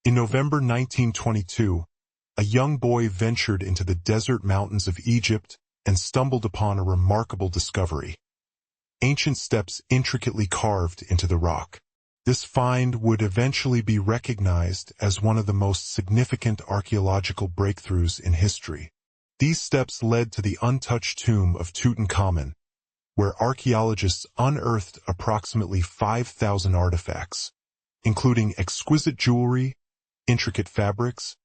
In November 1922, a young boy ventured into the desert mountains of Egypt and stumbled upon a remarkable discovery: ancient steps intricately carved into the rock. This find would eventually be recognized as one of the most significant archaeological breakthroughs in history. These steps led to the untouched tomb of Tutankhamun, where archaeologists unearthed approximately 5,000 artifacts, including exquisite jewelry, intricate fabrics,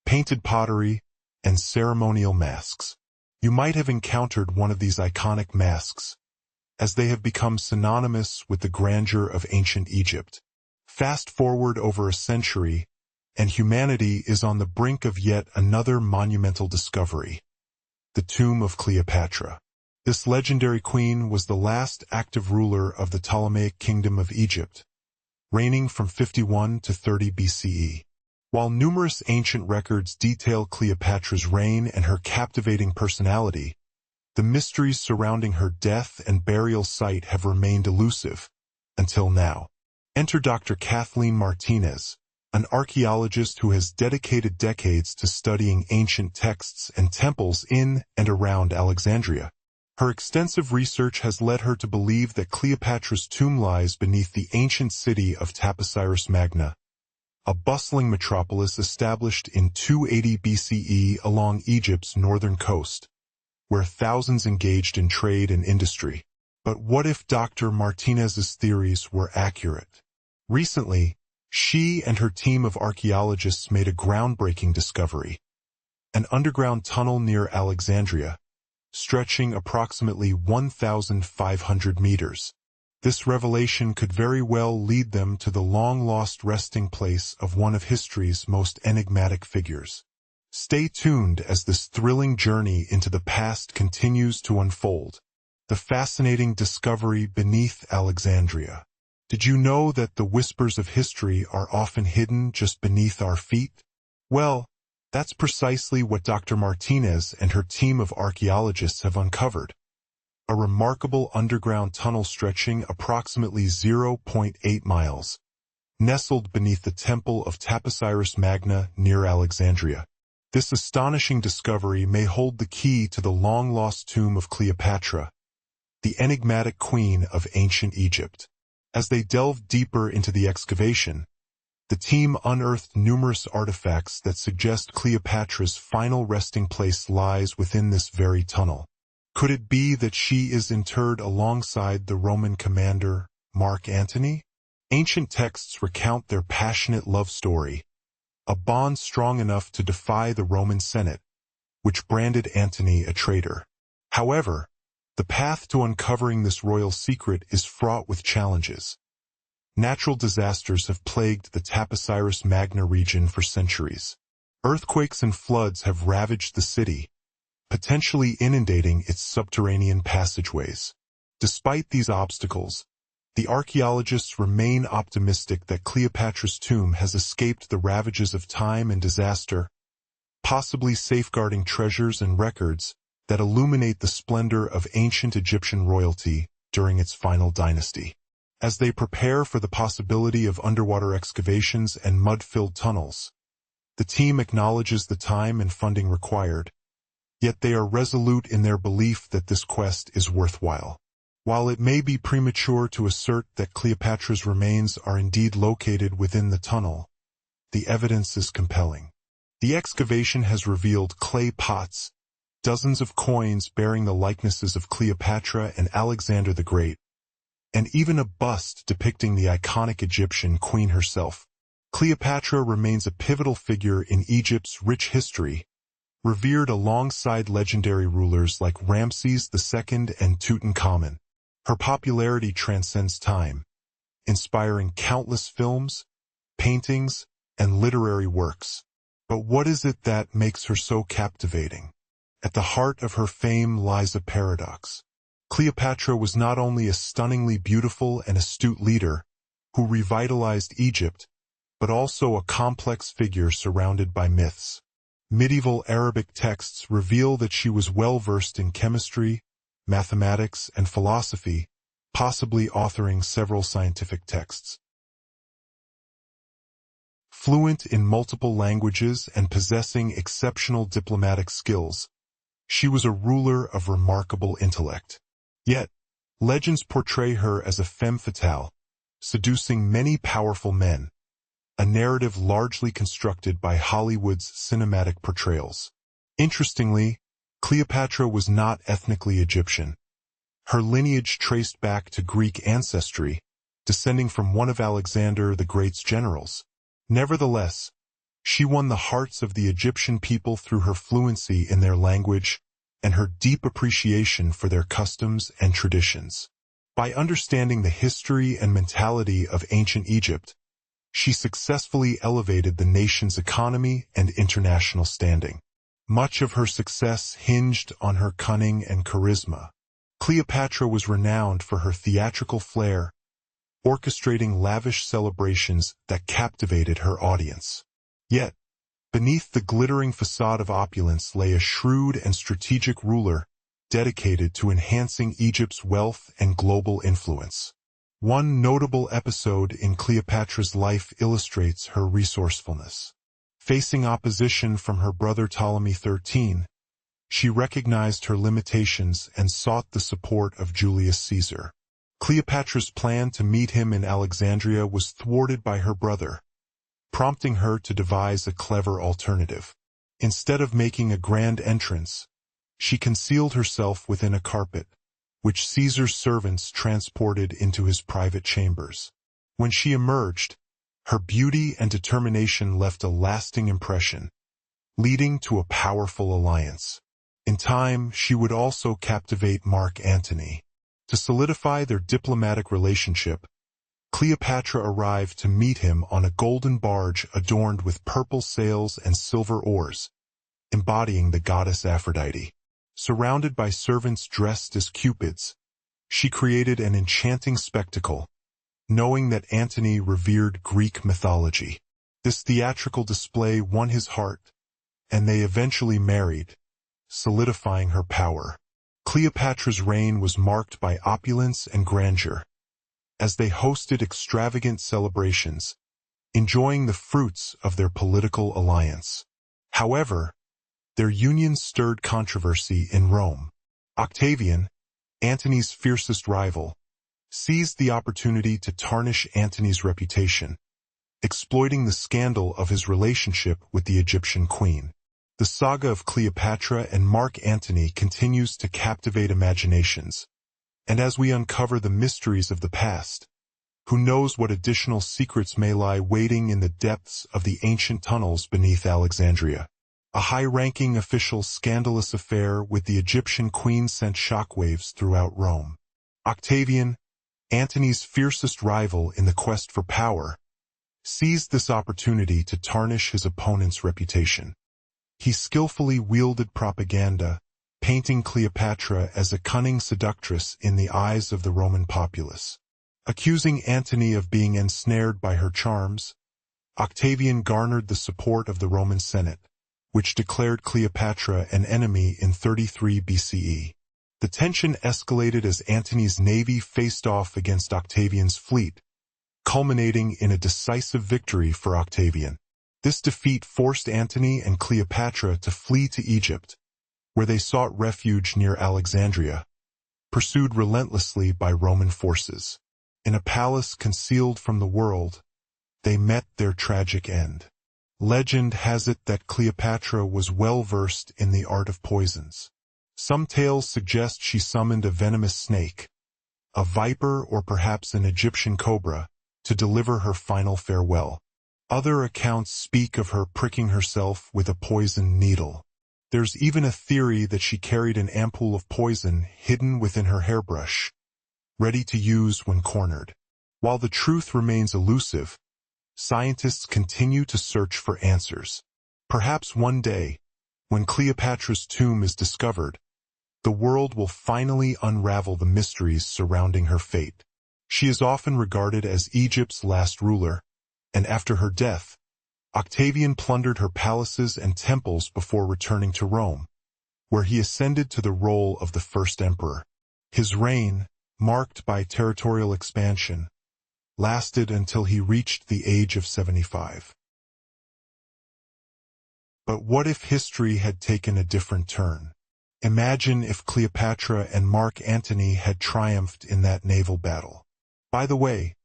painted pottery, and ceremonial masks. You might have encountered one of these iconic masks, as they have become synonymous with the grandeur of ancient Egypt. Fast forward over a century, and humanity is on the brink of yet another monumental discovery: the tomb of Cleopatra. This legendary queen was the last active ruler of the Ptolemaic Kingdom of Egypt, reigning from 51 to 30 BCE. While numerous ancient records detail Cleopatra's reign and her captivating personality, the mysteries surrounding her death and burial site have remained elusive until now. Enter Dr. Kathleen Martinez, an archaeologist who has dedicated decades to studying ancient texts and temples in and around Alexandria. Her extensive research has led her to believe that Cleopatra's tomb lies beneath the ancient city of Taposiris Magna, a bustling metropolis established in 280 BCE along Egypt's northern coast, where thousands engaged in trade and industry. But what if Dr. Martinez's theories were accurate? Recently, she and her team of archaeologists made a groundbreaking discovery: an underground tunnel near Alexandria, stretching approximately 1,500 meters. This revelation could very well lead them to the long-lost resting place of one of history's most enigmatic figures. Stay tuned as this thrilling journey into the past continues to unfold: the fascinating discovery beneath Alexandria. Did you know that the whispers of history are often hidden just beneath our feet? Well, that's precisely what Dr. Martinez and her team of archaeologists have uncovered: a remarkable underground tunnel stretching approximately 0.8 miles, nestled beneath the temple of Taposiris Magna near Alexandria. This astonishing discovery may hold the key to the long-lost tomb of Cleopatra, the enigmatic queen of ancient Egypt. As they delved deeper into the excavation, the team unearthed numerous artifacts that suggest Cleopatra's final resting place lies within this very tunnel. Could it be that she is interred alongside the Roman commander, Mark Antony? Ancient texts recount their passionate love story, a bond strong enough to defy the Roman Senate, which branded Antony a traitor. However, the path to uncovering this royal secret is fraught with challenges. Natural disasters have plagued the Taposiris Magna region for centuries. Earthquakes and floods have ravaged the city, potentially inundating its subterranean passageways. Despite these obstacles, the archaeologists remain optimistic that Cleopatra's tomb has escaped the ravages of time and disaster, possibly safeguarding treasures and records that illuminate the splendor of ancient Egyptian royalty during its final dynasty. As they prepare for the possibility of underwater excavations and mud-filled tunnels, the team acknowledges the time and funding required, yet they are resolute in their belief that this quest is worthwhile. While it may be premature to assert that Cleopatra's remains are indeed located within the tunnel, the evidence is compelling. The excavation has revealed clay pots, dozens of coins bearing the likenesses of Cleopatra and Alexander the Great, and even a bust depicting the iconic Egyptian queen herself. Cleopatra remains a pivotal figure in Egypt's rich history, revered alongside legendary rulers like Ramses II and Tutankhamun. Her popularity transcends time, inspiring countless films, paintings, and literary works. But what is it that makes her so captivating? At the heart of her fame lies a paradox. Cleopatra was not only a stunningly beautiful and astute leader who revitalized Egypt, but also a complex figure surrounded by myths. Medieval Arabic texts reveal that she was well-versed in chemistry, mathematics, and philosophy, possibly authoring several scientific texts. Fluent in multiple languages and possessing exceptional diplomatic skills, she was a ruler of remarkable intellect. Yet, legends portray her as a femme fatale, seducing many powerful men, a narrative largely constructed by Hollywood's cinematic portrayals. Interestingly, Cleopatra was not ethnically Egyptian. Her lineage traced back to Greek ancestry, descending from one of Alexander the Great's generals. Nevertheless, she won the hearts of the Egyptian people through her fluency in their language and her deep appreciation for their customs and traditions. By understanding the history and mentality of ancient Egypt, she successfully elevated the nation's economy and international standing. Much of her success hinged on her cunning and charisma. Cleopatra was renowned for her theatrical flair, orchestrating lavish celebrations that captivated her audience. Yet, beneath the glittering facade of opulence lay a shrewd and strategic ruler dedicated to enhancing Egypt's wealth and global influence. One notable episode in Cleopatra's life illustrates her resourcefulness. Facing opposition from her brother Ptolemy XIII, she recognized her limitations and sought the support of Julius Caesar. Cleopatra's plan to meet him in Alexandria was thwarted by her brother, prompting her to devise a clever alternative. Instead of making a grand entrance, she concealed herself within a carpet, which Caesar's servants transported into his private chambers. When she emerged, her beauty and determination left a lasting impression, leading to a powerful alliance. In time, she would also captivate Mark Antony. To solidify their diplomatic relationship, Cleopatra arrived to meet him on a golden barge adorned with purple sails and silver oars, embodying the goddess Aphrodite. Surrounded by servants dressed as cupids, she created an enchanting spectacle, knowing that Antony revered Greek mythology. This theatrical display won his heart, and they eventually married, solidifying her power. Cleopatra's reign was marked by opulence and grandeur, as they hosted extravagant celebrations, enjoying the fruits of their political alliance. However, their union stirred controversy in Rome. Octavian, Antony's fiercest rival, seized the opportunity to tarnish Antony's reputation, exploiting the scandal of his relationship with the Egyptian queen. The saga of Cleopatra and Mark Antony continues to captivate imaginations, and as we uncover the mysteries of the past, who knows what additional secrets may lie waiting in the depths of the ancient tunnels beneath Alexandria. A high-ranking official's scandalous affair with the Egyptian queen sent shockwaves throughout Rome. Octavian, Antony's fiercest rival in the quest for power, seized this opportunity to tarnish his opponent's reputation. He skillfully wielded propaganda, painting Cleopatra as a cunning seductress in the eyes of the Roman populace. Accusing Antony of being ensnared by her charms, Octavian garnered the support of the Roman Senate, which declared Cleopatra an enemy in 33 BCE. The tension escalated as Antony's navy faced off against Octavian's fleet, culminating in a decisive victory for Octavian. This defeat forced Antony and Cleopatra to flee to Egypt, where they sought refuge near Alexandria, pursued relentlessly by Roman forces. In a palace concealed from the world, they met their tragic end. Legend has it that Cleopatra was well-versed in the art of poisons. Some tales suggest she summoned a venomous snake, a viper or perhaps an Egyptian cobra, to deliver her final farewell. Other accounts speak of her pricking herself with a poisoned needle. There's even a theory that she carried an ampoule of poison hidden within her hairbrush, ready to use when cornered. While the truth remains elusive, scientists continue to search for answers. Perhaps one day, when Cleopatra's tomb is discovered, the world will finally unravel the mysteries surrounding her fate. She is often regarded as Egypt's last ruler, and after her death, Octavian plundered her palaces and temples before returning to Rome, where he ascended to the role of the first emperor. His reign, marked by territorial expansion, lasted until he reached the age of 75. But what if history had taken a different turn? Imagine if Cleopatra and Mark Antony had triumphed in that naval battle. By the way,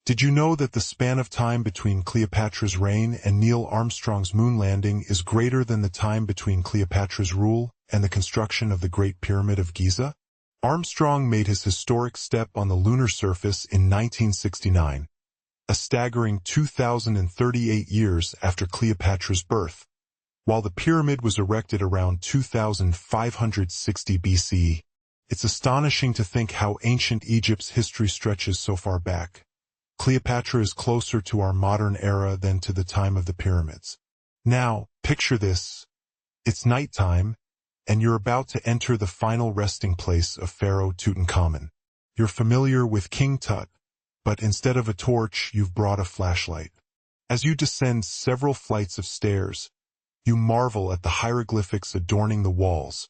did you know that the span of time between Cleopatra's reign and Neil Armstrong's moon landing is greater than the time between Cleopatra's rule and the construction of the Great Pyramid of Giza? Armstrong made his historic step on the lunar surface in 1969, a staggering 2,038 years after Cleopatra's birth, while the pyramid was erected around 2560 BCE. It's astonishing to think how ancient Egypt's history stretches so far back. Cleopatra is closer to our modern era than to the time of the pyramids. Now, picture this. It's nighttime, and you're about to enter the final resting place of Pharaoh Tutankhamun. You're familiar with King Tut, but instead of a torch, you've brought a flashlight. As you descend several flights of stairs, you marvel at the hieroglyphics adorning the walls,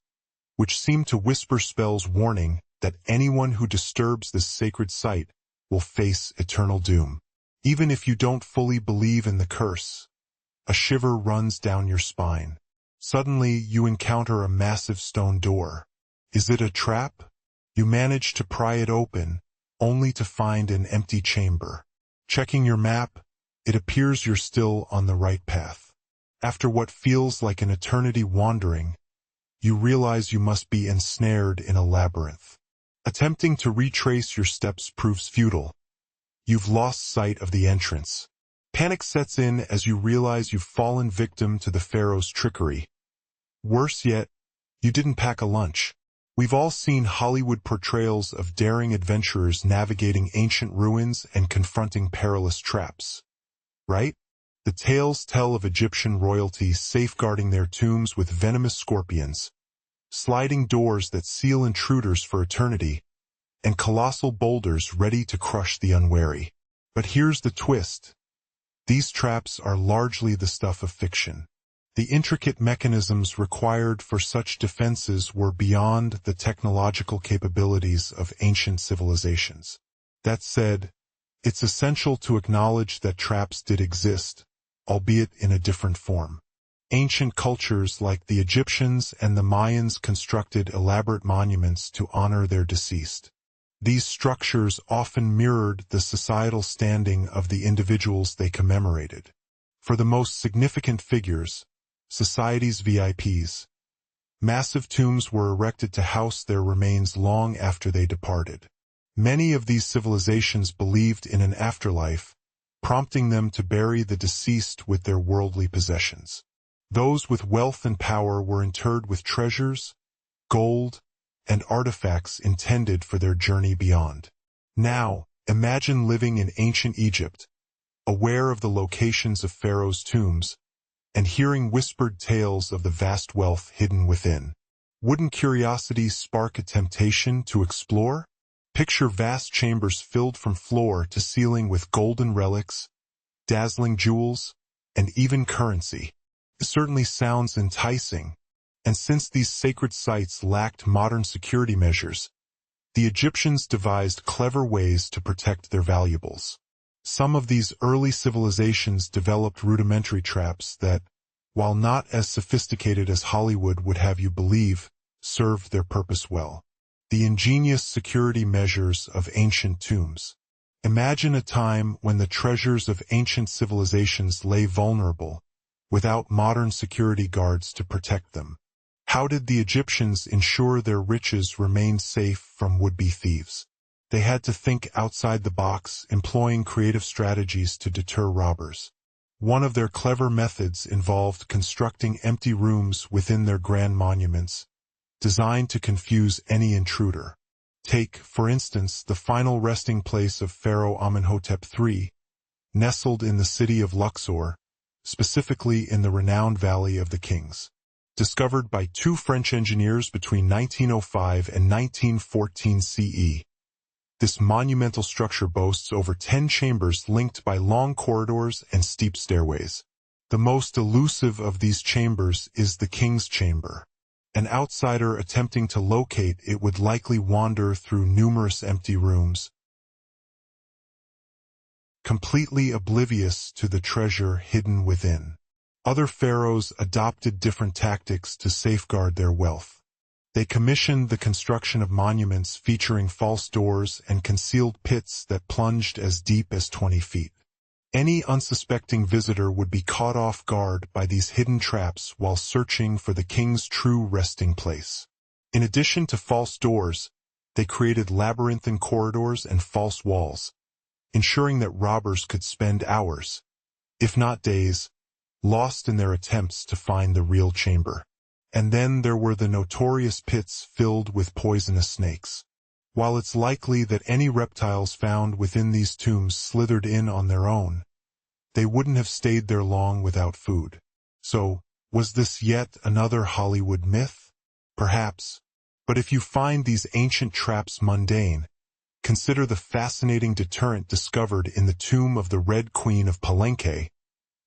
which seem to whisper spells warning that anyone who disturbs this sacred site will face eternal doom. Even if you don't fully believe in the curse, a shiver runs down your spine. Suddenly, you encounter a massive stone door. Is it a trap? You manage to pry it open, only to find an empty chamber. Checking your map, it appears you're still on the right path. After what feels like an eternity wandering, you realize you must be ensnared in a labyrinth. Attempting to retrace your steps proves futile. You've lost sight of the entrance. Panic sets in as you realize you've fallen victim to the pharaoh's trickery. Worse yet, you didn't pack a lunch. We've all seen Hollywood portrayals of daring adventurers navigating ancient ruins and confronting perilous traps. Right? The tales tell of Egyptian royalty safeguarding their tombs with venomous scorpions, sliding doors that seal intruders for eternity, and colossal boulders ready to crush the unwary. But here's the twist. These traps are largely the stuff of fiction. The intricate mechanisms required for such defenses were beyond the technological capabilities of ancient civilizations. That said, it's essential to acknowledge that traps did exist, albeit in a different form. Ancient cultures like the Egyptians and the Mayans constructed elaborate monuments to honor their deceased. These structures often mirrored the societal standing of the individuals they commemorated. For the most significant figures, society's VIPs, massive tombs were erected to house their remains long after they departed. Many of these civilizations believed in an afterlife, prompting them to bury the deceased with their worldly possessions. Those with wealth and power were interred with treasures, gold, and artifacts intended for their journey beyond. Now, imagine living in ancient Egypt, aware of the locations of pharaohs' tombs, and hearing whispered tales of the vast wealth hidden within. Wouldn't curiosity spark a temptation to explore? Picture vast chambers filled from floor to ceiling with golden relics, dazzling jewels, and even currency. It certainly sounds enticing, and since these sacred sites lacked modern security measures, the Egyptians devised clever ways to protect their valuables. Some of these early civilizations developed rudimentary traps that, while not as sophisticated as Hollywood would have you believe, served their purpose well. The ingenious security measures of ancient tombs. Imagine a time when the treasures of ancient civilizations lay vulnerable, without modern security guards to protect them. How did the Egyptians ensure their riches remained safe from would-be thieves? They had to think outside the box, employing creative strategies to deter robbers. One of their clever methods involved constructing empty rooms within their grand monuments, designed to confuse any intruder. Take, for instance, the final resting place of Pharaoh Amenhotep III, nestled in the city of Luxor, specifically in the renowned Valley of the Kings. Discovered by two French engineers between 1905 and 1914 CE. This monumental structure boasts over 10 chambers linked by long corridors and steep stairways. The most elusive of these chambers is the King's Chamber. An outsider attempting to locate it would likely wander through numerous empty rooms, completely oblivious to the treasure hidden within. Other pharaohs adopted different tactics to safeguard their wealth. They commissioned the construction of monuments featuring false doors and concealed pits that plunged as deep as 20 feet. Any unsuspecting visitor would be caught off guard by these hidden traps while searching for the king's true resting place. In addition to false doors, they created labyrinthine corridors and false walls, ensuring that robbers could spend hours, if not days, lost in their attempts to find the real chamber. And then there were the notorious pits filled with poisonous snakes. While it's likely that any reptiles found within these tombs slithered in on their own, they wouldn't have stayed there long without food. So, was this yet another Hollywood myth? Perhaps. But if you find these ancient traps mundane, consider the fascinating deterrent discovered in the tomb of the Red Queen of Palenque,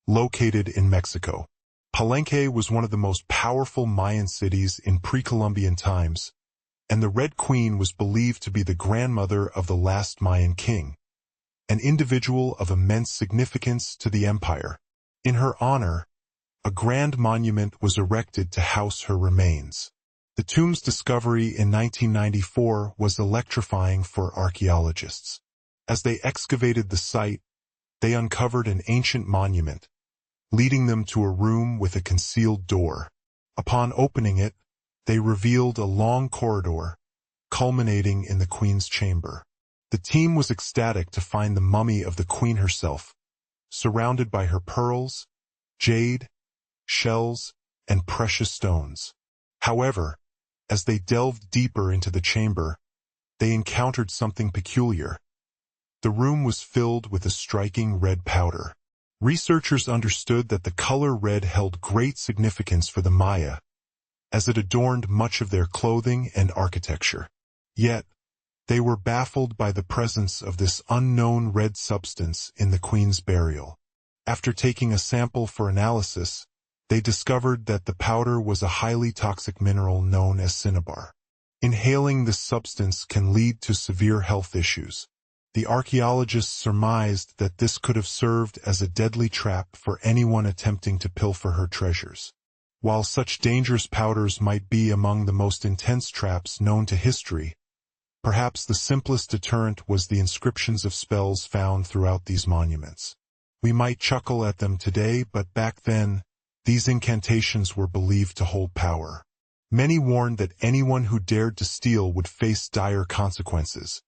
located in Mexico. Palenque was one of the most powerful Mayan cities in pre-Columbian times, and the Red Queen was believed to be the grandmother of the last Mayan king, an individual of immense significance to the empire. In her honor, a grand monument was erected to house her remains. The tomb's discovery in 1994 was electrifying for archaeologists. As they excavated the site, they uncovered an ancient monument, leading them to a room with a concealed door. Upon opening it, they revealed a long corridor, culminating in the queen's chamber. The team was ecstatic to find the mummy of the queen herself, surrounded by her pearls, jade, shells, and precious stones. However, as they delved deeper into the chamber, they encountered something peculiar. The room was filled with a striking red powder. Researchers understood that the color red held great significance for the Maya, as it adorned much of their clothing and architecture. Yet, they were baffled by the presence of this unknown red substance in the queen's burial. After taking a sample for analysis, they discovered that the powder was a highly toxic mineral known as cinnabar. Inhaling this substance can lead to severe health issues. The archaeologists surmised that this could have served as a deadly trap for anyone attempting to pilfer her treasures. While such dangerous powders might be among the most intense traps known to history, perhaps the simplest deterrent was the inscriptions of spells found throughout these monuments. We might chuckle at them today, but back then, these incantations were believed to hold power. Many warned that anyone who dared to steal would face dire consequences,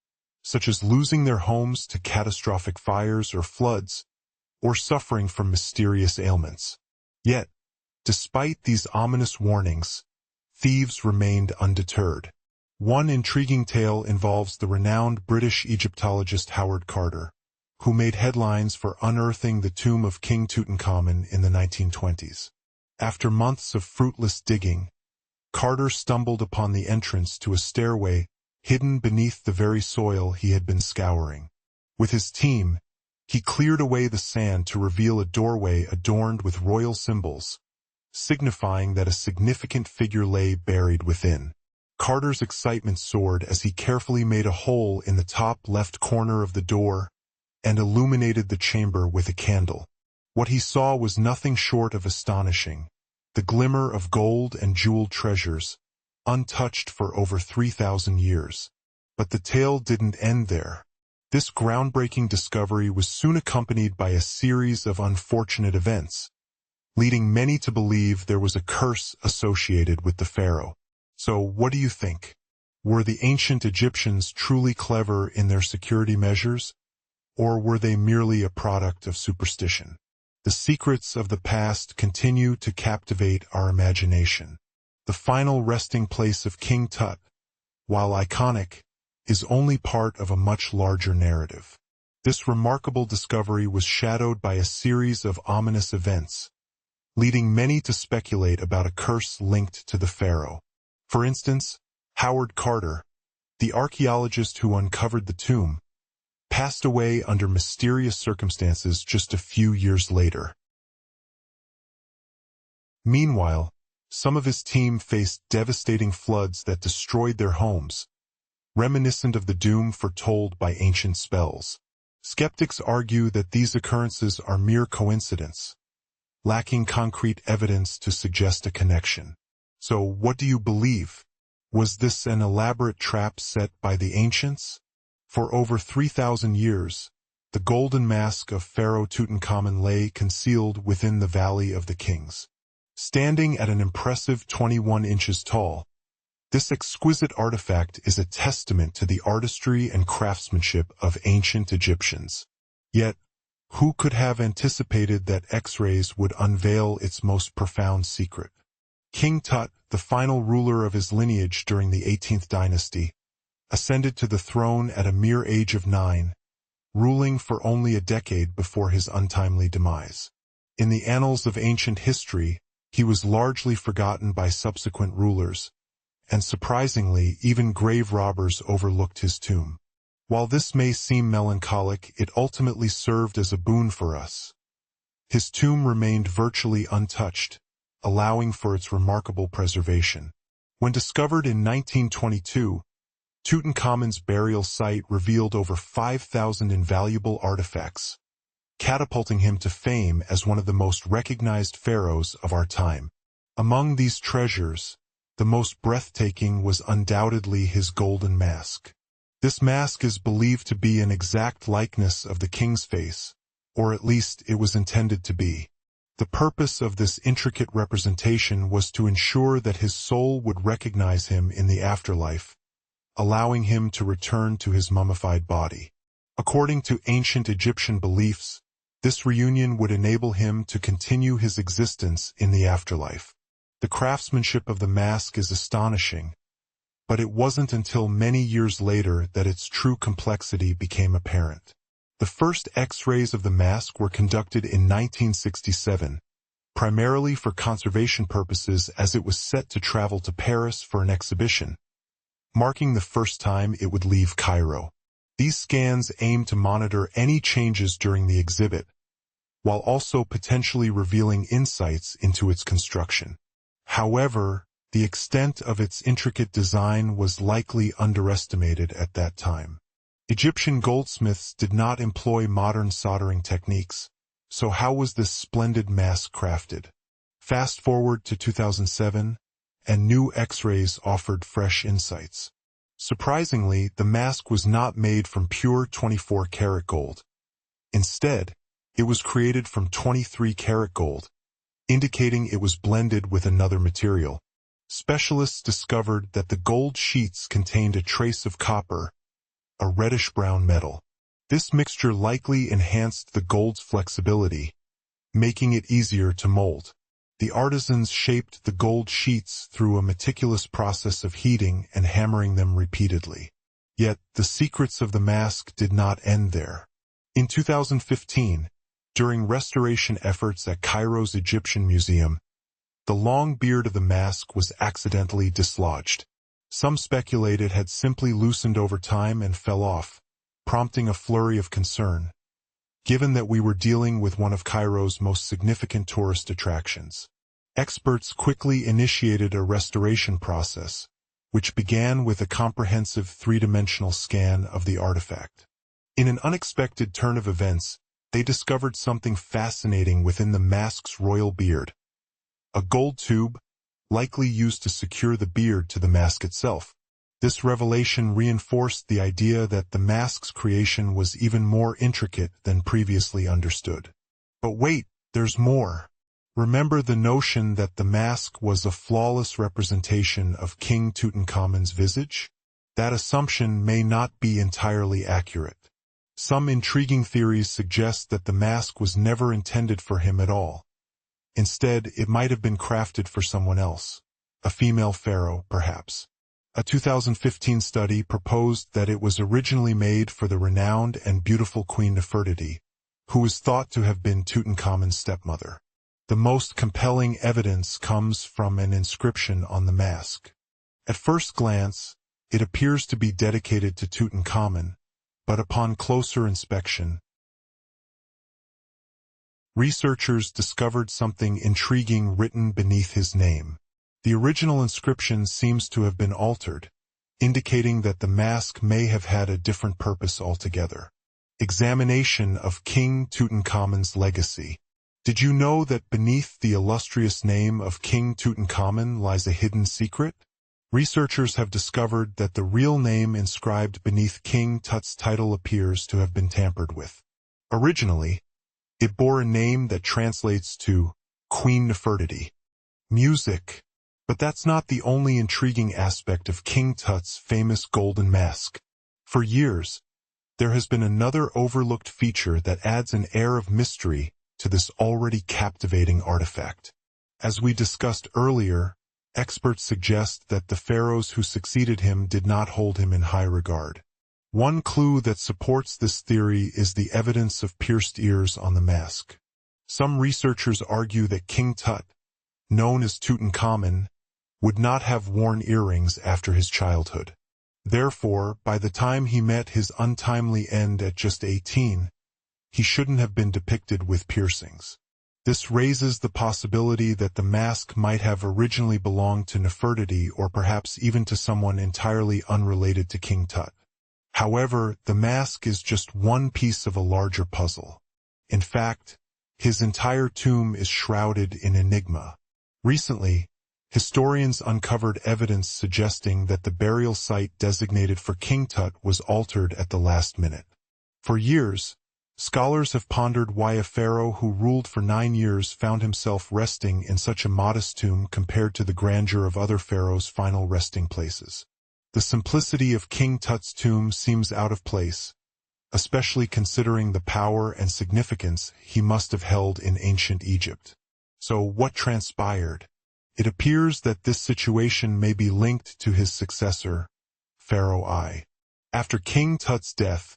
such as losing their homes to catastrophic fires or floods, or suffering from mysterious ailments. Yet, despite these ominous warnings, thieves remained undeterred. One intriguing tale involves the renowned British Egyptologist Howard Carter, who made headlines for unearthing the tomb of King Tutankhamun in the 1920s. After months of fruitless digging, Carter stumbled upon the entrance to a stairway hidden beneath the very soil he had been scouring. With his team, he cleared away the sand to reveal a doorway adorned with royal symbols, signifying that a significant figure lay buried within. Carter's excitement soared as he carefully made a hole in the top left corner of the door and illuminated the chamber with a candle. What he saw was nothing short of astonishing: the glimmer of gold and jeweled treasures, untouched for over 3,000 years. But the tale didn't end there. This groundbreaking discovery was soon accompanied by a series of unfortunate events, leading many to believe there was a curse associated with the pharaoh. So, what do you think? Were the ancient Egyptians truly clever in their security measures, or were they merely a product of superstition? The secrets of the past continue to captivate our imagination. The final resting place of King Tut, while iconic, is only part of a much larger narrative. This remarkable discovery was shadowed by a series of ominous events, leading many to speculate about a curse linked to the pharaoh. For instance, Howard Carter, the archaeologist who uncovered the tomb, passed away under mysterious circumstances just a few years later. Meanwhile, some of his team faced devastating floods that destroyed their homes, reminiscent of the doom foretold by ancient spells. Skeptics argue that these occurrences are mere coincidence, lacking concrete evidence to suggest a connection. So what do you believe? Was this an elaborate trap set by the ancients? For over 3,000 years, the golden mask of Pharaoh Tutankhamun lay concealed within the Valley of the Kings. Standing at an impressive 21 inches tall, this exquisite artifact is a testament to the artistry and craftsmanship of ancient Egyptians. Yet, who could have anticipated that X-rays would unveil its most profound secret? King Tut, the final ruler of his lineage during the 18th dynasty, ascended to the throne at a mere age of 9, ruling for only a decade before his untimely demise. In the annals of ancient history, he was largely forgotten by subsequent rulers, and surprisingly, even grave robbers overlooked his tomb. While this may seem melancholic, it ultimately served as a boon for us. His tomb remained virtually untouched, allowing for its remarkable preservation. When discovered in 1922, Tutankhamun's burial site revealed over 5,000 invaluable artifacts, catapulting him to fame as one of the most recognized pharaohs of our time. Among these treasures, the most breathtaking was undoubtedly his golden mask. This mask is believed to be an exact likeness of the king's face, or at least it was intended to be. The purpose of this intricate representation was to ensure that his soul would recognize him in the afterlife, allowing him to return to his mummified body. According to ancient Egyptian beliefs, this reunion would enable him to continue his existence in the afterlife. The craftsmanship of the mask is astonishing, but it wasn't until many years later that its true complexity became apparent. The first X-rays of the mask were conducted in 1967, primarily for conservation purposes, as it was set to travel to Paris for an exhibition, marking the first time it would leave Cairo. These scans aimed to monitor any changes during the exhibit, while also potentially revealing insights into its construction. However, the extent of its intricate design was likely underestimated at that time. Egyptian goldsmiths did not employ modern soldering techniques, so how was this splendid mask crafted? Fast forward to 2007, and new X-rays offered fresh insights. Surprisingly, the mask was not made from pure 24-karat gold. Instead, it was created from 23-karat gold, indicating it was blended with another material. Specialists discovered that the gold sheets contained a trace of copper, a reddish-brown metal. This mixture likely enhanced the gold's flexibility, making it easier to mold. The artisans shaped the gold sheets through a meticulous process of heating and hammering them repeatedly. Yet, the secrets of the mask did not end there. In 2015, during restoration efforts at Cairo's Egyptian Museum, the long beard of the mask was accidentally dislodged. Some speculate it had simply loosened over time and fell off, prompting a flurry of concern, given that we were dealing with one of Cairo's most significant tourist attractions. Experts quickly initiated a restoration process, which began with a comprehensive three-dimensional scan of the artifact. In an unexpected turn of events, they discovered something fascinating within the mask's royal beard. A gold tube, likely used to secure the beard to the mask itself. This revelation reinforced the idea that the mask's creation was even more intricate than previously understood. But wait, there's more. Remember the notion that the mask was a flawless representation of King Tutankhamun's visage? That assumption may not be entirely accurate. Some intriguing theories suggest that the mask was never intended for him at all. Instead, it might have been crafted for someone else, a female pharaoh, perhaps. A 2015 study proposed that it was originally made for the renowned and beautiful Queen Nefertiti, who is thought to have been Tutankhamun's stepmother. The most compelling evidence comes from an inscription on the mask. At first glance, it appears to be dedicated to Tutankhamun, but upon closer inspection, researchers discovered something intriguing written beneath his name. The original inscription seems to have been altered, indicating that the mask may have had a different purpose altogether. Examination of King Tutankhamun's legacy. Did you know that beneath the illustrious name of King Tutankhamun lies a hidden secret? Researchers have discovered that the real name inscribed beneath King Tut's title appears to have been tampered with. Originally, it bore a name that translates to Queen Nefertiti, music. But that's not the only intriguing aspect of King Tut's famous golden mask. For years, there has been another overlooked feature that adds an air of mystery to this already captivating artifact. As we discussed earlier, experts suggest that the pharaohs who succeeded him did not hold him in high regard. One clue that supports this theory is the evidence of pierced ears on the mask. Some researchers argue that King Tut, known as Tutankhamun, would not have worn earrings after his childhood. Therefore, by the time he met his untimely end at just 18, he shouldn't have been depicted with piercings. This raises the possibility that the mask might have originally belonged to Nefertiti or perhaps even to someone entirely unrelated to King Tut. However, the mask is just one piece of a larger puzzle. In fact, his entire tomb is shrouded in enigma. Recently, historians uncovered evidence suggesting that the burial site designated for King Tut was altered at the last minute. For years, scholars have pondered why a pharaoh who ruled for 9 years found himself resting in such a modest tomb compared to the grandeur of other pharaohs' final resting places. The simplicity of King Tut's tomb seems out of place, especially considering the power and significance he must have held in ancient Egypt. So what transpired? It appears that this situation may be linked to his successor, Pharaoh I. After King Tut's death,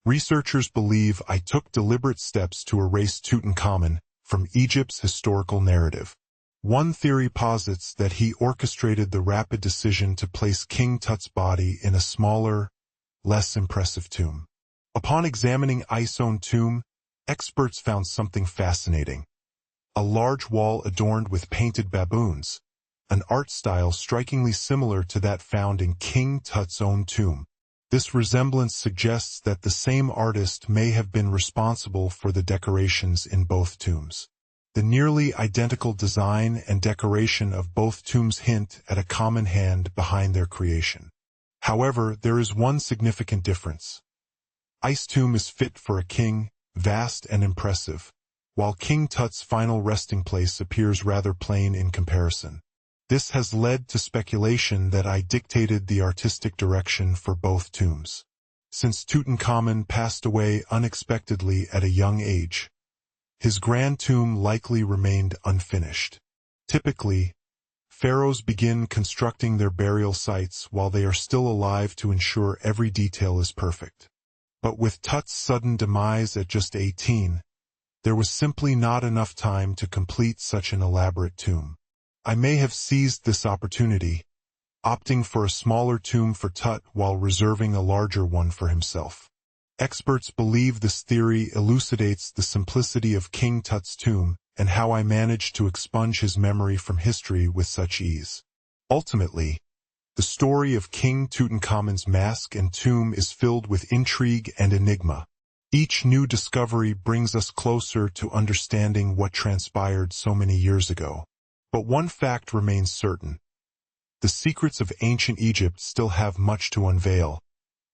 researchers believe I took deliberate steps to erase Tutankhamun from Egypt's historical narrative. One theory posits that he orchestrated the rapid decision to place King Tut's body in a smaller, less impressive tomb. Upon examining I's own tomb, experts found something fascinating. A large wall adorned with painted baboons, an art style strikingly similar to that found in King Tut's own tomb. This resemblance suggests that the same artist may have been responsible for the decorations in both tombs. The nearly identical design and decoration of both tombs hint at a common hand behind their creation. However, there is one significant difference. I's tomb is fit for a king, vast and impressive, while King Tut's final resting place appears rather plain in comparison. This has led to speculation that I dictated the artistic direction for both tombs. Since Tutankhamun passed away unexpectedly at a young age, his grand tomb likely remained unfinished. Typically, pharaohs begin constructing their burial sites while they are still alive to ensure every detail is perfect. But with Tut's sudden demise at just 18, there was simply not enough time to complete such an elaborate tomb. I may have seized this opportunity, opting for a smaller tomb for Tut while reserving a larger one for himself. Experts believe this theory elucidates the simplicity of King Tut's tomb and how I managed to expunge his memory from history with such ease. Ultimately, the story of King Tutankhamun's mask and tomb is filled with intrigue and enigma. Each new discovery brings us closer to understanding what transpired so many years ago. But one fact remains certain. The secrets of ancient Egypt still have much to unveil,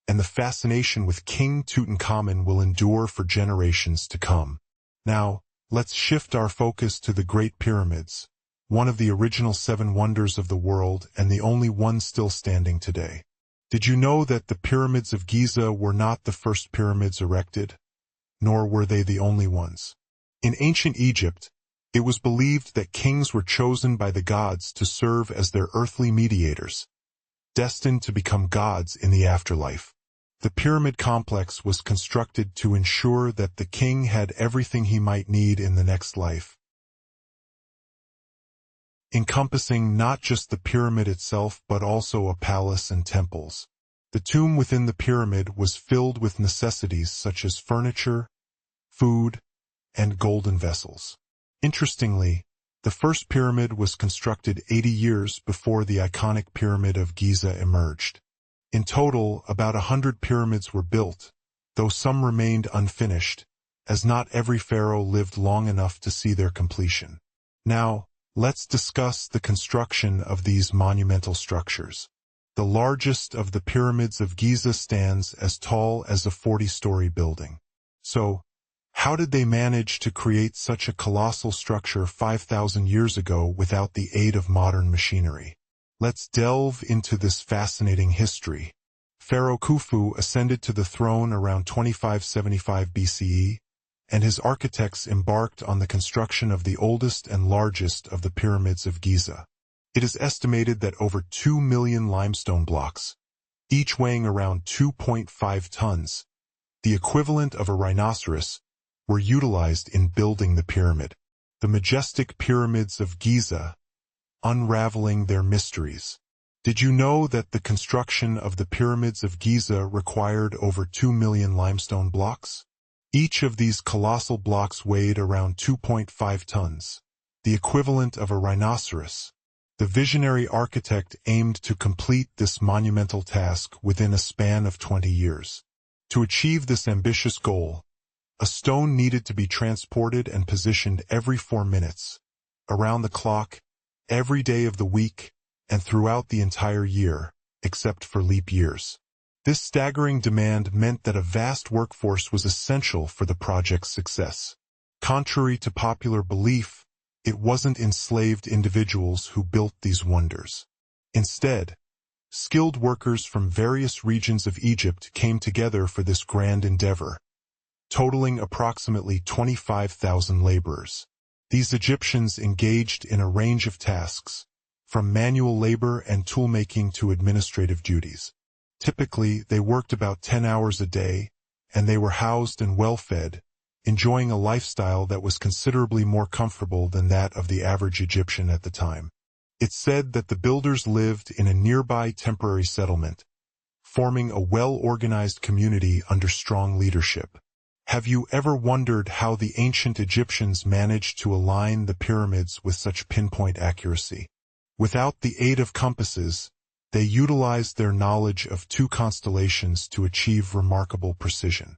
and the fascination with King Tutankhamun will endure for generations to come. Now, let's shift our focus to the Great Pyramids, one of the original 7 wonders of the world and the only one still standing today. Did you know that the pyramids of Giza were not the first pyramids erected? Nor were they the only ones. In ancient Egypt, it was believed that kings were chosen by the gods to serve as their earthly mediators, destined to become gods in the afterlife. The pyramid complex was constructed to ensure that the king had everything he might need in the next life, encompassing not just the pyramid itself but also a palace and temples. The tomb within the pyramid was filled with necessities such as furniture, food, and golden vessels. Interestingly, the first pyramid was constructed 80 years before the iconic Pyramid of Giza emerged. In total, about 100 pyramids were built, though some remained unfinished, as not every pharaoh lived long enough to see their completion. Now, let's discuss the construction of these monumental structures. The largest of the pyramids of Giza stands as tall as a 40-story building. So, how did they manage to create such a colossal structure 5,000 years ago without the aid of modern machinery? Let's delve into this fascinating history. Pharaoh Khufu ascended to the throne around 2575 BCE, and his architects embarked on the construction of the oldest and largest of the pyramids of Giza. It is estimated that over 2 million limestone blocks, each weighing around 2.5 tons, the equivalent of a rhinoceros, were utilized in building the pyramid. The majestic pyramids of Giza, unraveling their mysteries. Did you know that the construction of the pyramids of Giza required over 2 million limestone blocks? Each of these colossal blocks weighed around 2.5 tons, the equivalent of a rhinoceros. The visionary architect aimed to complete this monumental task within a span of 20 years. To achieve this ambitious goal, a stone needed to be transported and positioned every 4 minutes, around the clock, every day of the week, and throughout the entire year, except for leap years. This staggering demand meant that a vast workforce was essential for the project's success. Contrary to popular belief, it wasn't enslaved individuals who built these wonders. Instead, skilled workers from various regions of Egypt came together for this grand endeavor, totaling approximately 25,000 laborers. These Egyptians engaged in a range of tasks, from manual labor and toolmaking to administrative duties. Typically, they worked about 10 hours a day, and they were housed and well-fed, enjoying a lifestyle that was considerably more comfortable than that of the average Egyptian at the time. It's said that the builders lived in a nearby temporary settlement, forming a well-organized community under strong leadership. Have you ever wondered how the ancient Egyptians managed to align the pyramids with such pinpoint accuracy? Without the aid of compasses, they utilized their knowledge of 2 constellations to achieve remarkable precision.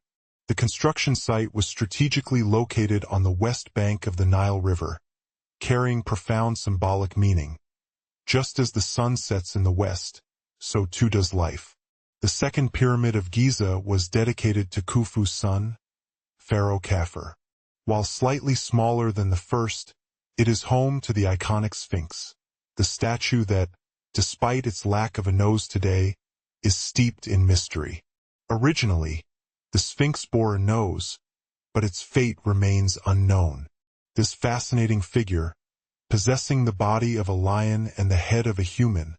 The construction site was strategically located on the west bank of the Nile River, carrying profound symbolic meaning. Just as the sun sets in the west, so too does life. The second pyramid of Giza was dedicated to Khufu's son, Pharaoh Khafre. While slightly smaller than the first, it is home to the iconic Sphinx, the statue that, despite its lack of a nose today, is steeped in mystery. Originally, the Sphinx bore a nose, but its fate remains unknown. This fascinating figure, possessing the body of a lion and the head of a human,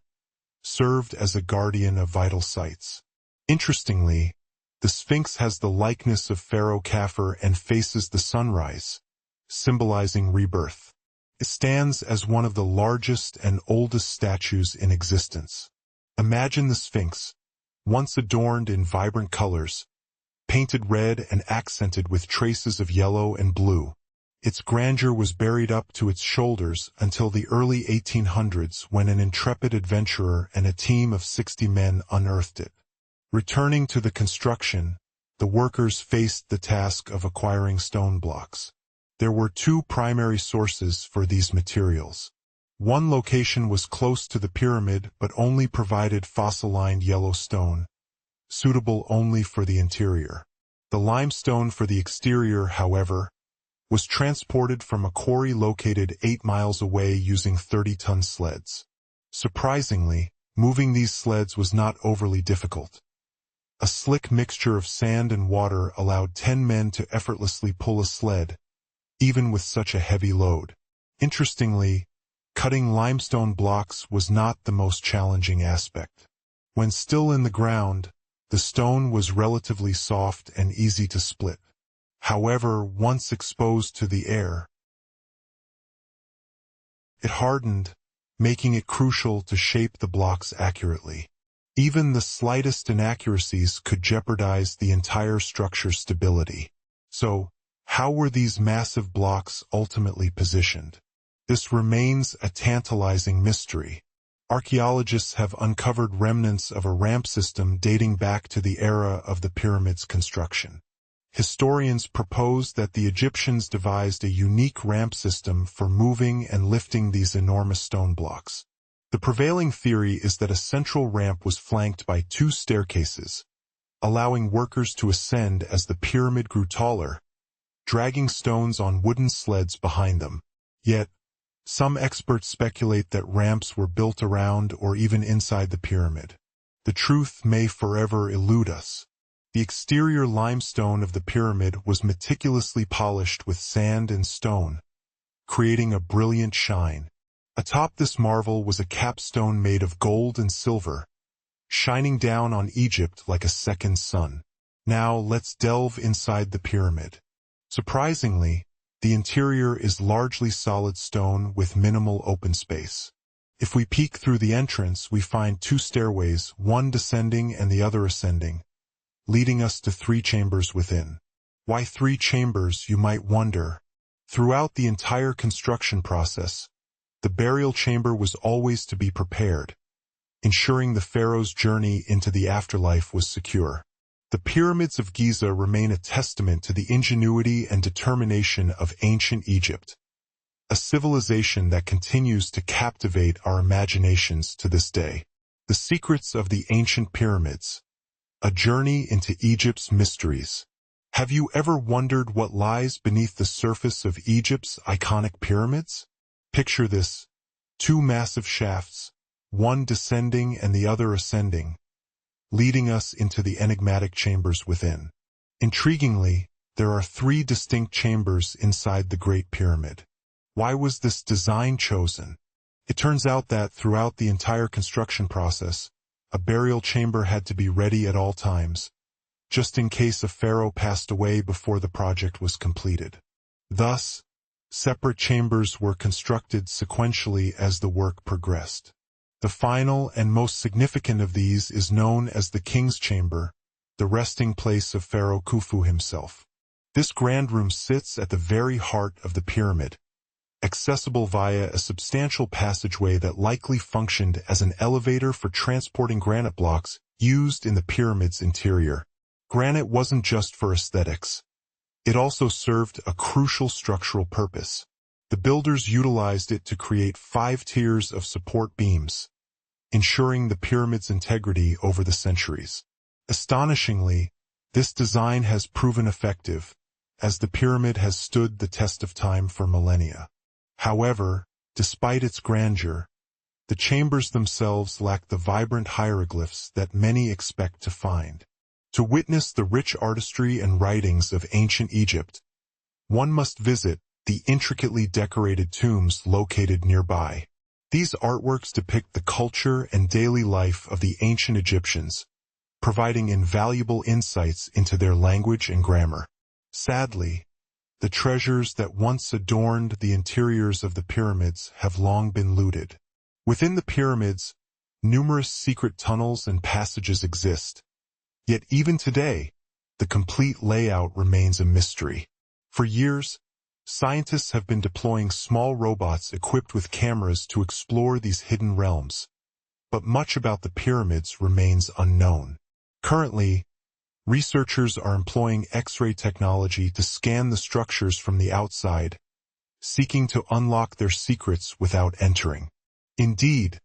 served as a guardian of vital sites. Interestingly, the Sphinx has the likeness of Pharaoh Khafre and faces the sunrise, symbolizing rebirth. It stands as one of the largest and oldest statues in existence. Imagine the Sphinx, once adorned in vibrant colors, painted red and accented with traces of yellow and blue. Its grandeur was buried up to its shoulders until the early 1800s when an intrepid adventurer and a team of 60 men unearthed it. Returning to the construction, the workers faced the task of acquiring stone blocks. There were 2 primary sources for these materials. One location was close to the pyramid but only provided fossil-lined yellow stone, suitable only for the interior. The limestone for the exterior, however, was transported from a quarry located 8 miles away using 30-ton sleds. Surprisingly, moving these sleds was not overly difficult. A slick mixture of sand and water allowed 10 men to effortlessly pull a sled, even with such a heavy load. Interestingly, cutting limestone blocks was not the most challenging aspect. When still in the ground, the stone was relatively soft and easy to split. However, once exposed to the air, it hardened, making it crucial to shape the blocks accurately. Even the slightest inaccuracies could jeopardize the entire structure's stability. So, how were these massive blocks ultimately positioned? This remains a tantalizing mystery. Archaeologists have uncovered remnants of a ramp system dating back to the era of the pyramid's construction. historians propose that the Egyptians devised a unique ramp system for moving and lifting these enormous stone blocks. The prevailing theory is that a central ramp was flanked by two staircases, allowing workers to ascend as the pyramid grew taller, dragging stones on wooden sleds behind them. Yet, some experts speculate that ramps were built around or even inside the pyramid. The truth may forever elude us. The exterior limestone of the pyramid was meticulously polished with sand and stone, creating a brilliant shine. Atop this marvel was a capstone made of gold and silver, shining down on Egypt like a second sun. Now let's delve inside the pyramid. Surprisingly, the interior is largely solid stone with minimal open space. If we peek through the entrance, we find two stairways, one descending and the other ascending, leading us to three chambers within. Why three chambers, you might wonder? Throughout the entire construction process, the burial chamber was always to be prepared, ensuring the pharaoh's journey into the afterlife was secure. The pyramids of Giza remain a testament to the ingenuity and determination of ancient Egypt, a civilization that continues to captivate our imaginations to this day. The secrets of the ancient pyramids, a journey into Egypt's mysteries. Have you ever wondered what lies beneath the surface of Egypt's iconic pyramids? Picture this: two massive shafts, one descending and the other ascending, leading us into the enigmatic chambers within. Intriguingly, there are three distinct chambers inside the Great Pyramid. Why was this design chosen? It turns out that throughout the entire construction process, a burial chamber had to be ready at all times, just in case a pharaoh passed away before the project was completed. Thus, separate chambers were constructed sequentially as the work progressed. The final and most significant of these is known as the King's Chamber, the resting place of Pharaoh Khufu himself. This grand room sits at the very heart of the pyramid, accessible via a substantial passageway that likely functioned as an elevator for transporting granite blocks used in the pyramid's interior. Granite wasn't just for aesthetics. It also served a crucial structural purpose. The builders utilized it to create 5 tiers of support beams, ensuring the pyramid's integrity over the centuries. Astonishingly, this design has proven effective, as the pyramid has stood the test of time for millennia. However, despite its grandeur, the chambers themselves lack the vibrant hieroglyphs that many expect to find. To witness the rich artistry and writings of ancient Egypt, one must visit the intricately decorated tombs located nearby. These artworks depict the culture and daily life of the ancient Egyptians, providing invaluable insights into their language and grammar. Sadly, the treasures that once adorned the interiors of the pyramids have long been looted. Within the pyramids, numerous secret tunnels and passages exist. Yet even today, the complete layout remains a mystery. For years, scientists have been deploying small robots equipped with cameras to explore these hidden realms, but much about the pyramids remains unknown. Currently, researchers are employing X-ray technology to scan the structures from the outside, seeking to unlock their secrets without entering. Indeed,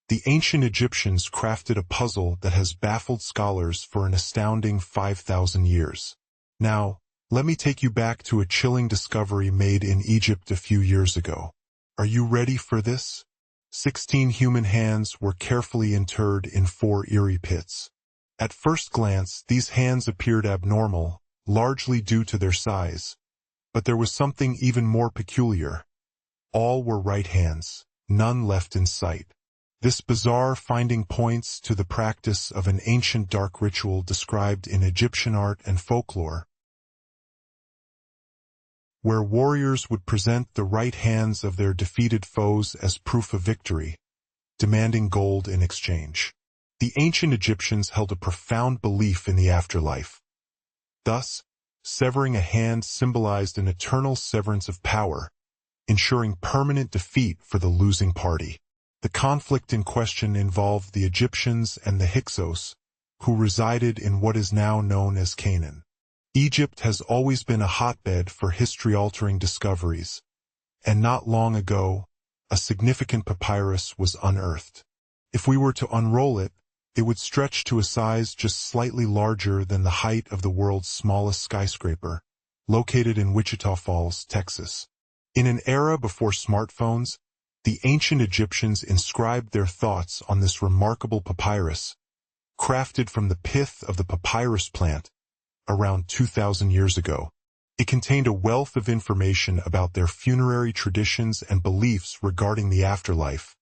the ancient Egyptians crafted a puzzle that has baffled scholars for an astounding 5,000 years. Now, let me take you back to a chilling discovery made in Egypt a few years ago. Are you ready for this? 16 human hands were carefully interred in 4 eerie pits. At first glance, these hands appeared abnormal, largely due to their size. But there was something even more peculiar. All were right hands, none left in sight. This bizarre finding points to the practice of an ancient dark ritual described in Egyptian art and folklore, where warriors would present the right hands of their defeated foes as proof of victory, demanding gold in exchange. The ancient Egyptians held a profound belief in the afterlife. Thus, severing a hand symbolized an eternal severance of power, ensuring permanent defeat for the losing party. The conflict in question involved the Egyptians and the Hyksos, who resided in what is now known as Canaan. Egypt has always been a hotbed for history-altering discoveries, and not long ago, a significant papyrus was unearthed. If we were to unroll it, it would stretch to a size just slightly larger than the height of the world's smallest skyscraper, located in Wichita Falls, Texas. In an era before smartphones, the ancient Egyptians inscribed their thoughts on this remarkable papyrus, crafted from the pith of the papyrus plant around 2,000 years ago. It contained a wealth of information about their funerary traditions and beliefs regarding the afterlife,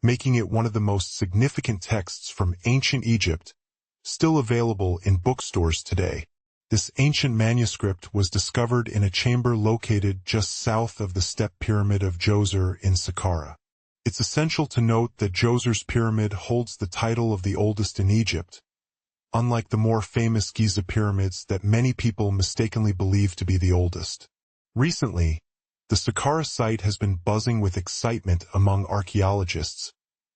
making it one of the most significant texts from ancient Egypt, still available in bookstores today. This ancient manuscript was discovered in a chamber located just south of the step pyramid of Djoser in Saqqara. It's essential to note that Djoser's pyramid holds the title of the oldest in Egypt, unlike the more famous Giza pyramids that many people mistakenly believe to be the oldest. Recently, the Saqqara site has been buzzing with excitement among archaeologists,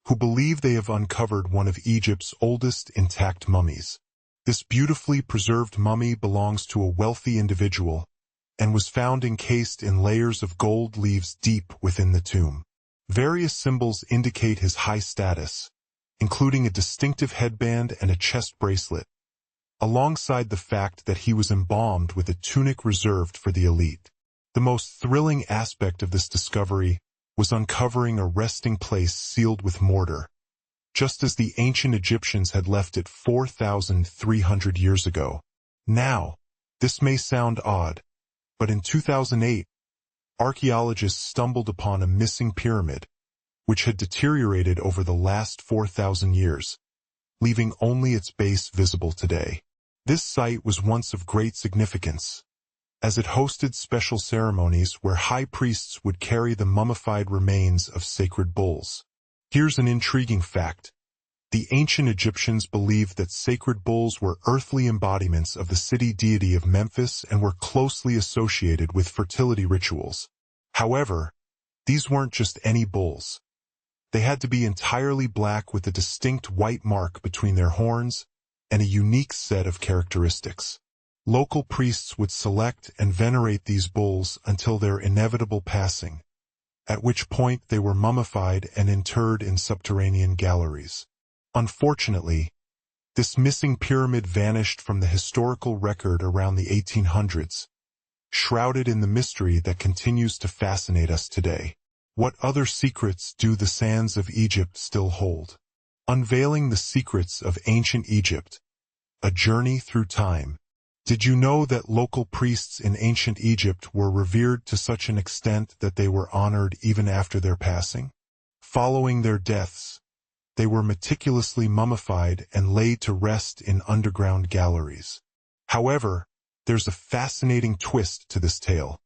who believe they have uncovered one of Egypt's oldest intact mummies. This beautifully preserved mummy belongs to a wealthy individual and was found encased in layers of gold leaves deep within the tomb. Various symbols indicate his high status, including a distinctive headband and a chest bracelet, alongside the fact that he was embalmed with a tunic reserved for the elite. The most thrilling aspect of this discovery was uncovering a resting place sealed with mortar, just as the ancient Egyptians had left it 4,300 years ago. Now, this may sound odd, but in 2008, archaeologists stumbled upon a missing pyramid, which had deteriorated over the last 4,000 years, leaving only its base visible today. This site was once of great significance, as it hosted special ceremonies where high priests would carry the mummified remains of sacred bulls. Here's an intriguing fact. The ancient Egyptians believed that sacred bulls were earthly embodiments of the city deity of Memphis and were closely associated with fertility rituals. However, these weren't just any bulls. They had to be entirely black with a distinct white mark between their horns and a unique set of characteristics. Local priests would select and venerate these bulls until their inevitable passing, at which point they were mummified and interred in subterranean galleries. Unfortunately, this missing pyramid vanished from the historical record around the 1800s, shrouded in the mystery that continues to fascinate us today. What other secrets do the sands of Egypt still hold? Unveiling the secrets of ancient Egypt, a journey through time. Did you know that local priests in ancient Egypt were revered to such an extent that they were honored even after their passing? Following their deaths, they were meticulously mummified and laid to rest in underground galleries. However, there's a fascinating twist to this tale.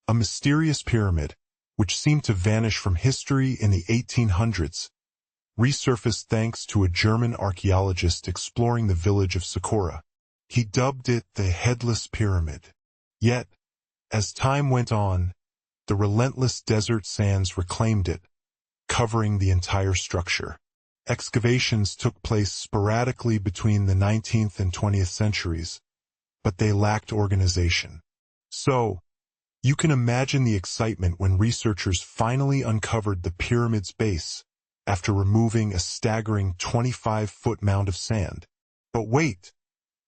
A mysterious pyramid, which seemed to vanish from history in the 1800s, resurfaced thanks to a German archaeologist exploring the village of Saqqara. He dubbed it the Headless Pyramid. Yet, as time went on, the relentless desert sands reclaimed it, covering the entire structure. Excavations took place sporadically between the 19th and 20th centuries, but they lacked organization. So, you can imagine the excitement when researchers finally uncovered the pyramid's base after removing a staggering 25-foot mound of sand. But wait,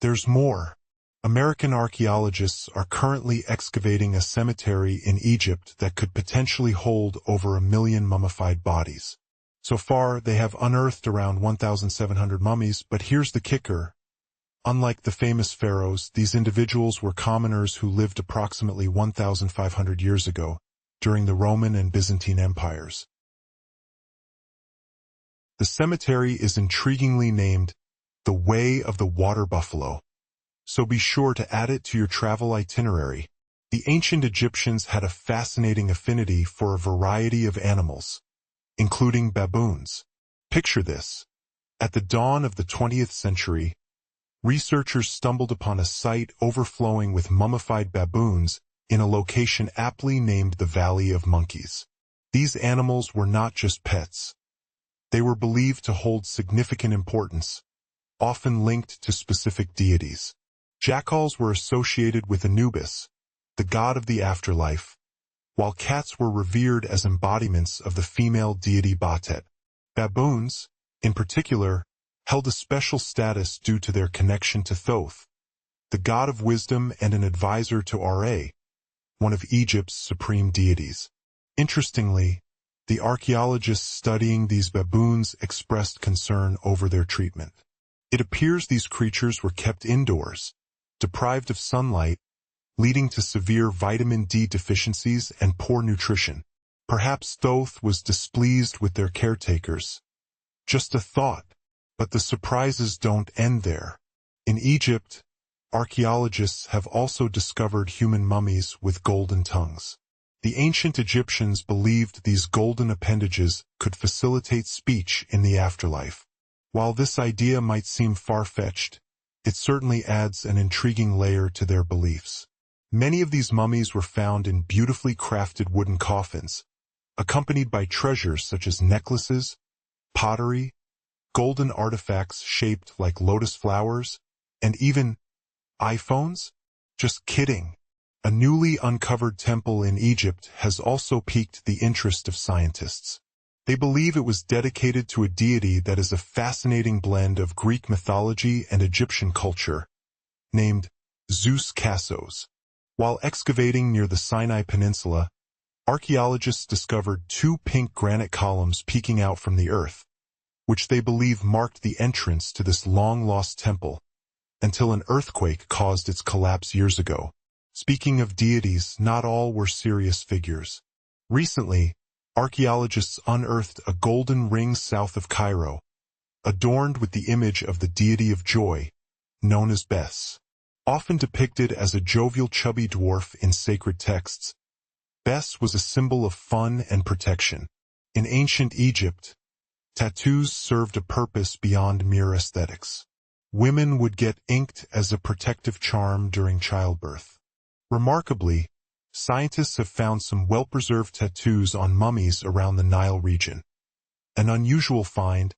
there's more. American archaeologists are currently excavating a cemetery in Egypt that could potentially hold over 1 million mummified bodies. So far, they have unearthed around 1,700 mummies, but here's the kicker. Unlike the famous pharaohs, these individuals were commoners who lived approximately 1,500 years ago, during the Roman and Byzantine empires. The cemetery is intriguingly named the Way of the Water Buffalo, so be sure to add it to your travel itinerary. The ancient Egyptians had a fascinating affinity for a variety of animals, including baboons. Picture this. At the dawn of the 20th century, researchers stumbled upon a site overflowing with mummified baboons in a location aptly named the Valley of Monkeys. These animals were not just pets. They were believed to hold significant importance, often linked to specific deities. Jackals were associated with Anubis, the god of the afterlife, while cats were revered as embodiments of the female deity Batet. Baboons, in particular, held a special status due to their connection to Thoth, the god of wisdom and an advisor to Ra, one of Egypt's supreme deities. Interestingly, the archaeologists studying these baboons expressed concern over their treatment. It appears these creatures were kept indoors, deprived of sunlight, leading to severe vitamin D deficiencies and poor nutrition. Perhaps Thoth was displeased with their caretakers. Just a thought, but the surprises don't end there. In Egypt, archaeologists have also discovered human mummies with golden tongues. The ancient Egyptians believed these golden appendages could facilitate speech in the afterlife. While this idea might seem far-fetched, it certainly adds an intriguing layer to their beliefs. Many of these mummies were found in beautifully crafted wooden coffins, accompanied by treasures such as necklaces, pottery, golden artifacts shaped like lotus flowers, and even iPhones? Just kidding. A newly uncovered temple in Egypt has also piqued the interest of scientists. They believe it was dedicated to a deity that is a fascinating blend of Greek mythology and Egyptian culture, named Zeus Kassos. While excavating near the Sinai Peninsula, archaeologists discovered two pink granite columns peeking out from the earth, which they believe marked the entrance to this long-lost temple, until an earthquake caused its collapse years ago. Speaking of deities, not all were serious figures. Recently, archaeologists unearthed a golden ring south of Cairo, adorned with the image of the deity of joy, known as Bes. Often depicted as a jovial chubby dwarf in sacred texts, Bes was a symbol of fun and protection. In ancient Egypt, tattoos served a purpose beyond mere aesthetics. Women would get inked as a protective charm during childbirth. Remarkably, scientists have found some well-preserved tattoos on mummies around the Nile region. An unusual find,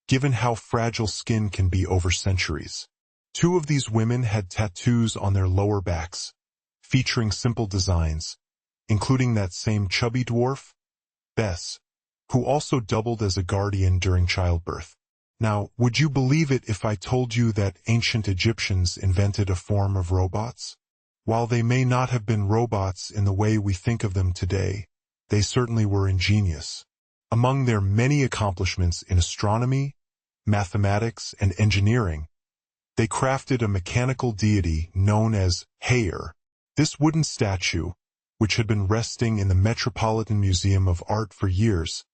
given how fragile skin can be over centuries. Two of these women had tattoos on their lower backs, featuring simple designs, including that same chubby dwarf, Bes, who also doubled as a guardian during childbirth. Now, would you believe it if I told you that ancient Egyptians invented a form of robots? While they may not have been robots in the way we think of them today, they certainly were ingenious. Among their many accomplishments in astronomy, mathematics, and engineering, they crafted a mechanical deity known as Hayer. This wooden statue, which had been resting in the Metropolitan Museum of Art for years,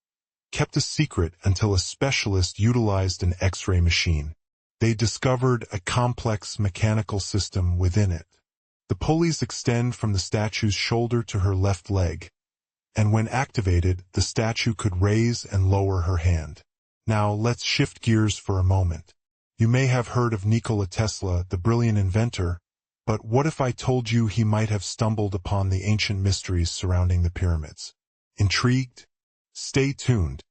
kept a secret until a specialist utilized an X-ray machine. They discovered a complex mechanical system within it. The pulleys extend from the statue's shoulder to her left leg, and when activated, the statue could raise and lower her hand. Now, let's shift gears for a moment. You may have heard of Nikola Tesla, the brilliant inventor, but what if I told you he might have stumbled upon the ancient mysteries surrounding the pyramids? Intrigued? Stay tuned,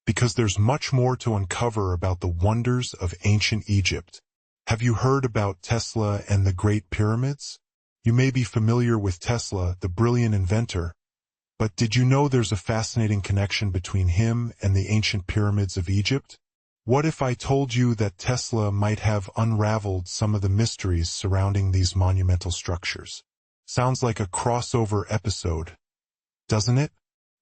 because there's much more to uncover about the wonders of ancient Egypt. Have you heard about Tesla and the Great Pyramids? You may be familiar with Tesla, the brilliant inventor, but did you know there's a fascinating connection between him and the ancient pyramids of Egypt? What if I told you that Tesla might have unraveled some of the mysteries surrounding these monumental structures? Sounds like a crossover episode, doesn't it?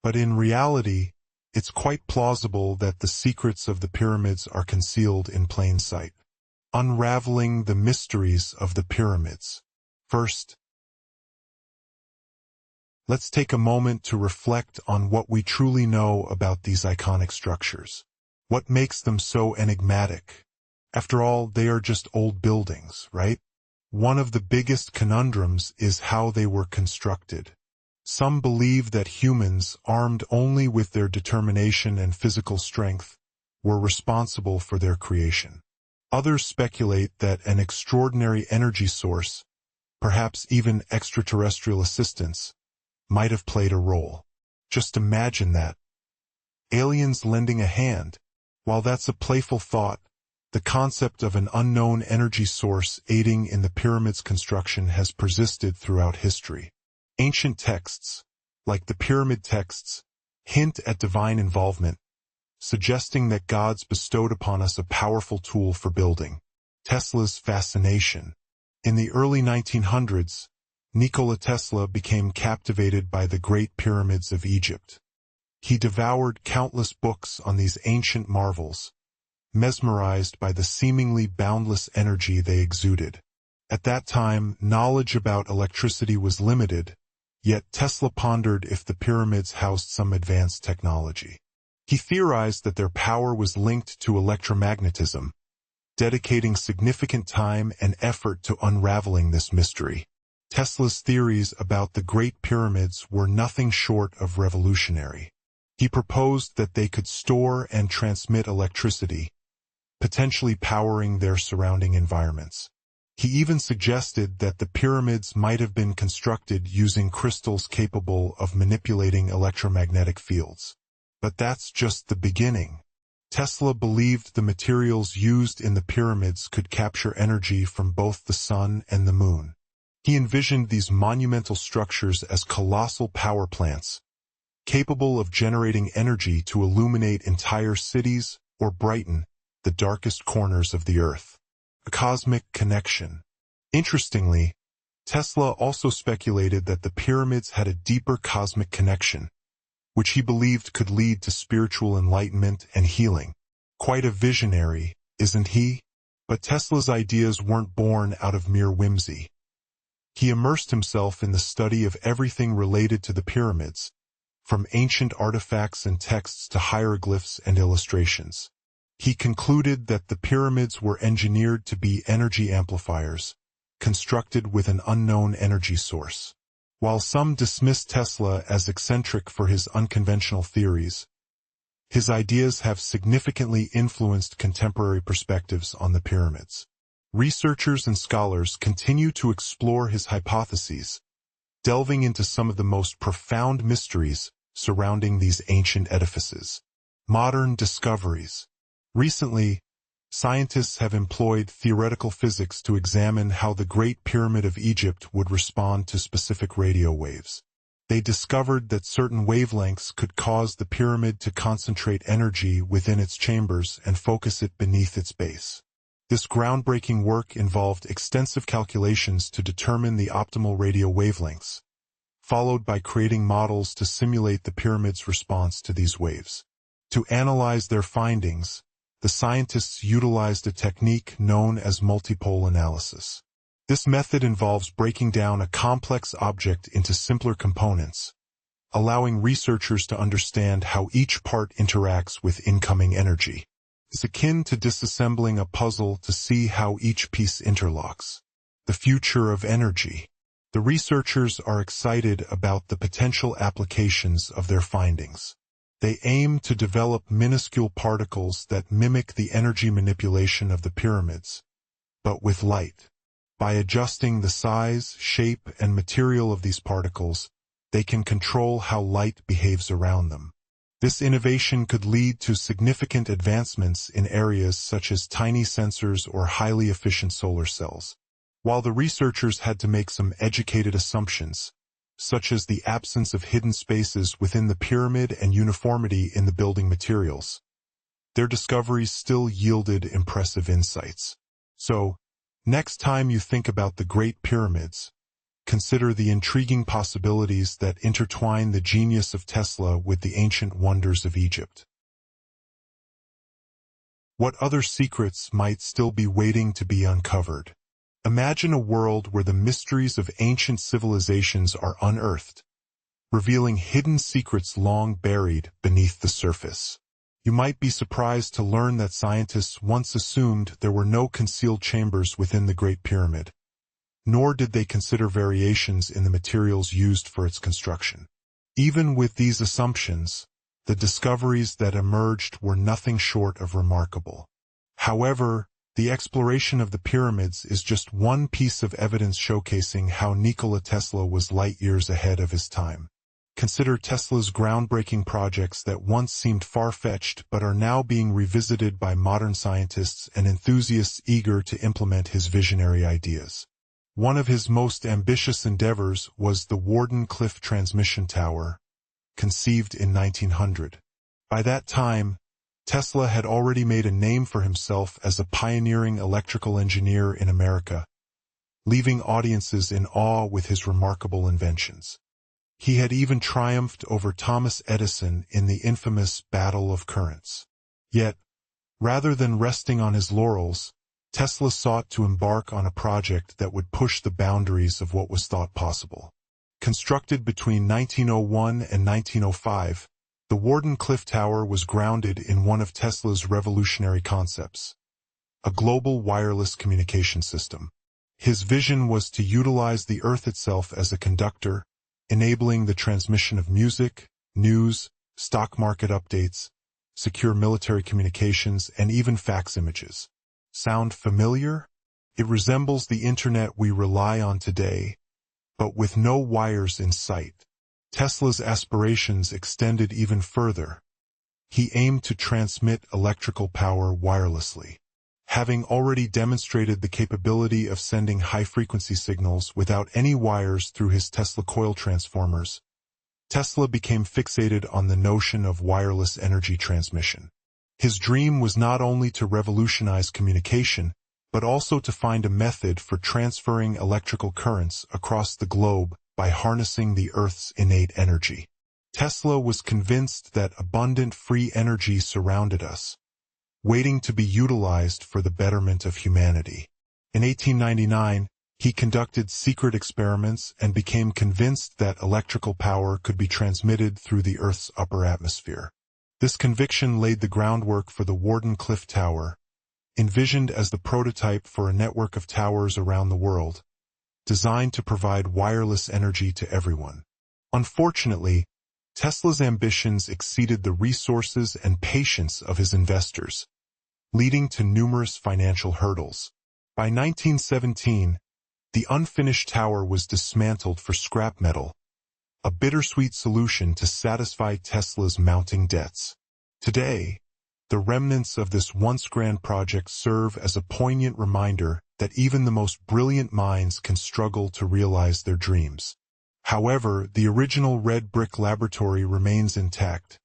But in reality, it's quite plausible that the secrets of the pyramids are concealed in plain sight. Unraveling the mysteries of the pyramids. First, let's take a moment to reflect on what we truly know about these iconic structures. What makes them so enigmatic? After all, they are just old buildings, right? One of the biggest conundrums is how they were constructed. Some believe that humans, armed only with their determination and physical strength, were responsible for their creation. Others speculate that an extraordinary energy source, perhaps even extraterrestrial assistance, might have played a role. Just imagine that. Aliens lending a hand. While that's a playful thought, The concept of an unknown energy source aiding in the pyramid's construction has persisted throughout history. Ancient texts, like the pyramid texts, hint at divine involvement, suggesting that gods bestowed upon us a powerful tool for building. Tesla's fascination. In the early 1900s, Nikola Tesla became captivated by the Great Pyramids of Egypt. He devoured countless books on these ancient marvels, mesmerized by the seemingly boundless energy they exuded. At that time, knowledge about electricity was limited, yet Tesla pondered if the pyramids housed some advanced technology. He theorized that their power was linked to electromagnetism, dedicating significant time and effort to unraveling this mystery. Tesla's theories about the Great Pyramids were nothing short of revolutionary. He proposed that they could store and transmit electricity, potentially powering their surrounding environments. He even suggested that the pyramids might have been constructed using crystals capable of manipulating electromagnetic fields. But that's just the beginning. Tesla believed the materials used in the pyramids could capture energy from both the sun and the moon. He envisioned these monumental structures as colossal power plants, capable of generating energy to illuminate entire cities or brighten the darkest corners of the earth. A cosmic connection. Interestingly, Tesla also speculated that the pyramids had a deeper cosmic connection, which he believed could lead to spiritual enlightenment and healing. Quite a visionary, isn't he? But Tesla's ideas weren't born out of mere whimsy. He immersed himself in the study of everything related to the pyramids, from ancient artifacts and texts to hieroglyphs and illustrations. He concluded that the pyramids were engineered to be energy amplifiers, constructed with an unknown energy source. While some dismissed Tesla as eccentric for his unconventional theories, his ideas have significantly influenced contemporary perspectives on the pyramids. Researchers and scholars continue to explore his hypotheses, delving into some of the most profound mysteries surrounding these ancient edifices. Modern discoveries. Recently, scientists have employed theoretical physics to examine how the Great Pyramid of Egypt would respond to specific radio waves. They discovered that certain wavelengths could cause the pyramid to concentrate energy within its chambers and focus it beneath its base. This groundbreaking work involved extensive calculations to determine the optimal radio wavelengths, followed by creating models to simulate the pyramid's response to these waves. To analyze their findings, the scientists utilized a technique known as multipole analysis. This method involves breaking down a complex object into simpler components, allowing researchers to understand how each part interacts with incoming energy. It's akin to disassembling a puzzle to see how each piece interlocks. The future of energy. The researchers are excited about the potential applications of their findings. They aim to develop minuscule particles that mimic the energy manipulation of the pyramids, but with light. By adjusting the size, shape, and material of these particles, they can control how light behaves around them. This innovation could lead to significant advancements in areas such as tiny sensors or highly efficient solar cells. While the researchers had to make some educated assumptions, such as the absence of hidden spaces within the pyramid and uniformity in the building materials, their discoveries still yielded impressive insights. So, next time you think about the Great Pyramids, consider the intriguing possibilities that intertwine the genius of Tesla with the ancient wonders of Egypt. What other secrets might still be waiting to be uncovered? Imagine a world where the mysteries of ancient civilizations are unearthed, revealing hidden secrets long buried beneath the surface. You might be surprised to learn that scientists once assumed there were no concealed chambers within the Great Pyramid, nor did they consider variations in the materials used for its construction. Even with these assumptions, the discoveries that emerged were nothing short of remarkable. However, the exploration of the pyramids is just one piece of evidence showcasing how Nikola Tesla was light years ahead of his time. Consider Tesla's groundbreaking projects that once seemed far-fetched but are now being revisited by modern scientists and enthusiasts eager to implement his visionary ideas. One of his most ambitious endeavors was the Wardenclyffe Transmission Tower, conceived in 1900. By that time, Tesla had already made a name for himself as a pioneering electrical engineer in America, leaving audiences in awe with his remarkable inventions. He had even triumphed over Thomas Edison in the infamous Battle of Currents. Yet, rather than resting on his laurels, Tesla sought to embark on a project that would push the boundaries of what was thought possible. Constructed between 1901 and 1905, the Wardenclyffe Tower was grounded in one of Tesla's revolutionary concepts, a global wireless communication system. His vision was to utilize the Earth itself as a conductor, enabling the transmission of music, news, stock market updates, secure military communications, and even fax images. Sound familiar? It resembles the internet we rely on today, but with no wires in sight. Tesla's aspirations extended even further. He aimed to transmit electrical power wirelessly. Having already demonstrated the capability of sending high-frequency signals without any wires through his Tesla coil transformers, Tesla became fixated on the notion of wireless energy transmission. His dream was not only to revolutionize communication, but also to find a method for transferring electrical currents across the globe by harnessing the Earth's innate energy. Tesla was convinced that abundant free energy surrounded us, waiting to be utilized for the betterment of humanity. In 1899, he conducted secret experiments and became convinced that electrical power could be transmitted through the Earth's upper atmosphere. This conviction laid the groundwork for the Wardenclyffe Tower, envisioned as the prototype for a network of towers around the world, designed to provide wireless energy to everyone. Unfortunately, Tesla's ambitions exceeded the resources and patience of his investors, leading to numerous financial hurdles. By 1917, the unfinished tower was dismantled for scrap metal, a bittersweet solution to satisfy Tesla's mounting debts. Today, the remnants of this once grand project serve as a poignant reminder that even the most brilliant minds can struggle to realize their dreams. However, the original red brick laboratory remains intact,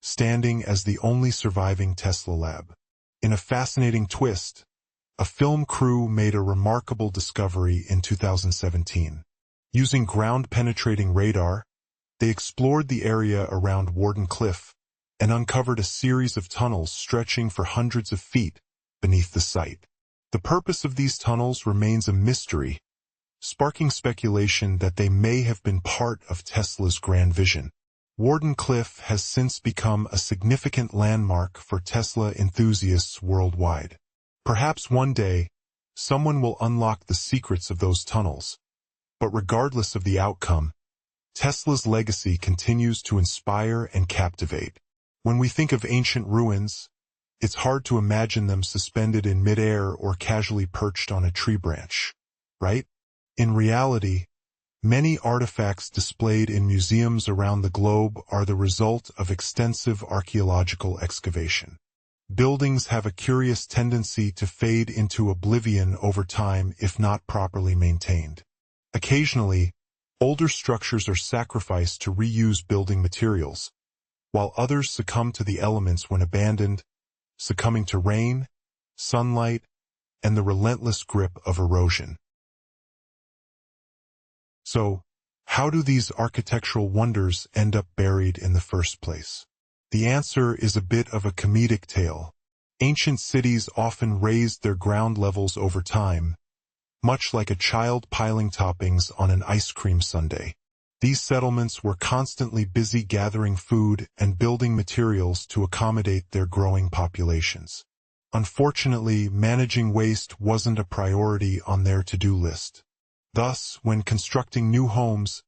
standing as the only surviving Tesla lab. In a fascinating twist, a film crew made a remarkable discovery in 2017. Using ground-penetrating radar, they explored the area around Wardenclyffe and uncovered a series of tunnels stretching for hundreds of feet beneath the site. The purpose of these tunnels remains a mystery, sparking speculation that they may have been part of Tesla's grand vision. Wardenclyffe has since become a significant landmark for Tesla enthusiasts worldwide. Perhaps one day, someone will unlock the secrets of those tunnels. But regardless of the outcome, Tesla's legacy continues to inspire and captivate. When we think of ancient ruins, it's hard to imagine them suspended in midair or casually perched on a tree branch, right? In reality, many artifacts displayed in museums around the globe are the result of extensive archaeological excavation. Buildings have a curious tendency to fade into oblivion over time if not properly maintained. Occasionally, older structures are sacrificed to reuse building materials, while others succumb to the elements when abandoned, succumbing to rain, sunlight, and the relentless grip of erosion. So, how do these architectural wonders end up buried in the first place? The answer is a bit of a comedic tale. Ancient cities often raised their ground levels over time, much like a child piling toppings on an ice cream sundae. These settlements were constantly busy gathering food and building materials to accommodate their growing populations. Unfortunately, managing waste wasn't a priority on their to-do list. Thus, when constructing new homes,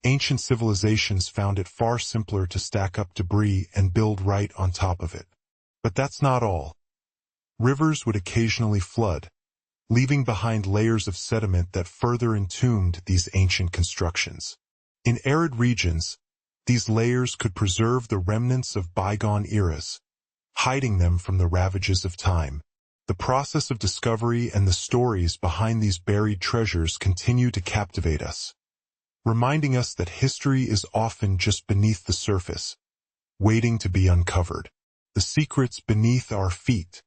ancient civilizations found it far simpler to stack up debris and build right on top of it. But that's not all. Rivers would occasionally flood, leaving behind layers of sediment that further entombed these ancient constructions. In arid regions, These layers could preserve the remnants of bygone eras, hiding them from the ravages of time. The process of discovery and the stories behind these buried treasures continue to captivate us, reminding us that history is often just beneath the surface, waiting to be uncovered. The secrets beneath our feet,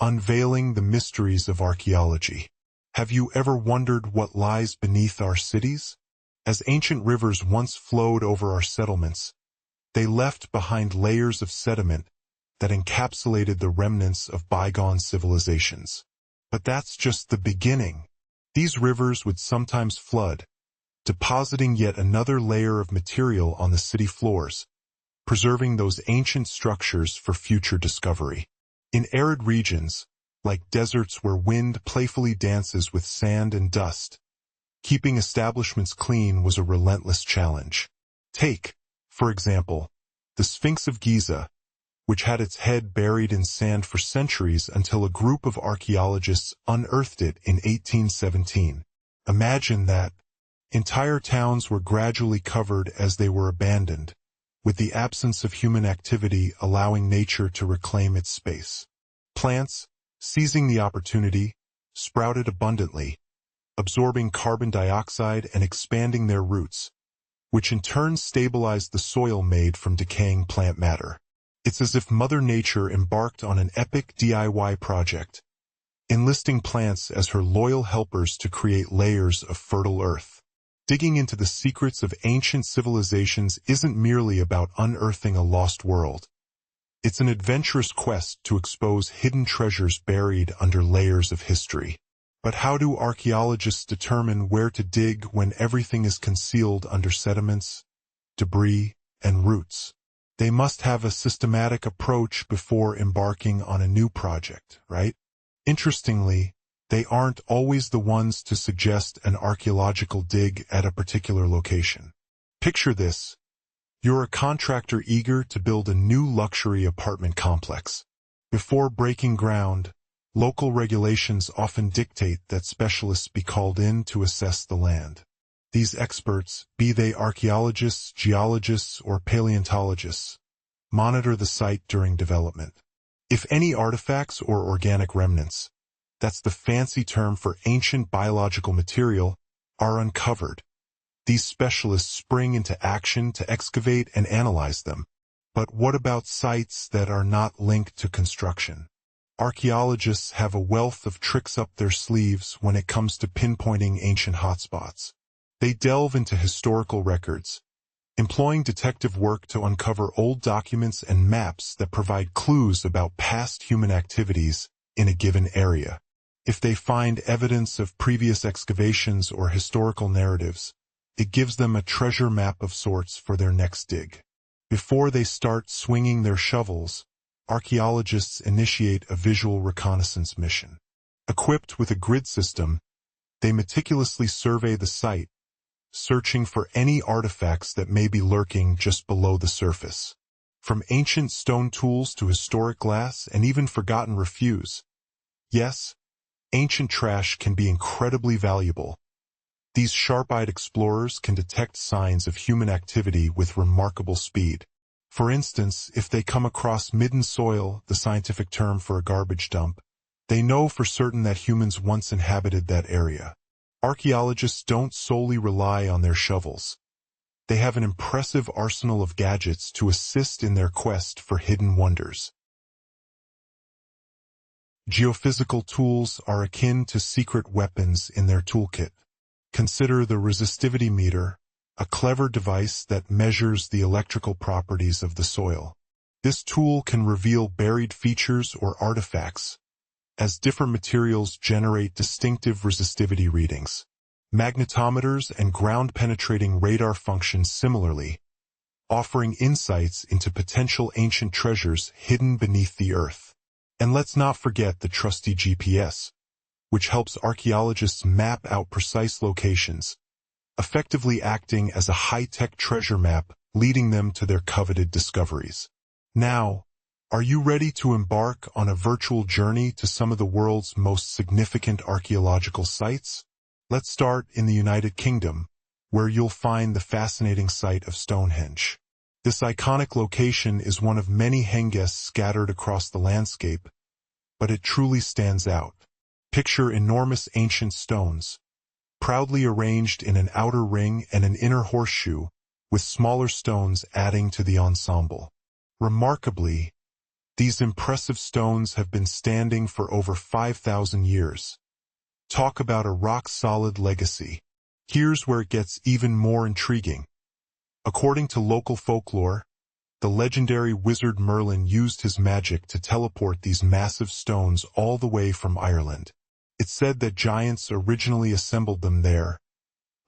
unveiling the mysteries of archaeology. Have you ever wondered what lies beneath our cities? As ancient rivers once flowed over our settlements, they left behind layers of sediment that encapsulated the remnants of bygone civilizations. But that's just the beginning. These rivers would sometimes flood, depositing yet another layer of material on the city floors, preserving those ancient structures for future discovery. In arid regions, like deserts where wind playfully dances with sand and dust, keeping establishments clean was a relentless challenge. Take, for example, the Sphinx of Giza, which had its head buried in sand for centuries until a group of archaeologists unearthed it in 1817. Imagine that. Entire towns were gradually covered as they were abandoned, with the absence of human activity allowing nature to reclaim its space. Plants, seizing the opportunity, sprouted abundantly, absorbing carbon dioxide and expanding their roots, which in turn stabilized the soil made from decaying plant matter. It's as if Mother Nature embarked on an epic DIY project, enlisting plants as her loyal helpers to create layers of fertile earth. Digging into the secrets of ancient civilizations isn't merely about unearthing a lost world. It's an adventurous quest to expose hidden treasures buried under layers of history. But how do archaeologists determine where to dig when everything is concealed under sediments, debris, and roots? They must have a systematic approach before embarking on a new project, right? Interestingly, they aren't always the ones to suggest an archaeological dig at a particular location. Picture this. You're a contractor eager to build a new luxury apartment complex. Before breaking ground, local regulations often dictate that specialists be called in to assess the land. These experts, be they archaeologists, geologists, or paleontologists, monitor the site during development. If any artifacts or organic remnants, that's the fancy term for ancient biological material, are uncovered, these specialists spring into action to excavate and analyze them. But what about sites that are not linked to construction? Archaeologists have a wealth of tricks up their sleeves when it comes to pinpointing ancient hotspots. They delve into historical records, employing detective work to uncover old documents and maps that provide clues about past human activities in a given area. If they find evidence of previous excavations or historical narratives, it gives them a treasure map of sorts for their next dig. Before they start swinging their shovels, archaeologists initiate a visual reconnaissance mission. Equipped with a grid system, they meticulously survey the site, searching for any artifacts that may be lurking just below the surface. From ancient stone tools to historic glass and even forgotten refuse. Yes, ancient trash can be incredibly valuable. These sharp-eyed explorers can detect signs of human activity with remarkable speed. For instance, if they come across midden soil, the scientific term for a garbage dump, they know for certain that humans once inhabited that area. Archaeologists don't solely rely on their shovels. They have an impressive arsenal of gadgets to assist in their quest for hidden wonders. Geophysical tools are akin to secret weapons in their toolkit. Consider the resistivity meter, a clever device that measures the electrical properties of the soil. This tool can reveal buried features or artifacts, as different materials generate distinctive resistivity readings. Magnetometers and ground-penetrating radar function similarly, offering insights into potential ancient treasures hidden beneath the earth. And let's not forget the trusty GPS, which helps archaeologists map out precise locations, effectively acting as a high-tech treasure map leading them to their coveted discoveries. Now, are you ready to embark on a virtual journey to some of the world's most significant archaeological sites? Let's start in the United Kingdom, where you'll find the fascinating site of Stonehenge. This iconic location is one of many henges scattered across the landscape, but it truly stands out. Picture enormous ancient stones, proudly arranged in an outer ring and an inner horseshoe, with smaller stones adding to the ensemble. Remarkably, these impressive stones have been standing for over 5,000 years. Talk about a rock-solid legacy. Here's where it gets even more intriguing. According to local folklore, the legendary wizard Merlin used his magic to teleport these massive stones all the way from Ireland. It's said that giants originally assembled them there,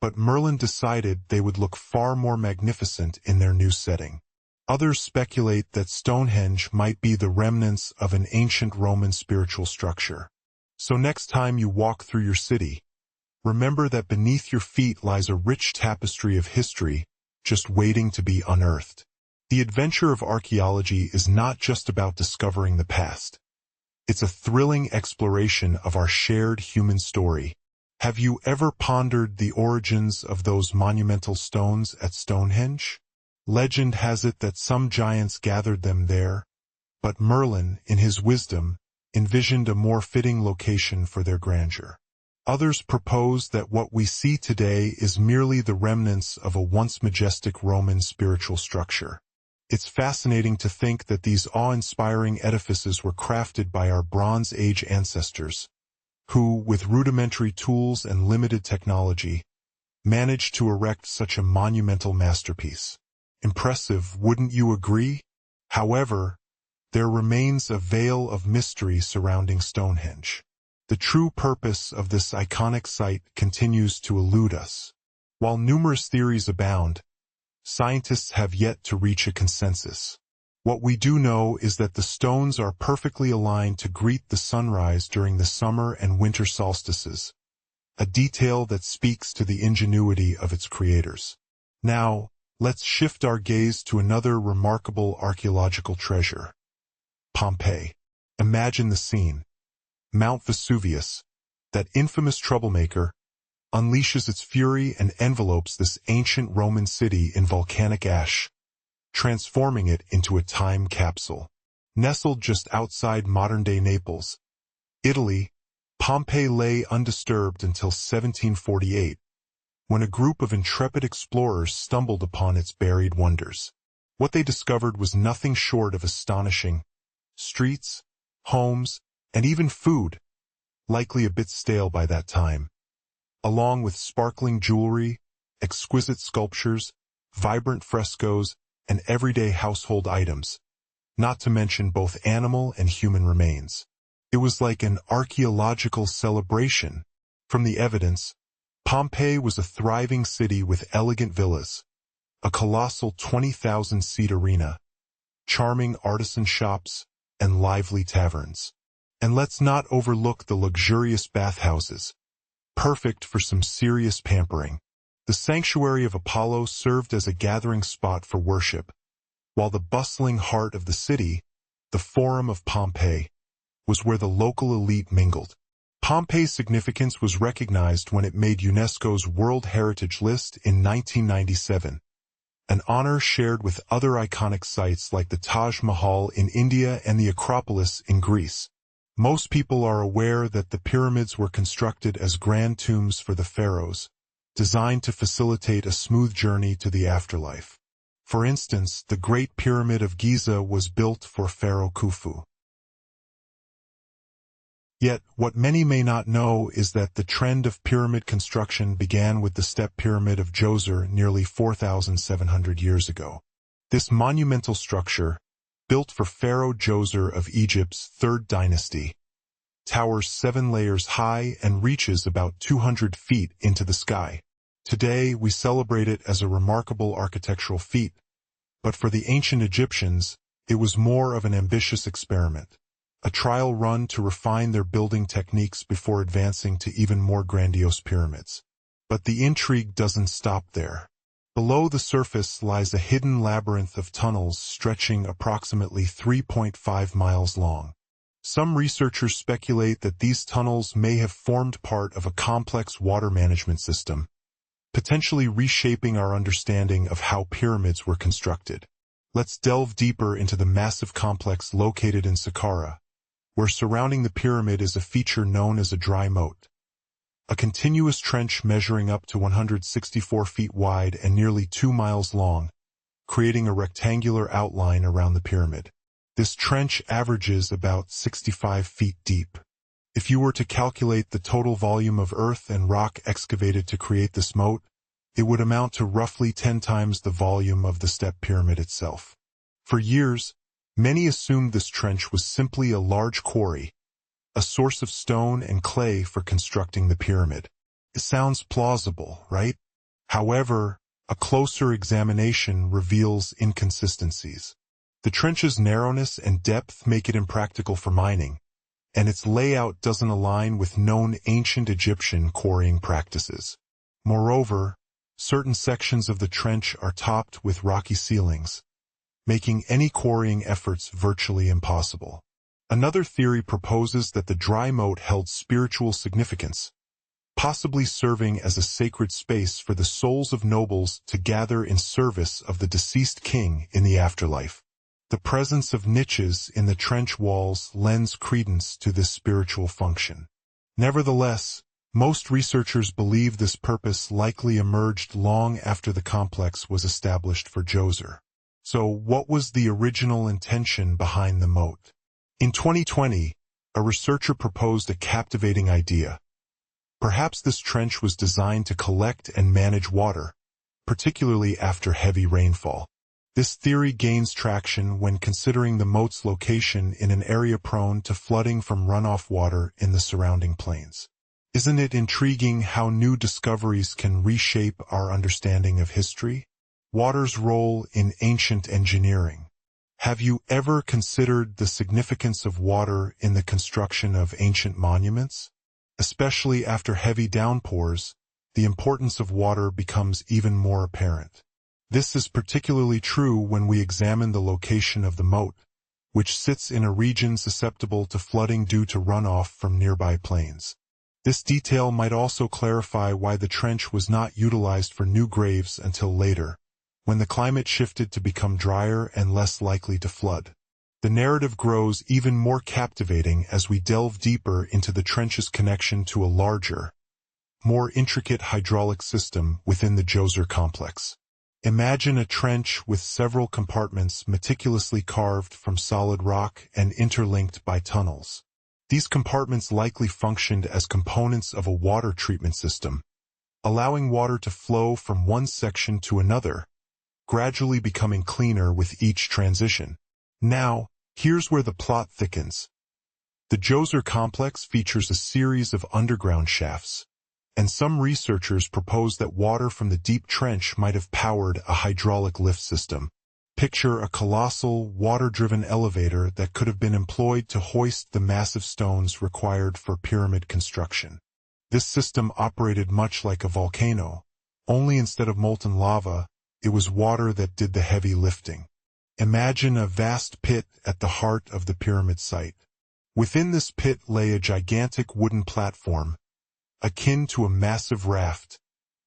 but Merlin decided they would look far more magnificent in their new setting. Others speculate that Stonehenge might be the remnants of an ancient Roman spiritual structure. So next time you walk through your city, remember that beneath your feet lies a rich tapestry of history just waiting to be unearthed. The adventure of archaeology is not just about discovering the past. It's a thrilling exploration of our shared human story. Have you ever pondered the origins of those monumental stones at Stonehenge? Legend has it that some giants gathered them there, but Merlin, in his wisdom, envisioned a more fitting location for their grandeur. Others propose that what we see today is merely the remnants of a once majestic Roman spiritual structure. It's fascinating to think that these awe-inspiring edifices were crafted by our Bronze Age ancestors, who, with rudimentary tools and limited technology, managed to erect such a monumental masterpiece. Impressive, wouldn't you agree? However, there remains a veil of mystery surrounding Stonehenge. The true purpose of this iconic site continues to elude us. While numerous theories abound, scientists have yet to reach a consensus. What we do know is that the stones are perfectly aligned to greet the sunrise during the summer and winter solstices, a detail that speaks to the ingenuity of its creators. Now, let's shift our gaze to another remarkable archaeological treasure: Pompeii. Imagine the scene. Mount Vesuvius, that infamous troublemaker, unleashes its fury and envelopes this ancient Roman city in volcanic ash, transforming it into a time capsule. Nestled just outside modern-day Naples, Italy, Pompeii lay undisturbed until 1748, when a group of intrepid explorers stumbled upon its buried wonders. What they discovered was nothing short of astonishing. Streets, homes, and even food, likely a bit stale by that time, along with sparkling jewelry, exquisite sculptures, vibrant frescoes, and everyday household items, not to mention both animal and human remains. It was like an archaeological celebration. From the evidence, Pompeii was a thriving city with elegant villas, a colossal 20,000-seat arena, charming artisan shops, and lively taverns. And let's not overlook the luxurious bathhouses, perfect for some serious pampering. The sanctuary of Apollo served as a gathering spot for worship, while the bustling heart of the city, the Forum of Pompeii, was where the local elite mingled. Pompeii's significance was recognized when it made UNESCO's World Heritage List in 1997, an honor shared with other iconic sites like the Taj Mahal in India and the Acropolis in Greece. Most people are aware that the pyramids were constructed as grand tombs for the pharaohs, designed to facilitate a smooth journey to the afterlife. For instance, the Great Pyramid of Giza was built for Pharaoh Khufu. Yet, what many may not know is that the trend of pyramid construction began with the step pyramid of Djoser nearly 4,700 years ago. This monumental structure, built for Pharaoh Djoser of Egypt's third dynasty, towers 7 layers high and reaches about 200 feet into the sky. Today, we celebrate it as a remarkable architectural feat, but for the ancient Egyptians, it was more of an ambitious experiment, a trial run to refine their building techniques before advancing to even more grandiose pyramids. But the intrigue doesn't stop there. Below the surface lies a hidden labyrinth of tunnels stretching approximately 3.5 miles long. Some researchers speculate that these tunnels may have formed part of a complex water management system, potentially reshaping our understanding of how pyramids were constructed. Let's delve deeper into the massive complex located in Saqqara, where surrounding the pyramid is a feature known as a dry moat. A continuous trench measuring up to 164 feet wide and nearly 2 miles long, creating a rectangular outline around the pyramid. This trench averages about 65 feet deep. If you were to calculate the total volume of earth and rock excavated to create this moat, it would amount to roughly 10 times the volume of the step pyramid itself. For years, many assumed this trench was simply a large quarry, a source of stone and clay for constructing the pyramid. It sounds plausible, right? However, a closer examination reveals inconsistencies. The trench's narrowness and depth make it impractical for mining, and its layout doesn't align with known ancient Egyptian quarrying practices. Moreover, certain sections of the trench are topped with rocky ceilings, making any quarrying efforts virtually impossible. Another theory proposes that the dry moat held spiritual significance, possibly serving as a sacred space for the souls of nobles to gather in service of the deceased king in the afterlife. The presence of niches in the trench walls lends credence to this spiritual function. Nevertheless, most researchers believe this purpose likely emerged long after the complex was established for Djoser. So, what was the original intention behind the moat? In 2020, a researcher proposed a captivating idea. Perhaps this trench was designed to collect and manage water, particularly after heavy rainfall. This theory gains traction when considering the moat's location in an area prone to flooding from runoff water in the surrounding plains. Isn't it intriguing how new discoveries can reshape our understanding of history? Water's role in ancient engineering. Have you ever considered the significance of water in the construction of ancient monuments? Especially after heavy downpours, the importance of water becomes even more apparent. This is particularly true when we examine the location of the moat, which sits in a region susceptible to flooding due to runoff from nearby plains. This detail might also clarify why the trench was not utilized for new graves until later, when the climate shifted to become drier and less likely to flood. The narrative grows even more captivating as we delve deeper into the trench's connection to a larger, more intricate hydraulic system within the Djoser complex. Imagine a trench with several compartments meticulously carved from solid rock and interlinked by tunnels. These compartments likely functioned as components of a water treatment system, allowing water to flow from one section to another, gradually becoming cleaner with each transition. Now, here's where the plot thickens. The Djoser complex features a series of underground shafts, and some researchers propose that water from the deep trench might have powered a hydraulic lift system. Picture a colossal, water-driven elevator that could have been employed to hoist the massive stones required for pyramid construction. This system operated much like a volcano, only instead of molten lava, it was water that did the heavy lifting. Imagine a vast pit at the heart of the pyramid site. Within this pit lay a gigantic wooden platform, akin to a massive raft,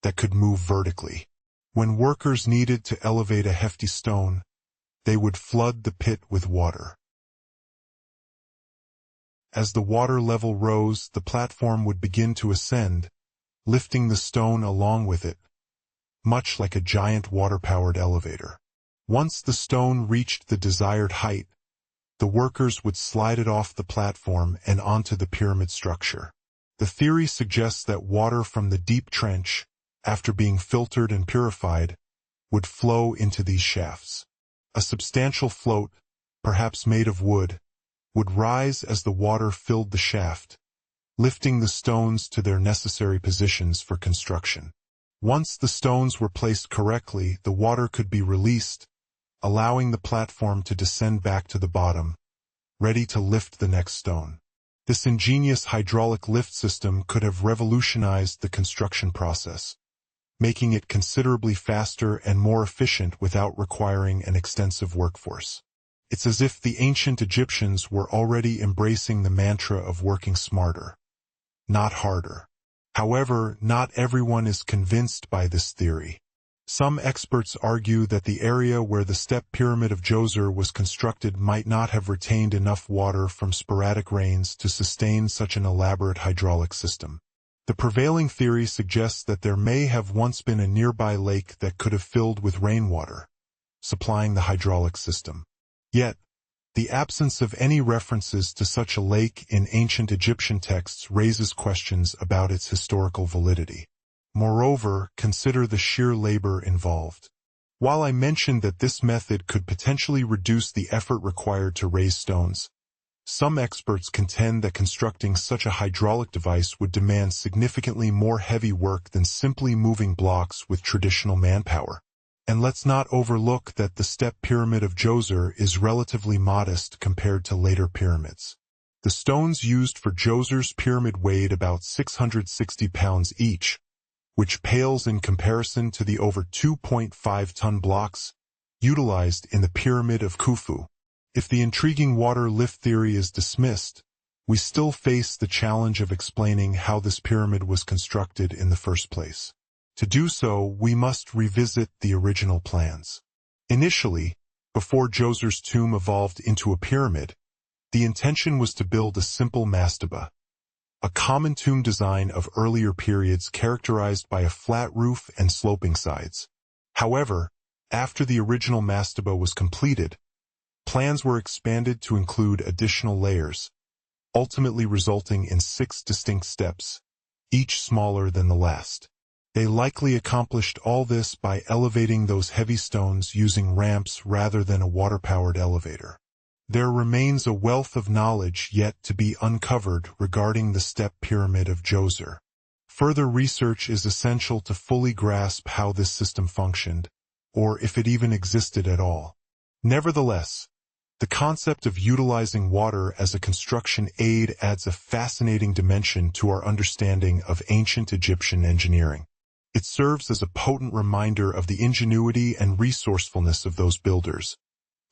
that could move vertically. When workers needed to elevate a hefty stone, they would flood the pit with water. As the water level rose, the platform would begin to ascend, lifting the stone along with it, much like a giant water-powered elevator. Once the stone reached the desired height, the workers would slide it off the platform and onto the pyramid structure. The theory suggests that water from the deep trench, after being filtered and purified, would flow into these shafts. A substantial float, perhaps made of wood, would rise as the water filled the shaft, lifting the stones to their necessary positions for construction. Once the stones were placed correctly, the water could be released, allowing the platform to descend back to the bottom, ready to lift the next stone. This ingenious hydraulic lift system could have revolutionized the construction process, making it considerably faster and more efficient without requiring an extensive workforce. It's as if the ancient Egyptians were already embracing the mantra of working smarter, not harder. However, not everyone is convinced by this theory. Some experts argue that the area where the step pyramid of Djoser was constructed might not have retained enough water from sporadic rains to sustain such an elaborate hydraulic system. The prevailing theory suggests that there may have once been a nearby lake that could have filled with rainwater, supplying the hydraulic system. Yet, the absence of any references to such a lake in ancient Egyptian texts raises questions about its historical validity. Moreover, consider the sheer labor involved. While I mentioned that this method could potentially reduce the effort required to raise stones, some experts contend that constructing such a hydraulic device would demand significantly more heavy work than simply moving blocks with traditional manpower. And let's not overlook that the step pyramid of Djoser is relatively modest compared to later pyramids. The stones used for Djoser's pyramid weighed about 660 pounds each, which pales in comparison to the over 2.5-ton blocks utilized in the Pyramid of Khufu. If the intriguing water lift theory is dismissed, we still face the challenge of explaining how this pyramid was constructed in the first place. To do so, we must revisit the original plans. Initially, before Djoser's tomb evolved into a pyramid, the intention was to build a simple mastaba, a common tomb design of earlier periods characterized by a flat roof and sloping sides. However, after the original mastaba was completed, plans were expanded to include additional layers, ultimately resulting in 6 distinct steps, each smaller than the last. They likely accomplished all this by elevating those heavy stones using ramps rather than a water-powered elevator. There remains a wealth of knowledge yet to be uncovered regarding the step pyramid of Djoser. Further research is essential to fully grasp how this system functioned, or if it even existed at all. Nevertheless, the concept of utilizing water as a construction aid adds a fascinating dimension to our understanding of ancient Egyptian engineering. It serves as a potent reminder of the ingenuity and resourcefulness of those builders,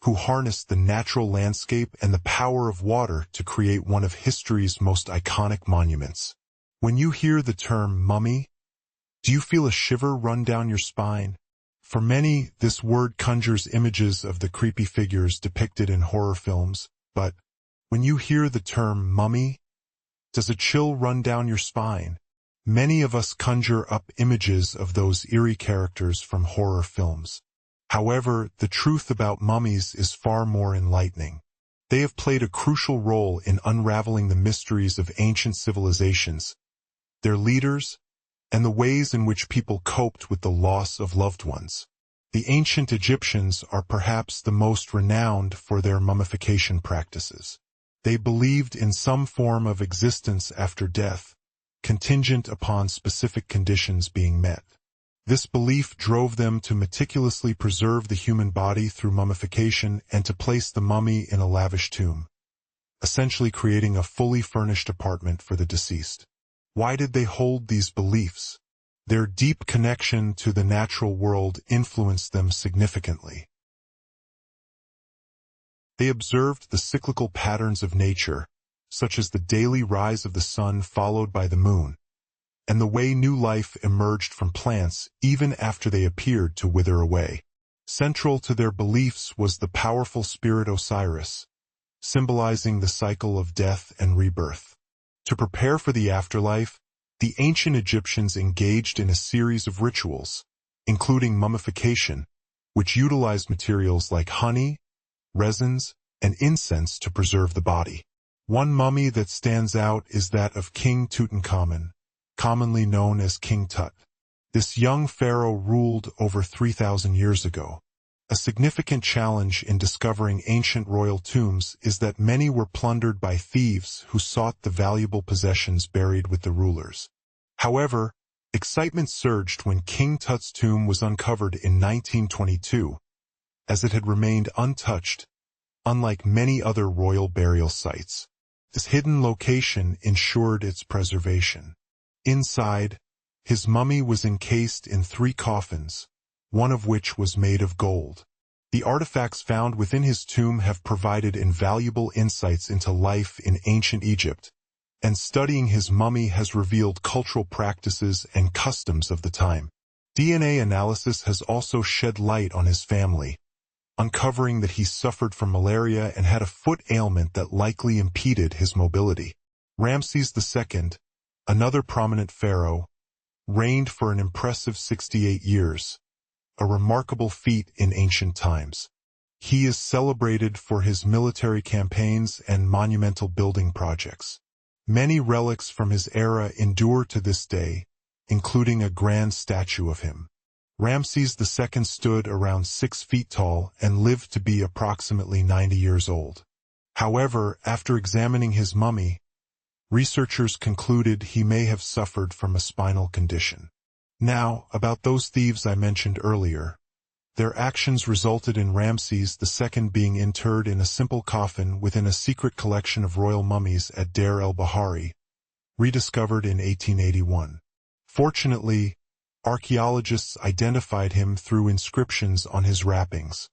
who harnessed the natural landscape and the power of water to create one of history's most iconic monuments. When you hear the term mummy, do you feel a shiver run down your spine? For many, this word conjures images of the creepy figures depicted in horror films, but when you hear the term mummy, does a chill run down your spine? Many of us conjure up images of those eerie characters from horror films. However, the truth about mummies is far more enlightening. They have played a crucial role in unraveling the mysteries of ancient civilizations, their leaders, and the ways in which people coped with the loss of loved ones. The ancient Egyptians are perhaps the most renowned for their mummification practices. They believed in some form of existence after death, contingent upon specific conditions being met. This belief drove them to meticulously preserve the human body through mummification and to place the mummy in a lavish tomb, essentially creating a fully furnished apartment for the deceased. Why did they hold these beliefs? Their deep connection to the natural world influenced them significantly. They observed the cyclical patterns of nature, such as the daily rise of the sun followed by the moon, and the way new life emerged from plants even after they appeared to wither away. Central to their beliefs was the powerful spirit Osiris, symbolizing the cycle of death and rebirth. To prepare for the afterlife, the ancient Egyptians engaged in a series of rituals, including mummification, which utilized materials like honey, resins, and incense to preserve the body. One mummy that stands out is that of King Tutankhamun, commonly known as King Tut. This young pharaoh ruled over 3,000 years ago. A significant challenge in discovering ancient royal tombs is that many were plundered by thieves who sought the valuable possessions buried with the rulers. However, excitement surged when King Tut's tomb was uncovered in 1922, as it had remained untouched, unlike many other royal burial sites. This hidden location ensured its preservation. Inside, his mummy was encased in 3 coffins, one of which was made of gold. The artifacts found within his tomb have provided invaluable insights into life in ancient Egypt, and studying his mummy has revealed cultural practices and customs of the time. DNA analysis has also shed light on his family, uncovering that he suffered from malaria and had a foot ailment that likely impeded his mobility. Ramses II, another prominent pharaoh, reigned for an impressive 68 years, a remarkable feat in ancient times. He is celebrated for his military campaigns and monumental building projects. Many relics from his era endure to this day, including a grand statue of him. Ramses II stood around 6 feet tall and lived to be approximately 90 years old. However, after examining his mummy, researchers concluded he may have suffered from a spinal condition. Now, about those thieves I mentioned earlier. Their actions resulted in Ramses II being interred in a simple coffin within a secret collection of royal mummies at Deir el-Bahari, rediscovered in 1881. Fortunately, archaeologists identified him through inscriptions on his wrappings,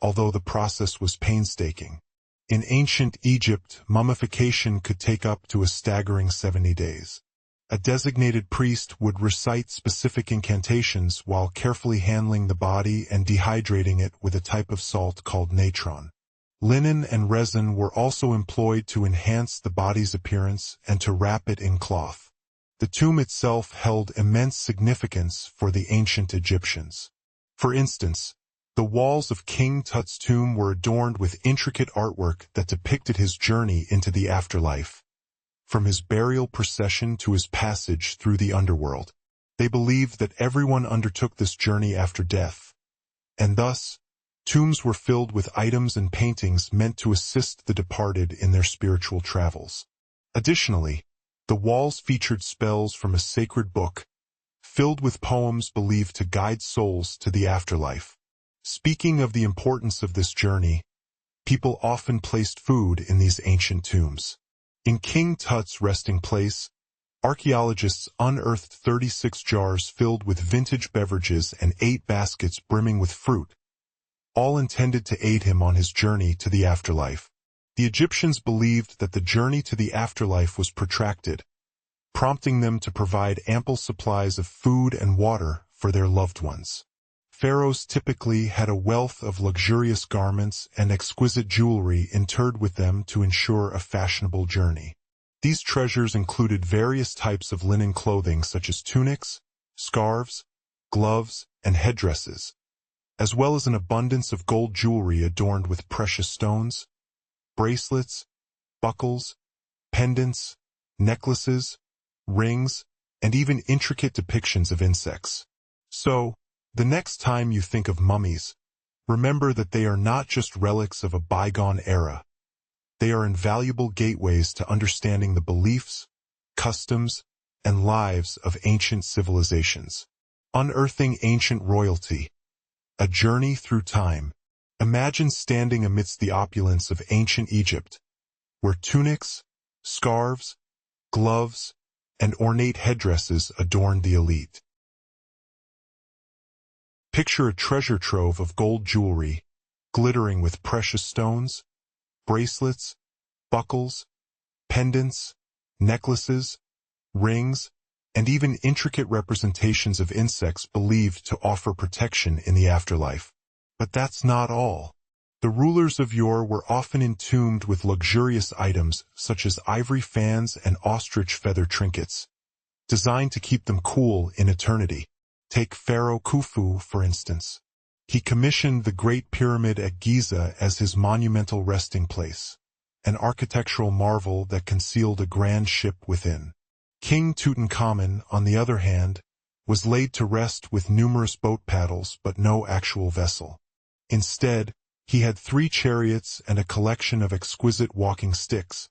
although the process was painstaking. In ancient Egypt, mummification could take up to a staggering 70 days. A designated priest would recite specific incantations while carefully handling the body and dehydrating it with a type of salt called natron. Linen and resin were also employed to enhance the body's appearance and to wrap it in cloth. The tomb itself held immense significance for the ancient Egyptians. For instance, the walls of King Tut's tomb were adorned with intricate artwork that depicted his journey into the afterlife. From his burial procession to his passage through the underworld, they believed that everyone undertook this journey after death, and thus, tombs were filled with items and paintings meant to assist the departed in their spiritual travels. Additionally, the walls featured spells from a sacred book, filled with poems believed to guide souls to the afterlife. Speaking of the importance of this journey, people often placed food in these ancient tombs. In King Tut's resting place, archaeologists unearthed 36 jars filled with vintage beverages and 8 baskets brimming with fruit, all intended to aid him on his journey to the afterlife. The Egyptians believed that the journey to the afterlife was protracted, prompting them to provide ample supplies of food and water for their loved ones. Pharaohs typically had a wealth of luxurious garments and exquisite jewelry interred with them to ensure a fashionable journey. These treasures included various types of linen clothing such as tunics, scarves, gloves, and headdresses, as well as an abundance of gold jewelry adorned with precious stones, bracelets, buckles, pendants, necklaces, rings, and even intricate depictions of insects. So, the next time you think of mummies, remember that they are not just relics of a bygone era. They are invaluable gateways to understanding the beliefs, customs, and lives of ancient civilizations. Unearthing ancient royalty. A journey through time. Imagine standing amidst the opulence of ancient Egypt, where tunics, scarves, gloves, and ornate headdresses adorned the elite. Picture a treasure trove of gold jewelry, glittering with precious stones, bracelets, buckles, pendants, necklaces, rings, and even intricate representations of insects believed to offer protection in the afterlife. But that's not all. The rulers of yore were often entombed with luxurious items such as ivory fans and ostrich feather trinkets, designed to keep them cool in eternity. Take Pharaoh Khufu, for instance. He commissioned the Great Pyramid at Giza as his monumental resting place, an architectural marvel that concealed a grand ship within. King Tutankhamun, on the other hand, was laid to rest with numerous boat paddles but no actual vessel. Instead, he had 3 chariots and a collection of exquisite walking sticks,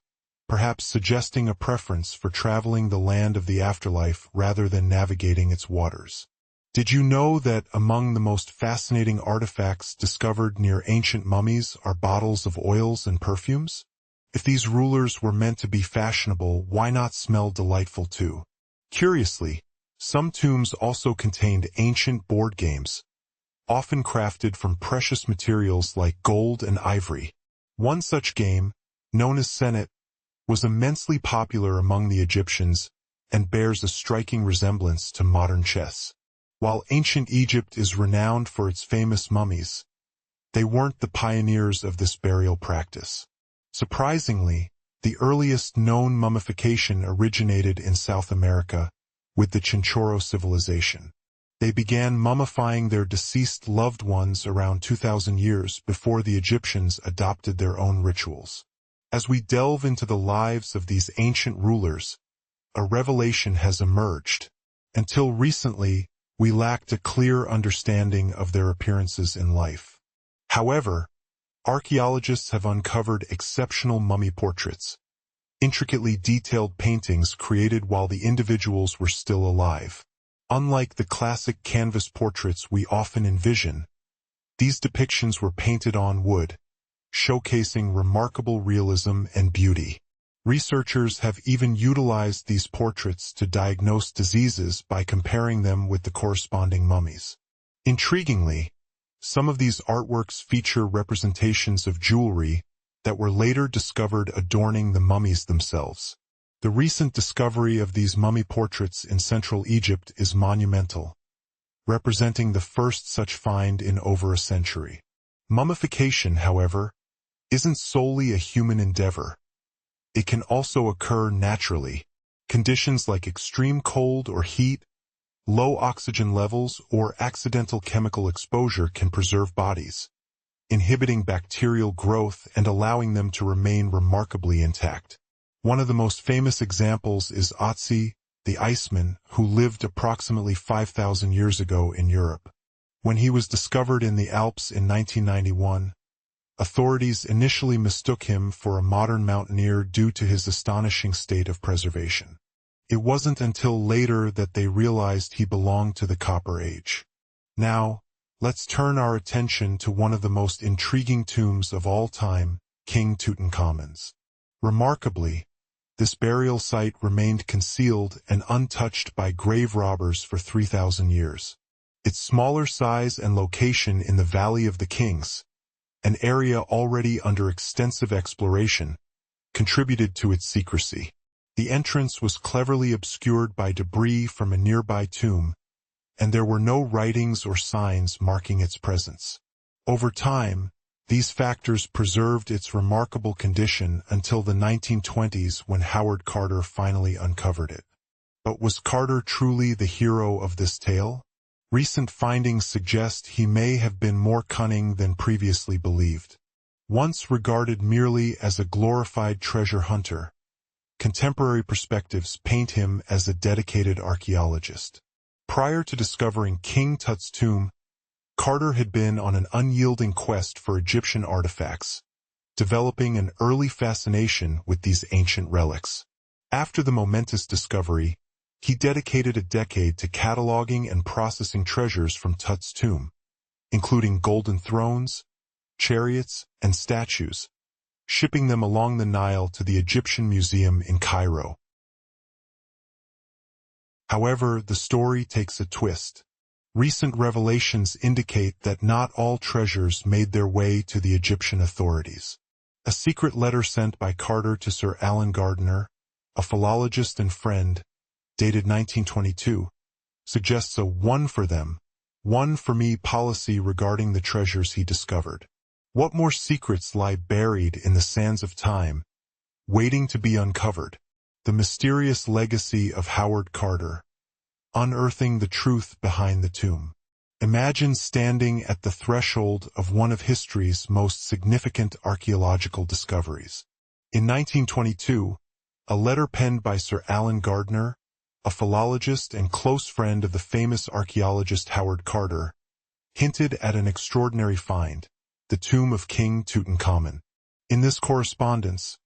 perhaps suggesting a preference for traveling the land of the afterlife rather than navigating its waters. Did you know that among the most fascinating artifacts discovered near ancient mummies are bottles of oils and perfumes? If these rulers were meant to be fashionable, why not smell delightful too? Curiously, some tombs also contained ancient board games, often crafted from precious materials like gold and ivory. One such game, known as Senet, was immensely popular among the Egyptians and bears a striking resemblance to modern chess. While ancient Egypt is renowned for its famous mummies, they weren't the pioneers of this burial practice. Surprisingly, the earliest known mummification originated in South America with the Chinchorro civilization. They began mummifying their deceased loved ones around 2,000 years before the Egyptians adopted their own rituals. As we delve into the lives of these ancient rulers, a revelation has emerged. Until recently, we lacked a clear understanding of their appearances in life. However, archaeologists have uncovered exceptional mummy portraits, intricately detailed paintings created while the individuals were still alive. Unlike the classic canvas portraits we often envision, these depictions were painted on wood, showcasing remarkable realism and beauty. Researchers have even utilized these portraits to diagnose diseases by comparing them with the corresponding mummies. Intriguingly, some of these artworks feature representations of jewelry that were later discovered adorning the mummies themselves. The recent discovery of these mummy portraits in central Egypt is monumental, representing the first such find in over a century. Mummification, however, isn't solely a human endeavor. It can also occur naturally. Conditions like extreme cold or heat, low oxygen levels, or accidental chemical exposure can preserve bodies, inhibiting bacterial growth and allowing them to remain remarkably intact. One of the most famous examples is Otzi, the Iceman, who lived approximately 5,000 years ago in Europe. When he was discovered in the Alps in 1991, authorities initially mistook him for a modern mountaineer due to his astonishing state of preservation. It wasn't until later that they realized he belonged to the Copper Age. Now, let's turn our attention to one of the most intriguing tombs of all time, King Tutankhamun's. Remarkably, this burial site remained concealed and untouched by grave robbers for 3,000 years. Its smaller size and location in the Valley of the Kings, an area already under extensive exploration, contributed to its secrecy. The entrance was cleverly obscured by debris from a nearby tomb, and there were no writings or signs marking its presence. Over time, these factors preserved its remarkable condition until the 1920s when Howard Carter finally uncovered it. But was Carter truly the hero of this tale? Recent findings suggest he may have been more cunning than previously believed. Once regarded merely as a glorified treasure hunter, contemporary perspectives paint him as a dedicated archaeologist. Prior to discovering King Tut's tomb, Carter had been on an unyielding quest for Egyptian artifacts, developing an early fascination with these ancient relics. After the momentous discovery, he dedicated a decade to cataloging and processing treasures from Tut's tomb, including golden thrones, chariots, and statues, shipping them along the Nile to the Egyptian Museum in Cairo. However, the story takes a twist. Recent revelations indicate that not all treasures made their way to the Egyptian authorities. A secret letter sent by Carter to Sir Alan Gardner, a philologist and friend, dated 1922, suggests a one for them, one for me policy regarding the treasures he discovered. What more secrets lie buried in the sands of time, waiting to be uncovered? The mysterious legacy of Howard Carter, unearthing the truth behind the tomb. Imagine standing at the threshold of one of history's most significant archaeological discoveries. In 1922, a letter penned by Sir Alan Gardner, a philologist and close friend of the famous archaeologist Howard Carter, hinted at an extraordinary find, the tomb of King Tutankhamun. In this correspondence,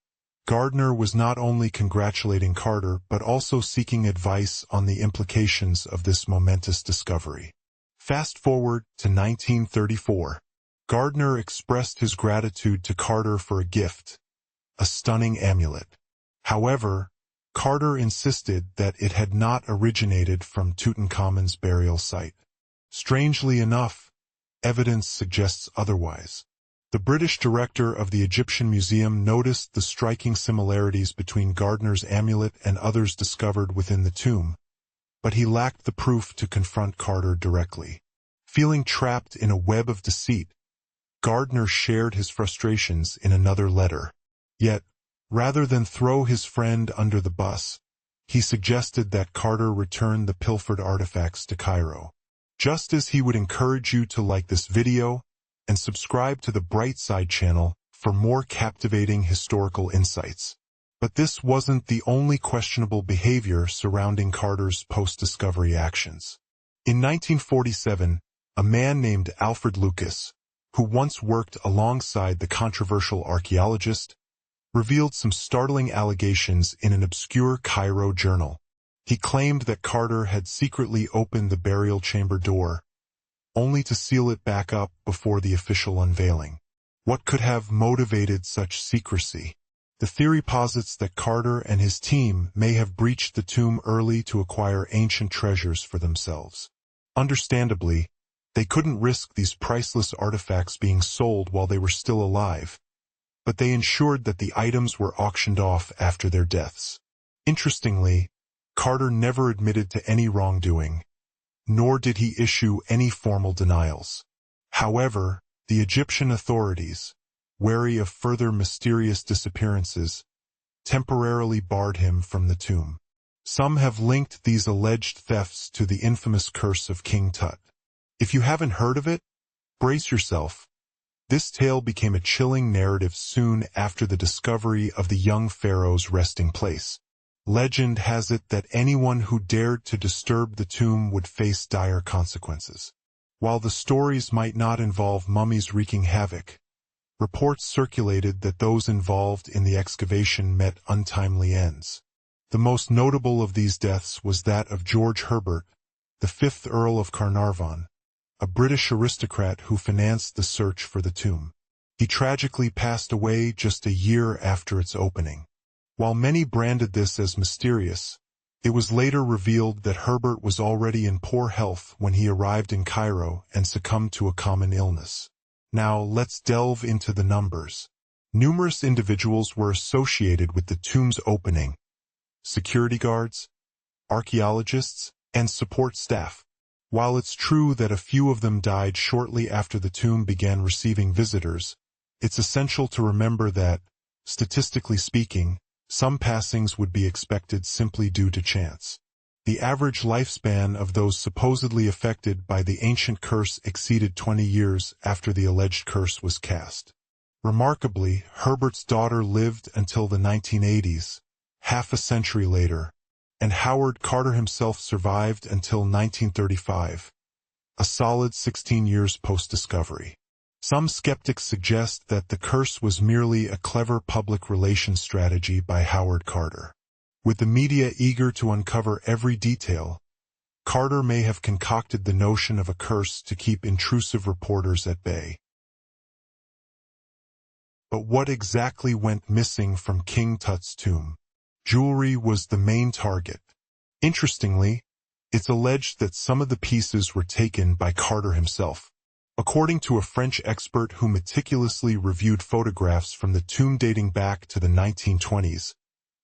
Gardner was not only congratulating Carter but also seeking advice on the implications of this momentous discovery. Fast forward to 1934. Gardner expressed his gratitude to Carter for a gift, a stunning amulet. However, Carter insisted that it had not originated from Tutankhamun's burial site. Strangely enough, evidence suggests otherwise. The British director of the Egyptian Museum noticed the striking similarities between Gardner's amulet and others discovered within the tomb, but he lacked the proof to confront Carter directly. Feeling trapped in a web of deceit, Gardner shared his frustrations in another letter. Yet, rather than throw his friend under the bus, he suggested that Carter return the pilfered artifacts to Cairo. Just as he would encourage you to like this video and subscribe to the Bright Side channel for more captivating historical insights. But this wasn't the only questionable behavior surrounding Carter's post-discovery actions. In 1947, a man named Alfred Lucas, who once worked alongside the controversial archaeologist, revealed some startling allegations in an obscure Cairo journal. He claimed that Carter had secretly opened the burial chamber door, only to seal it back up before the official unveiling. What could have motivated such secrecy? The theory posits that Carter and his team may have breached the tomb early to acquire ancient treasures for themselves. Understandably, they couldn't risk these priceless artifacts being sold while they were still alive, but they ensured that the items were auctioned off after their deaths. Interestingly, Carter never admitted to any wrongdoing, nor did he issue any formal denials. However, the Egyptian authorities, wary of further mysterious disappearances, temporarily barred him from the tomb. Some have linked these alleged thefts to the infamous curse of King Tut. If you haven't heard of it, brace yourself. This tale became a chilling narrative soon after the discovery of the young pharaoh's resting place. Legend has it that anyone who dared to disturb the tomb would face dire consequences. While the stories might not involve mummies wreaking havoc, reports circulated that those involved in the excavation met untimely ends. The most notable of these deaths was that of George Herbert, the 5th Earl of Carnarvon, a British aristocrat who financed the search for the tomb. He tragically passed away just a year after its opening. While many branded this as mysterious, it was later revealed that Herbert was already in poor health when he arrived in Cairo and succumbed to a common illness. Now let's delve into the numbers. Numerous individuals were associated with the tomb's opening: security guards, archaeologists, and support staff. While it's true that a few of them died shortly after the tomb began receiving visitors, it's essential to remember that, statistically speaking, some passings would be expected simply due to chance. The average lifespan of those supposedly affected by the ancient curse exceeded 20 years after the alleged curse was cast. Remarkably, Herbert's daughter lived until the 1980s, half a century later, and Howard Carter himself survived until 1935, a solid 16 years post-discovery. Some skeptics suggest that the curse was merely a clever public relations strategy by Howard Carter. With the media eager to uncover every detail, Carter may have concocted the notion of a curse to keep intrusive reporters at bay. But what exactly went missing from King Tut's tomb? Jewelry was the main target. Interestingly, it's alleged that some of the pieces were taken by Carter himself. According to a French expert who meticulously reviewed photographs from the tomb dating back to the 1920s,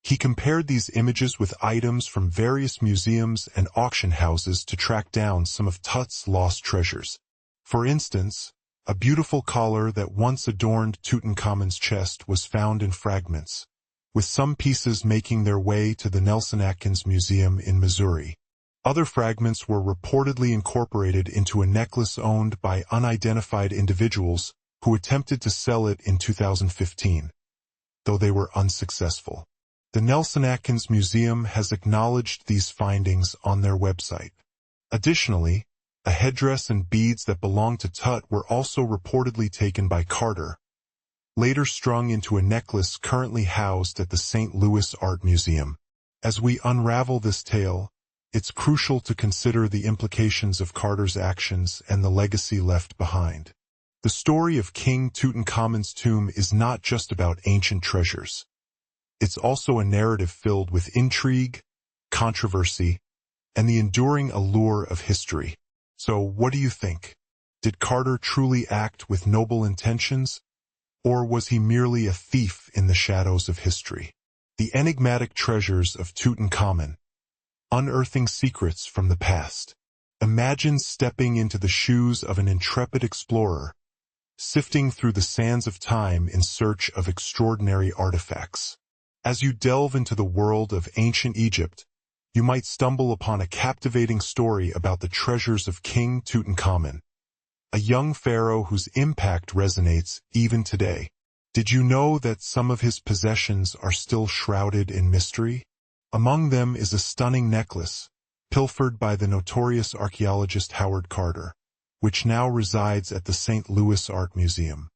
he compared these images with items from various museums and auction houses to track down some of Tut's lost treasures. For instance, a beautiful collar that once adorned Tutankhamun's chest was found in fragments, with some pieces making their way to the Nelson-Atkins Museum in Missouri. Other fragments were reportedly incorporated into a necklace owned by unidentified individuals who attempted to sell it in 2015, though they were unsuccessful. The Nelson-Atkins Museum has acknowledged these findings on their website. Additionally, a headdress and beads that belonged to Tut were also reportedly taken by Carter, later strung into a necklace currently housed at the St. Louis Art Museum. As we unravel this tale, it's crucial to consider the implications of Carter's actions and the legacy left behind. The story of King Tutankhamun's tomb is not just about ancient treasures. It's also a narrative filled with intrigue, controversy, and the enduring allure of history. So what do you think? Did Carter truly act with noble intentions, or was he merely a thief in the shadows of history? The enigmatic treasures of Tutankhamun, unearthing secrets from the past. Imagine stepping into the shoes of an intrepid explorer, sifting through the sands of time in search of extraordinary artifacts. As you delve into the world of ancient Egypt, you might stumble upon a captivating story about the treasures of King Tutankhamun, a young pharaoh whose impact resonates even today. Did you know that some of his possessions are still shrouded in mystery? Among them is a stunning necklace, pilfered by the notorious archaeologist Howard Carter, which now resides at the St. Louis Art Museum.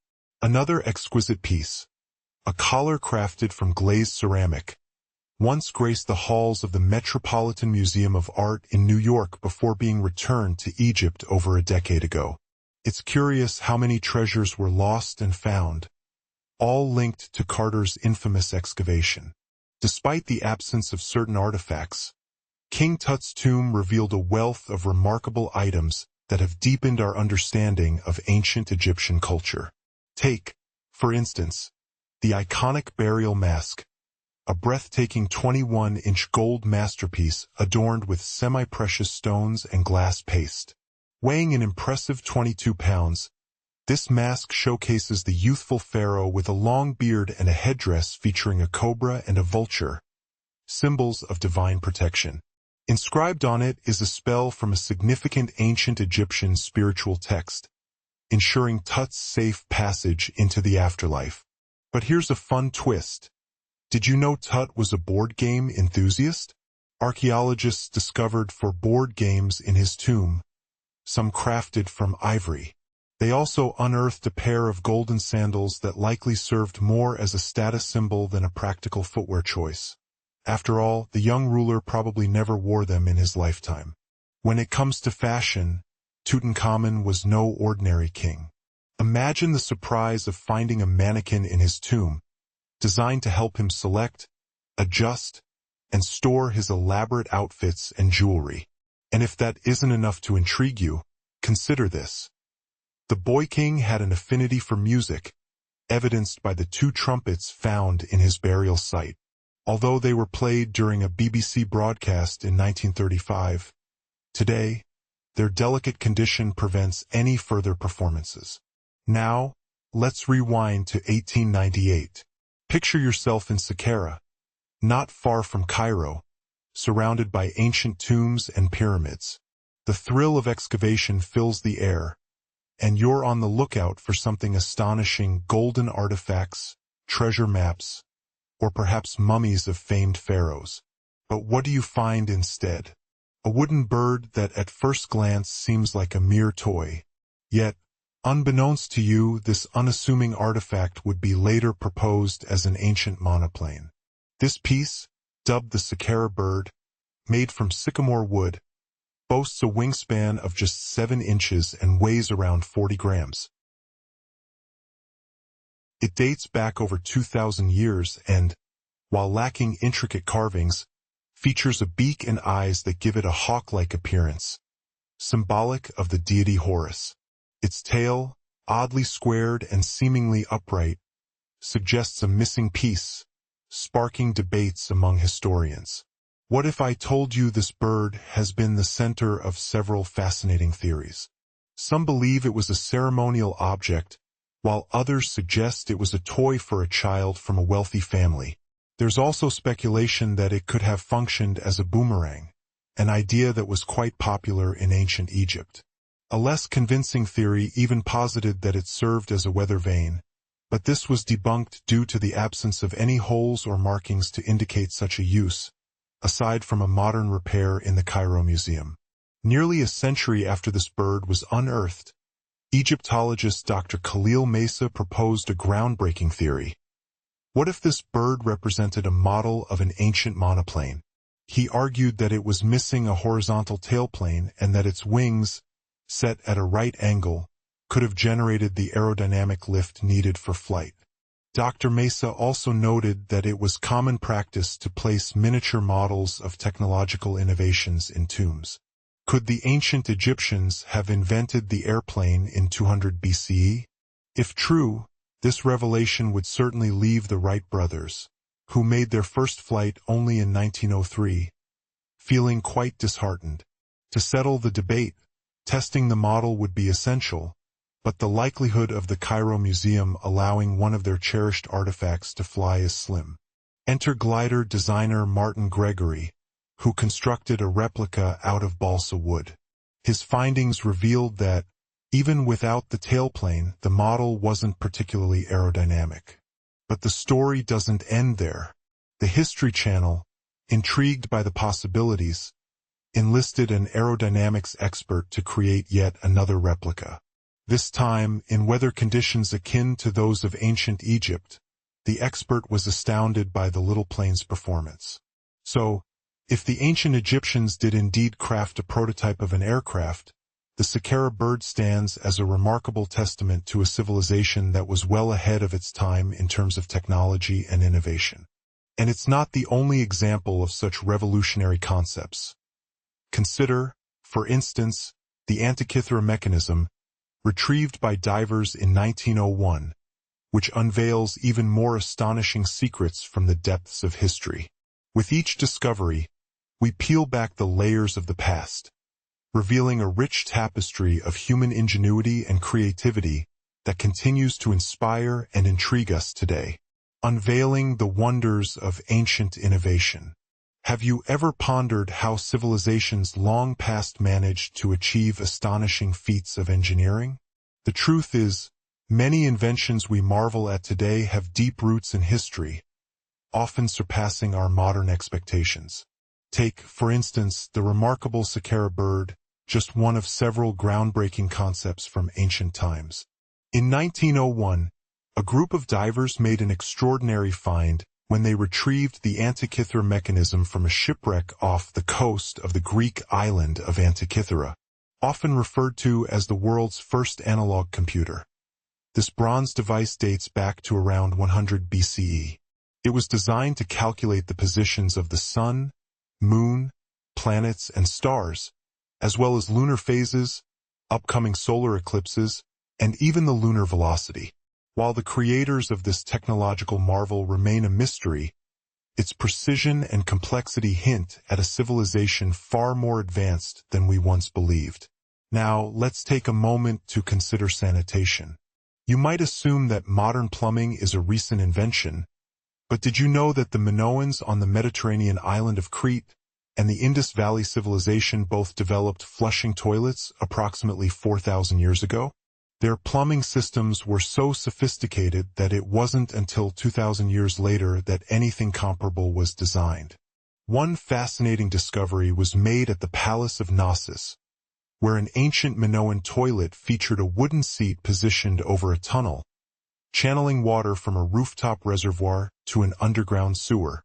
Another exquisite piece, a collar crafted from glazed ceramic, once graced the halls of the Metropolitan Museum of Art in New York before being returned to Egypt over a decade ago. It's curious how many treasures were lost and found, all linked to Carter's infamous excavation. Despite the absence of certain artifacts, King Tut's tomb revealed a wealth of remarkable items that have deepened our understanding of ancient Egyptian culture. Take, for instance, the iconic burial mask, a breathtaking 21-inch gold masterpiece adorned with semi-precious stones and glass paste. Weighing an impressive 22 pounds, this mask showcases the youthful pharaoh with a long beard and a headdress featuring a cobra and a vulture, symbols of divine protection. Inscribed on it is a spell from a significant ancient Egyptian spiritual text, ensuring Tut's safe passage into the afterlife. But here's a fun twist. Did you know Tut was a board game enthusiast? Archaeologists discovered 4 board games in his tomb, some crafted from ivory. They also unearthed a pair of golden sandals that likely served more as a status symbol than a practical footwear choice. After all, the young ruler probably never wore them in his lifetime. When it comes to fashion, Tutankhamun was no ordinary king. Imagine the surprise of finding a mannequin in his tomb, designed to help him select, adjust, and store his elaborate outfits and jewelry. And if that isn't enough to intrigue you, consider this. The boy king had an affinity for music, evidenced by the 2 trumpets found in his burial site. Although they were played during a BBC broadcast in 1935, today, their delicate condition prevents any further performances. Now, let's rewind to 1898. Picture yourself in Saqqara, not far from Cairo, surrounded by ancient tombs and pyramids. The thrill of excavation fills the air, and you're on the lookout for something astonishing: golden artifacts, treasure maps, or perhaps mummies of famed pharaohs. But what do you find instead? A wooden bird that at first glance seems like a mere toy. Yet, unbeknownst to you, this unassuming artifact would be later proposed as an ancient monoplane. This piece, dubbed the Saqqara bird, made from sycamore wood, boasts a wingspan of just 7 inches and weighs around 40 grams. It dates back over 2,000 years and, while lacking intricate carvings, features a beak and eyes that give it a hawk-like appearance, symbolic of the deity Horus. Its tail, oddly squared and seemingly upright, suggests a missing piece, sparking debates among historians. What if I told you this bird has been the center of several fascinating theories? Some believe it was a ceremonial object, while others suggest it was a toy for a child from a wealthy family. There's also speculation that it could have functioned as a boomerang, an idea that was quite popular in ancient Egypt. A less convincing theory even posited that it served as a weather vane, but this was debunked due to the absence of any holes or markings to indicate such a use, aside from a modern repair in the Cairo Museum. Nearly a century after this bird was unearthed, Egyptologist Dr. Khalil Mesa proposed a groundbreaking theory. What if this bird represented a model of an ancient monoplane? He argued that it was missing a horizontal tailplane and that its wings, set at a right angle, could have generated the aerodynamic lift needed for flight. Dr. Mesa also noted that it was common practice to place miniature models of technological innovations in tombs. Could the ancient Egyptians have invented the airplane in 200 BCE? If true, this revelation would certainly leave the Wright brothers, who made their first flight only in 1903, feeling quite disheartened. To settle the debate, testing the model would be essential, but the likelihood of the Cairo Museum allowing one of their cherished artifacts to fly is slim. Enter glider designer Martin Gregory, who constructed a replica out of balsa wood. His findings revealed that, even without the tailplane, the model wasn't particularly aerodynamic. But the story doesn't end there. The History Channel, intrigued by the possibilities, enlisted an aerodynamics expert to create yet another replica. This time, in weather conditions akin to those of ancient Egypt, the expert was astounded by the little plane's performance. So, if the ancient Egyptians did indeed craft a prototype of an aircraft, the Saqqara bird stands as a remarkable testament to a civilization that was well ahead of its time in terms of technology and innovation. And it's not the only example of such revolutionary concepts. Consider, for instance, the Antikythera mechanism, retrieved by divers in 1901, which unveils even more astonishing secrets from the depths of history. With each discovery, we peel back the layers of the past, revealing a rich tapestry of human ingenuity and creativity that continues to inspire and intrigue us today, unveiling the wonders of ancient innovation. Have you ever pondered how civilizations long past managed to achieve astonishing feats of engineering? The truth is, many inventions we marvel at today have deep roots in history, often surpassing our modern expectations. Take, for instance, the remarkable Saqqara bird, just one of several groundbreaking concepts from ancient times. In 1901, a group of divers made an extraordinary find when they retrieved the Antikythera mechanism from a shipwreck off the coast of the Greek island of Antikythera, often referred to as the world's first analog computer. This bronze device dates back to around 100 BCE. It was designed to calculate the positions of the sun, moon, planets, and stars, as well as lunar phases, upcoming solar eclipses, and even the lunar velocity. While the creators of this technological marvel remain a mystery, its precision and complexity hint at a civilization far more advanced than we once believed. Now, let's take a moment to consider sanitation. You might assume that modern plumbing is a recent invention, but did you know that the Minoans on the Mediterranean island of Crete and the Indus Valley civilization both developed flushing toilets approximately 4,000 years ago? Their plumbing systems were so sophisticated that it wasn't until 2,000 years later that anything comparable was designed. One fascinating discovery was made at the Palace of Knossos, where an ancient Minoan toilet featured a wooden seat positioned over a tunnel, channeling water from a rooftop reservoir to an underground sewer.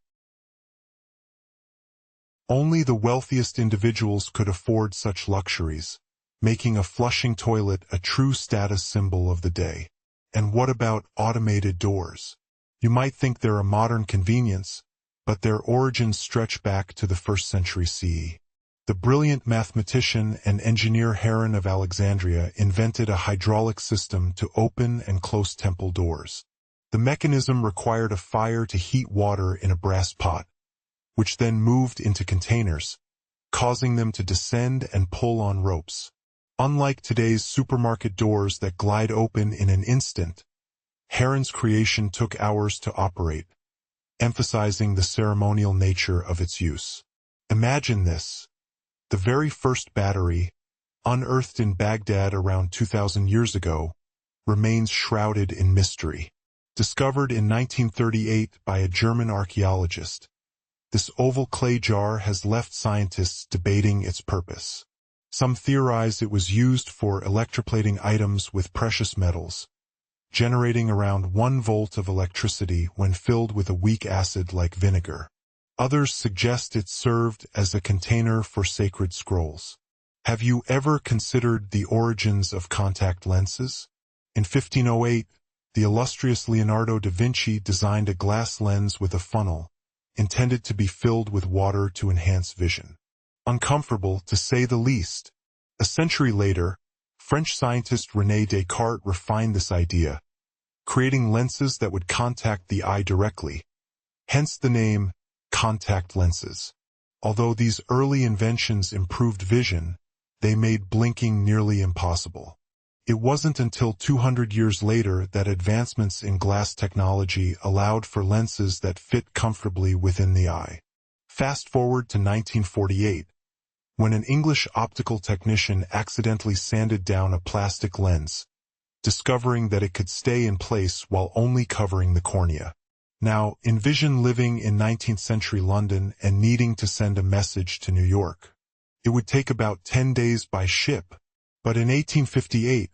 Only the wealthiest individuals could afford such luxuries, making a flushing toilet a true status symbol of the day. And what about automated doors? You might think they're a modern convenience, but their origins stretch back to the 1st century CE. The brilliant mathematician and engineer Heron of Alexandria invented a hydraulic system to open and close temple doors. The mechanism required a fire to heat water in a brass pot, which then moved into containers, causing them to descend and pull on ropes. Unlike today's supermarket doors that glide open in an instant, Heron's creation took hours to operate, emphasizing the ceremonial nature of its use. Imagine this. The very first battery, unearthed in Baghdad around 2,000 years ago, remains shrouded in mystery. Discovered in 1938 by a German archaeologist, this oval clay jar has left scientists debating its purpose. Some theorize it was used for electroplating items with precious metals, generating around 1 volt of electricity when filled with a weak acid like vinegar. Others suggest it served as a container for sacred scrolls. Have you ever considered the origins of contact lenses? In 1508, the illustrious Leonardo da Vinci designed a glass lens with a funnel, intended to be filled with water to enhance vision. Uncomfortable, to say the least. A century later, French scientist René Descartes refined this idea, creating lenses that would contact the eye directly, hence the name contact lenses. Although these early inventions improved vision, they made blinking nearly impossible. It wasn't until 200 years later that advancements in glass technology allowed for lenses that fit comfortably within the eye. Fast forward to 1948, when an English optical technician accidentally sanded down a plastic lens, discovering that it could stay in place while only covering the cornea. Now, envision living in 19th century London and needing to send a message to New York. It would take about 10 days by ship, but in 1858,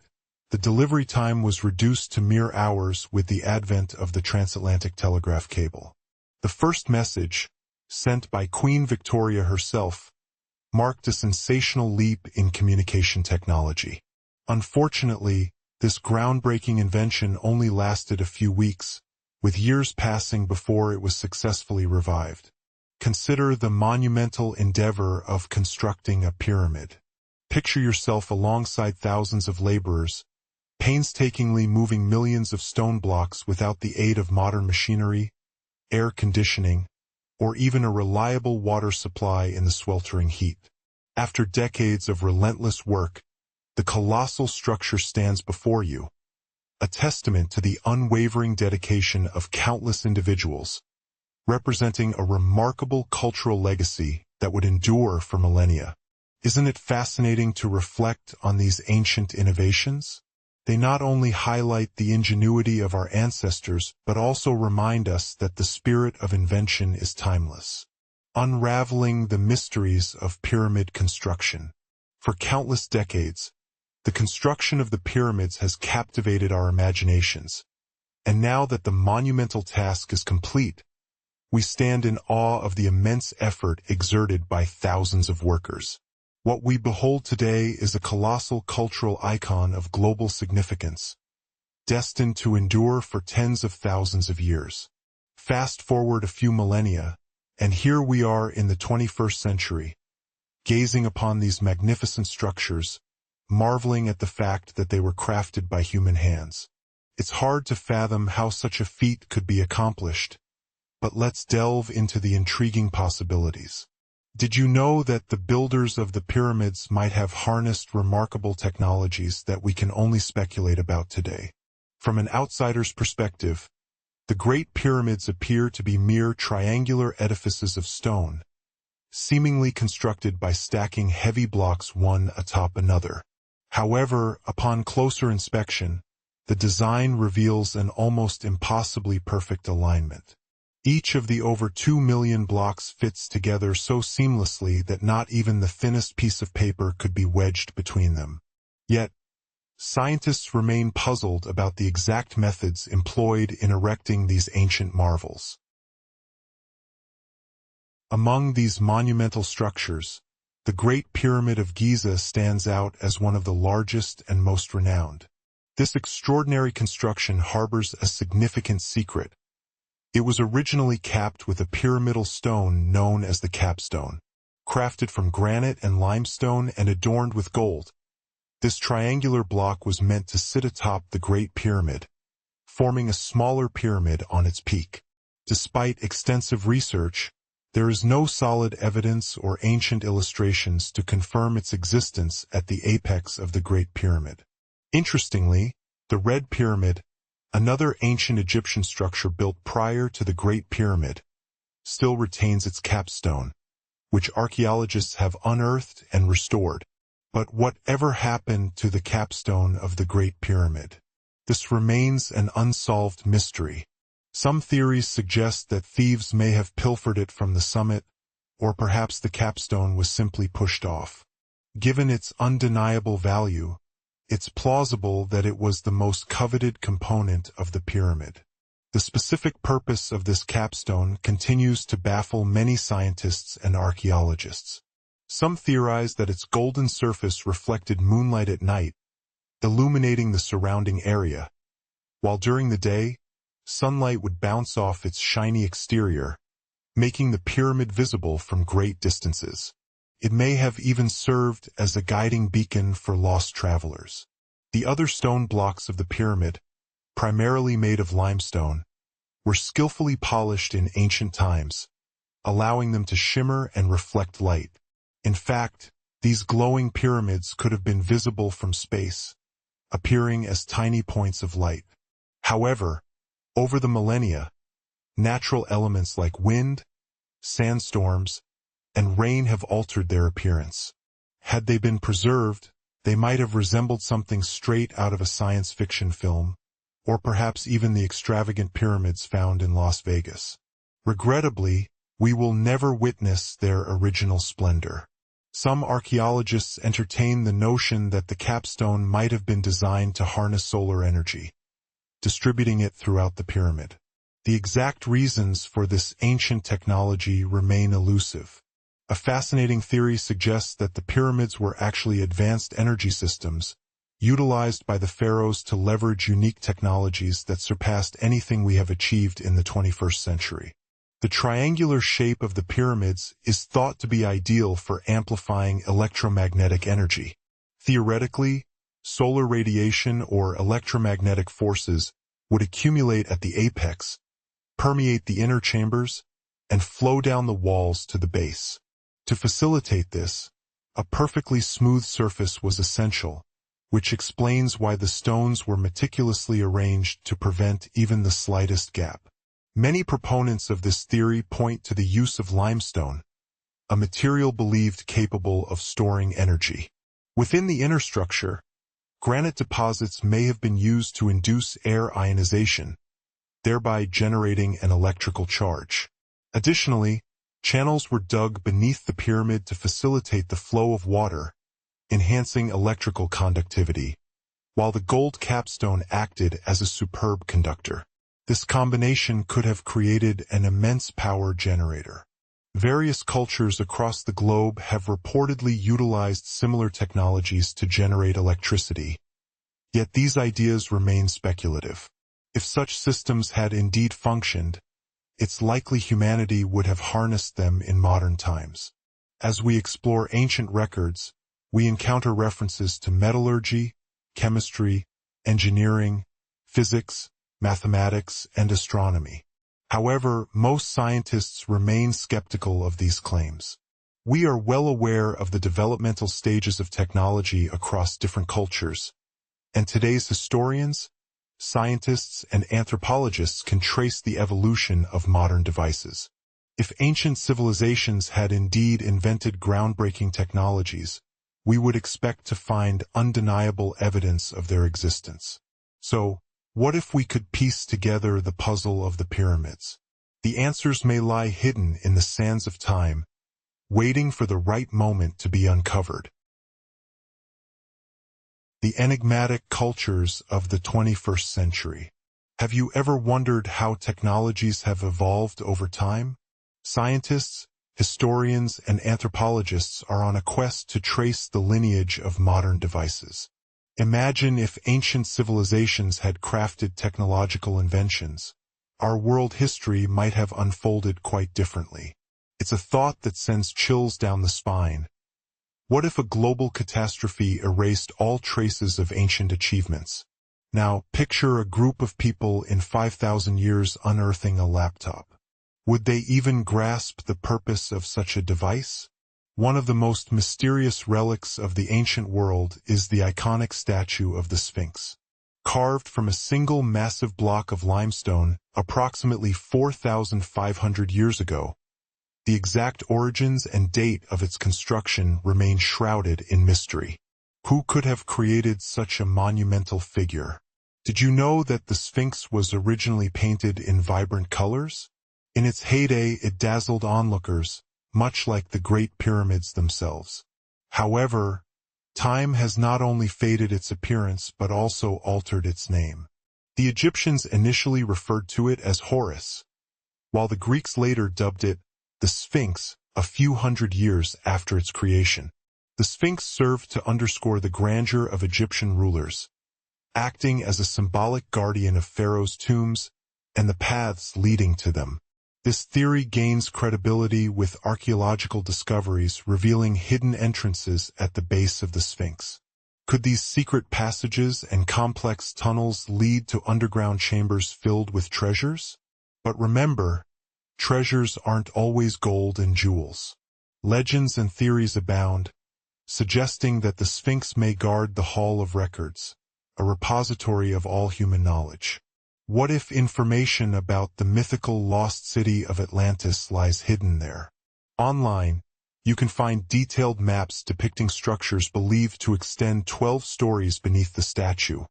the delivery time was reduced to mere hours with the advent of the transatlantic telegraph cable. The first message, sent by Queen Victoria herself, marked a sensational leap in communication technology. Unfortunately, this groundbreaking invention only lasted a few weeks, with years passing before it was successfully revived. Consider the monumental endeavor of constructing a pyramid. Picture yourself alongside thousands of laborers, painstakingly moving millions of stone blocks without the aid of modern machinery, air conditioning, or even a reliable water supply in the sweltering heat. After decades of relentless work, the colossal structure stands before you, a testament to the unwavering dedication of countless individuals, representing a remarkable cultural legacy that would endure for millennia. Isn't it fascinating to reflect on these ancient innovations? They not only highlight the ingenuity of our ancestors, but also remind us that the spirit of invention is timeless. Unraveling the mysteries of pyramid construction. For countless decades, the construction of the pyramids has captivated our imaginations, and now that the monumental task is complete, we stand in awe of the immense effort exerted by thousands of workers. What we behold today is a colossal cultural icon of global significance, destined to endure for tens of thousands of years. Fast forward a few millennia, and here we are in the 21st century, gazing upon these magnificent structures, marveling at the fact that they were crafted by human hands. It's hard to fathom how such a feat could be accomplished, but let's delve into the intriguing possibilities. Did you know that the builders of the pyramids might have harnessed remarkable technologies that we can only speculate about today? From an outsider's perspective, the Great Pyramids appear to be mere triangular edifices of stone, seemingly constructed by stacking heavy blocks one atop another. However, upon closer inspection, the design reveals an almost impossibly perfect alignment. Each of the over 2 million blocks fits together so seamlessly that not even the thinnest piece of paper could be wedged between them. Yet, scientists remain puzzled about the exact methods employed in erecting these ancient marvels. Among these monumental structures, the Great Pyramid of Giza stands out as one of the largest and most renowned. This extraordinary construction harbors a significant secret. It was originally capped with a pyramidal stone known as the capstone. Crafted from granite and limestone and adorned with gold, this triangular block was meant to sit atop the Great Pyramid, forming a smaller pyramid on its peak. Despite extensive research, there is no solid evidence or ancient illustrations to confirm its existence at the apex of the Great Pyramid. Interestingly, the Red Pyramid, another ancient Egyptian structure built prior to the Great Pyramid, still retains its capstone, which archaeologists have unearthed and restored. But whatever happened to the capstone of the Great Pyramid? This remains an unsolved mystery. Some theories suggest that thieves may have pilfered it from the summit, or perhaps the capstone was simply pushed off. Given its undeniable value, it's plausible that it was the most coveted component of the pyramid. The specific purpose of this capstone continues to baffle many scientists and archaeologists. Some theorize that its golden surface reflected moonlight at night, illuminating the surrounding area, while during the day, sunlight would bounce off its shiny exterior, making the pyramid visible from great distances. It may have even served as a guiding beacon for lost travelers. The other stone blocks of the pyramid, primarily made of limestone, were skillfully polished in ancient times, allowing them to shimmer and reflect light. In fact, these glowing pyramids could have been visible from space, appearing as tiny points of light. However, over the millennia, natural elements like wind, sandstorms, and rain have altered their appearance. Had they been preserved, they might have resembled something straight out of a science fiction film, or perhaps even the extravagant pyramids found in Las Vegas. Regrettably, we will never witness their original splendor. Some archaeologists entertain the notion that the capstone might have been designed to harness solar energy, distributing it throughout the pyramid. The exact reasons for this ancient technology remain elusive. A fascinating theory suggests that the pyramids were actually advanced energy systems, utilized by the pharaohs to leverage unique technologies that surpassed anything we have achieved in the 21st century. The triangular shape of the pyramids is thought to be ideal for amplifying electromagnetic energy. Theoretically, solar radiation or electromagnetic forces would accumulate at the apex, permeate the inner chambers, and flow down the walls to the base. To facilitate this, a perfectly smooth surface was essential, which explains why the stones were meticulously arranged to prevent even the slightest gap. Many proponents of this theory point to the use of limestone, a material believed capable of storing energy. Within the inner structure, granite deposits may have been used to induce air ionization, thereby generating an electrical charge. Additionally, channels were dug beneath the pyramid to facilitate the flow of water, enhancing electrical conductivity, while the gold capstone acted as a superb conductor. This combination could have created an immense power generator. Various cultures across the globe have reportedly utilized similar technologies to generate electricity, yet these ideas remain speculative. If such systems had indeed functioned, it's likely humanity would have harnessed them in modern times. As we explore ancient records, we encounter references to metallurgy, chemistry, engineering, physics, mathematics, and astronomy. However, most scientists remain skeptical of these claims. We are well aware of the developmental stages of technology across different cultures, and today's historians, scientists, and anthropologists can trace the evolution of modern devices. If ancient civilizations had indeed invented groundbreaking technologies, we would expect to find undeniable evidence of their existence. So, what if we could piece together the puzzle of the pyramids? The answers may lie hidden in the sands of time, waiting for the right moment to be uncovered. The enigmatic cultures of the 21st century. Have you ever wondered how technologies have evolved over time? Scientists, historians, and anthropologists are on a quest to trace the lineage of modern devices. Imagine if ancient civilizations had crafted technological inventions. Our world history might have unfolded quite differently. It's a thought that sends chills down the spine. What if a global catastrophe erased all traces of ancient achievements? Now, picture a group of people in 5,000 years unearthing a laptop. Would they even grasp the purpose of such a device? One of the most mysterious relics of the ancient world is the iconic statue of the Sphinx. Carved from a single massive block of limestone approximately 4,500 years ago, the exact origins and date of its construction remain shrouded in mystery. Who could have created such a monumental figure? Did you know that the Sphinx was originally painted in vibrant colors? In its heyday, it dazzled onlookers, much like the Great Pyramids themselves. However, time has not only faded its appearance but also altered its name. The Egyptians initially referred to it as Horus, while the Greeks later dubbed it the Sphinx a few hundred years after its creation. The Sphinx served to underscore the grandeur of Egyptian rulers, acting as a symbolic guardian of pharaohs' tombs and the paths leading to them. This theory gains credibility with archaeological discoveries revealing hidden entrances at the base of the Sphinx. Could these secret passages and complex tunnels lead to underground chambers filled with treasures? But remember, treasures aren't always gold and jewels. Legends and theories abound, suggesting that the Sphinx may guard the Hall of Records, a repository of all human knowledge. What if information about the mythical lost city of Atlantis lies hidden there? Online, you can find detailed maps depicting structures believed to extend 12 stories beneath the statue,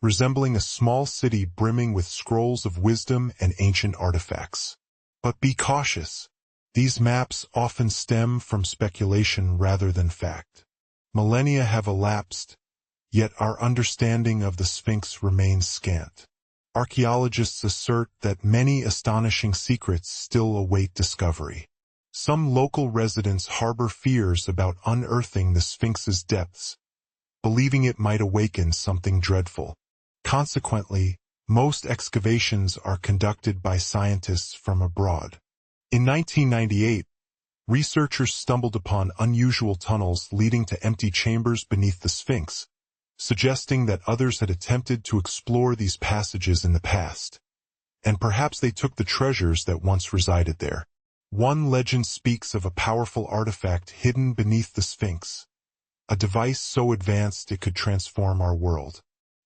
resembling a small city brimming with scrolls of wisdom and ancient artifacts. But be cautious. These maps often stem from speculation rather than fact. Millennia have elapsed, yet our understanding of the Sphinx remains scant. Archaeologists assert that many astonishing secrets still await discovery. Some local residents harbor fears about unearthing the Sphinx's depths, believing it might awaken something dreadful. Consequently, most excavations are conducted by scientists from abroad. In 1998, researchers stumbled upon unusual tunnels leading to empty chambers beneath the Sphinx, suggesting that others had attempted to explore these passages in the past, and perhaps they took the treasures that once resided there. One legend speaks of a powerful artifact hidden beneath the Sphinx, a device so advanced it could transform our world.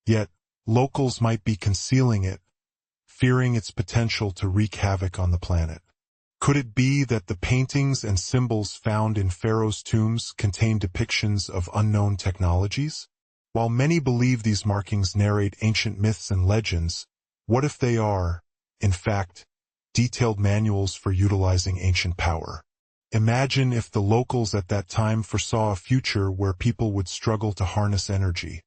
Yet, locals might be concealing it, fearing its potential to wreak havoc on the planet. Could it be that the paintings and symbols found in pharaohs' tombs contain depictions of unknown technologies? While many believe these markings narrate ancient myths and legends, what if they are, in fact, detailed manuals for utilizing ancient power? Imagine if the locals at that time foresaw a future where people would struggle to harness energy.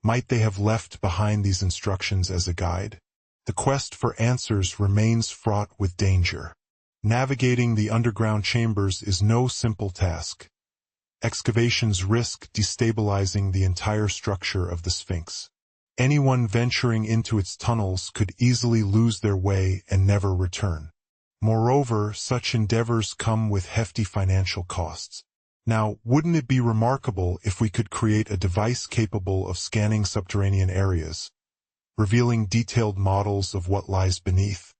Might they have left behind these instructions as a guide? The quest for answers remains fraught with danger. Navigating the underground chambers is no simple task. Excavations risk destabilizing the entire structure of the Sphinx. Anyone venturing into its tunnels could easily lose their way and never return. Moreover, such endeavors come with hefty financial costs. Now, wouldn't it be remarkable if we could create a device capable of scanning subterranean areas, revealing detailed models of what lies beneath?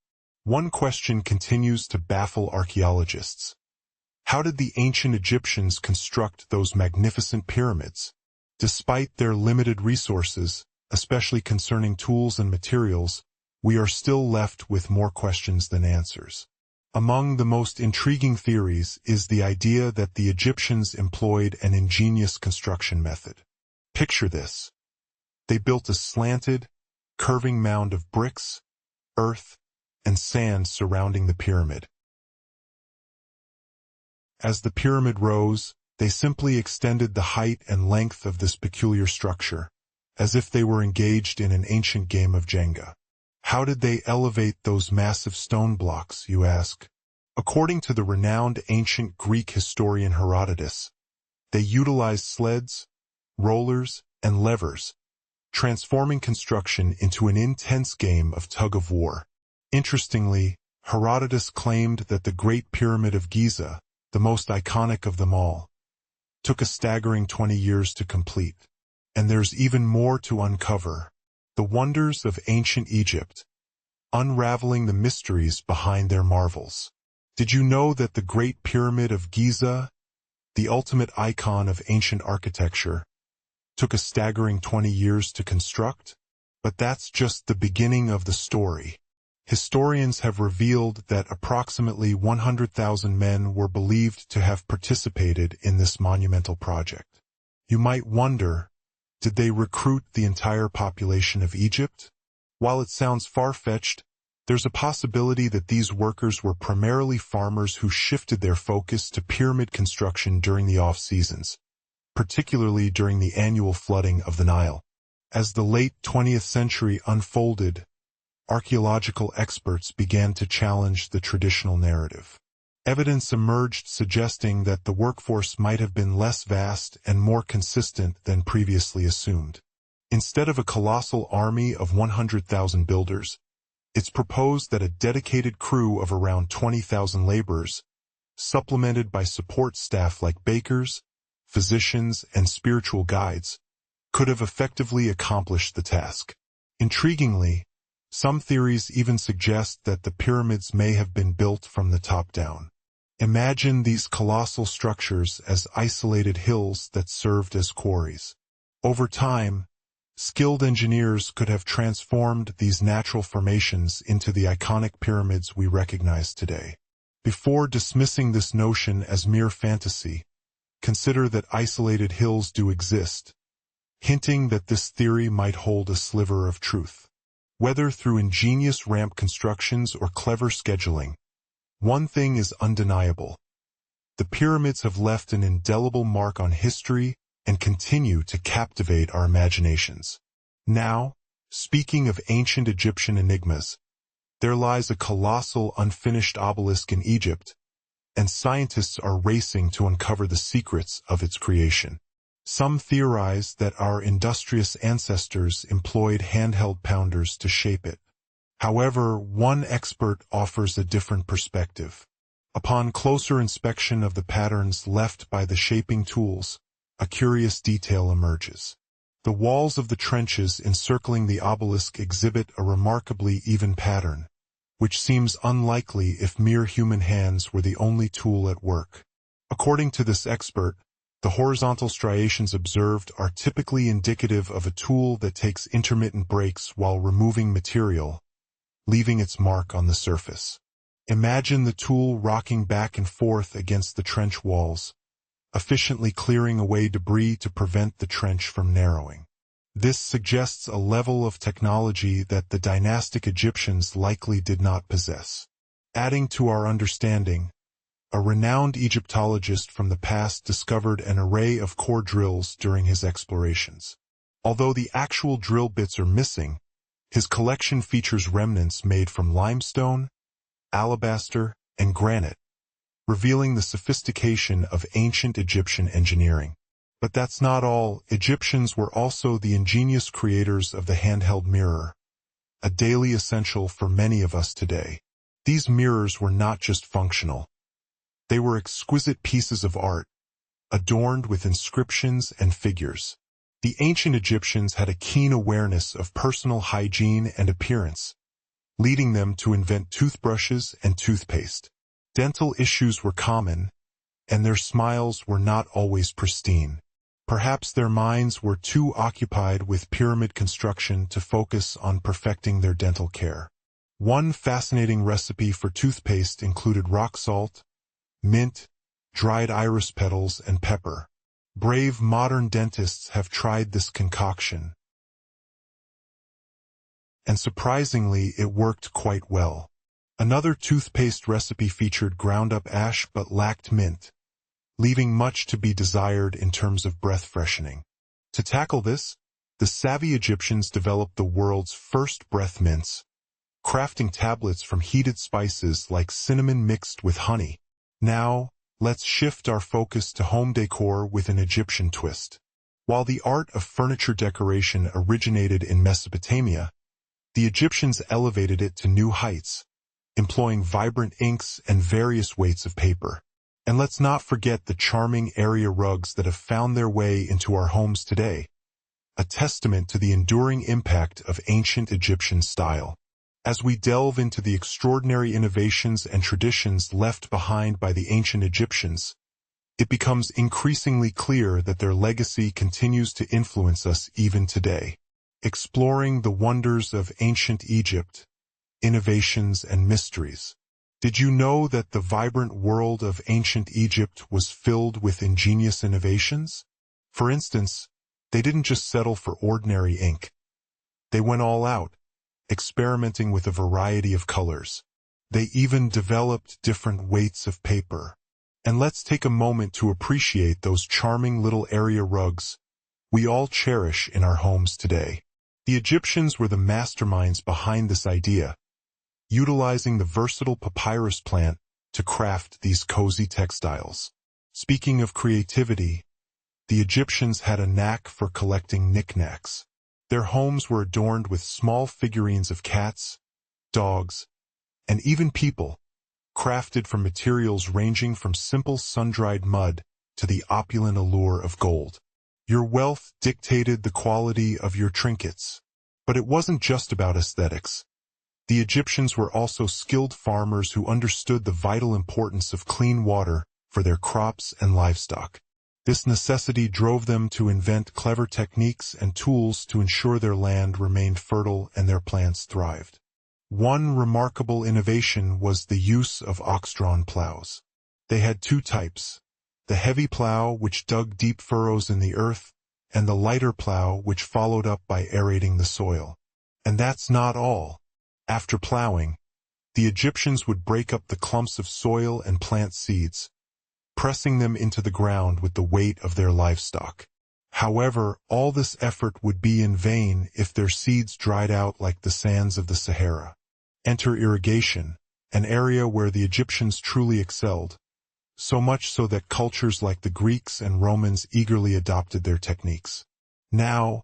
One question continues to baffle archaeologists. How did the ancient Egyptians construct those magnificent pyramids? Despite their limited resources, especially concerning tools and materials, we are still left with more questions than answers. Among the most intriguing theories is the idea that the Egyptians employed an ingenious construction method. Picture this. They built a slanted, curving mound of bricks, earth, and sand surrounding the pyramid. As the pyramid rose, they simply extended the height and length of this peculiar structure, as if they were engaged in an ancient game of Jenga. How did they elevate those massive stone blocks, you ask? According to the renowned ancient Greek historian Herodotus, they utilized sleds, rollers, and levers, transforming construction into an intense game of tug-of-war. Interestingly, Herodotus claimed that the Great Pyramid of Giza, the most iconic of them all, took a staggering 20 years to complete. And there's even more to uncover. The wonders of ancient Egypt, unraveling the mysteries behind their marvels. Did you know that the Great Pyramid of Giza, the ultimate icon of ancient architecture, took a staggering 20 years to construct? But that's just the beginning of the story. Historians have revealed that approximately 100,000 men were believed to have participated in this monumental project. You might wonder, did they recruit the entire population of Egypt? While it sounds far-fetched, there's a possibility that these workers were primarily farmers who shifted their focus to pyramid construction during the off-seasons, particularly during the annual flooding of the Nile. As the late 20th century unfolded, archaeological experts began to challenge the traditional narrative. Evidence emerged suggesting that the workforce might have been less vast and more consistent than previously assumed. Instead of a colossal army of 100,000 builders, it's proposed that a dedicated crew of around 20,000 laborers, supplemented by support staff like bakers, physicians, and spiritual guides, could have effectively accomplished the task. Intriguingly, Some theories even suggest that the pyramids may have been built from the top down. Imagine these colossal structures as isolated hills that served as quarries. Over time, skilled engineers could have transformed these natural formations into the iconic pyramids we recognize today. Before dismissing this notion as mere fantasy, consider that isolated hills do exist, hinting that this theory might hold a sliver of truth. Whether through ingenious ramp constructions or clever scheduling, one thing is undeniable. The pyramids have left an indelible mark on history and continue to captivate our imaginations. Now, speaking of ancient Egyptian enigmas, there lies a colossal unfinished obelisk in Egypt, and scientists are racing to uncover the secrets of its creation. Some theorize that our industrious ancestors employed handheld pounders to shape it. However, one expert offers a different perspective. Upon closer inspection of the patterns left by the shaping tools, a curious detail emerges. The walls of the trenches encircling the obelisk exhibit a remarkably even pattern, which seems unlikely if mere human hands were the only tool at work. According to this expert, the horizontal striations observed are typically indicative of a tool that takes intermittent breaks while removing material, leaving its mark on the surface. Imagine the tool rocking back and forth against the trench walls, efficiently clearing away debris to prevent the trench from narrowing. This suggests a level of technology that the dynastic Egyptians likely did not possess. Adding to our understanding, a renowned Egyptologist from the past discovered an array of core drills during his explorations. Although the actual drill bits are missing, his collection features remnants made from limestone, alabaster, and granite, revealing the sophistication of ancient Egyptian engineering. But that's not all. Egyptians were also the ingenious creators of the handheld mirror, a daily essential for many of us today. These mirrors were not just functional. They were exquisite pieces of art, adorned with inscriptions and figures. The ancient Egyptians had a keen awareness of personal hygiene and appearance, leading them to invent toothbrushes and toothpaste. Dental issues were common, and their smiles were not always pristine. Perhaps their minds were too occupied with pyramid construction to focus on perfecting their dental care. One fascinating recipe for toothpaste included rock salt, mint, dried iris petals, and pepper. Brave modern dentists have tried this concoction, and surprisingly it worked quite well. Another toothpaste recipe featured ground-up ash but lacked mint, leaving much to be desired in terms of breath freshening. To tackle this, the savvy Egyptians developed the world's first breath mints, crafting tablets from heated spices like cinnamon mixed with honey. Now, let's shift our focus to home decor with an Egyptian twist. While the art of furniture decoration originated in Mesopotamia, the Egyptians elevated it to new heights, employing vibrant inks and various weights of paper. And let's not forget the charming area rugs that have found their way into our homes today, a testament to the enduring impact of ancient Egyptian style. As we delve into the extraordinary innovations and traditions left behind by the ancient Egyptians, it becomes increasingly clear that their legacy continues to influence us even today. Exploring the wonders of ancient Egypt, innovations and mysteries. Did you know that the vibrant world of ancient Egypt was filled with ingenious innovations? For instance, they didn't just settle for ordinary ink. They went all out, experimenting with a variety of colors. They even developed different weights of paper. And let's take a moment to appreciate those charming little area rugs we all cherish in our homes today. The Egyptians were the masterminds behind this idea, utilizing the versatile papyrus plant to craft these cozy textiles. Speaking of creativity, the Egyptians had a knack for collecting knickknacks. Their homes were adorned with small figurines of cats, dogs, and even people, crafted from materials ranging from simple sun-dried mud to the opulent allure of gold. Your wealth dictated the quality of your trinkets. But it wasn't just about aesthetics. The Egyptians were also skilled farmers who understood the vital importance of clean water for their crops and livestock. This necessity drove them to invent clever techniques and tools to ensure their land remained fertile and their plants thrived. One remarkable innovation was the use of ox-drawn plows. They had two types: the heavy plow, which dug deep furrows in the earth, and the lighter plow, which followed up by aerating the soil. And that's not all. After plowing, the Egyptians would break up the clumps of soil and plant seeds, pressing them into the ground with the weight of their livestock. However, all this effort would be in vain if their seeds dried out like the sands of the Sahara. Enter irrigation, an area where the Egyptians truly excelled, so much so that cultures like the Greeks and Romans eagerly adopted their techniques. Now,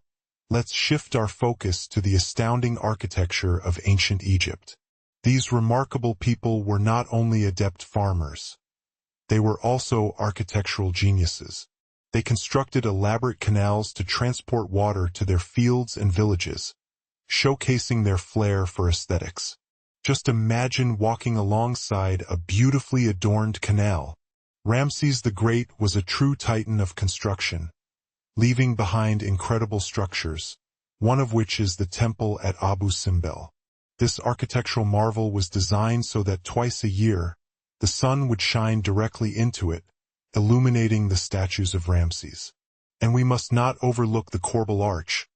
let's shift our focus to the astounding architecture of ancient Egypt. These remarkable people were not only adept farmers. They were also architectural geniuses. They constructed elaborate canals to transport water to their fields and villages, showcasing their flair for aesthetics. Just imagine walking alongside a beautifully adorned canal. Ramses the Great was a true titan of construction, leaving behind incredible structures, one of which is the temple at Abu Simbel. This architectural marvel was designed so that twice a year, the sun would shine directly into it, illuminating the statues of Ramses. And we must not overlook the corbel arch,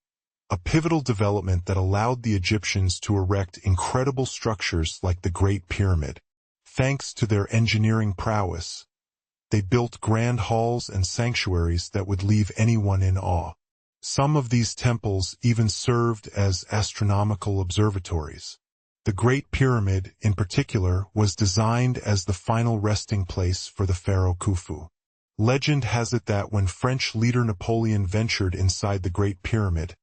a pivotal development that allowed the Egyptians to erect incredible structures like the Great Pyramid. Thanks to their engineering prowess, they built grand halls and sanctuaries that would leave anyone in awe. Some of these temples even served as astronomical observatories. The Great Pyramid, in particular, was designed as the final resting place for the pharaoh Khufu. Legend has it that when French leader Napoleon ventured inside the Great Pyramid,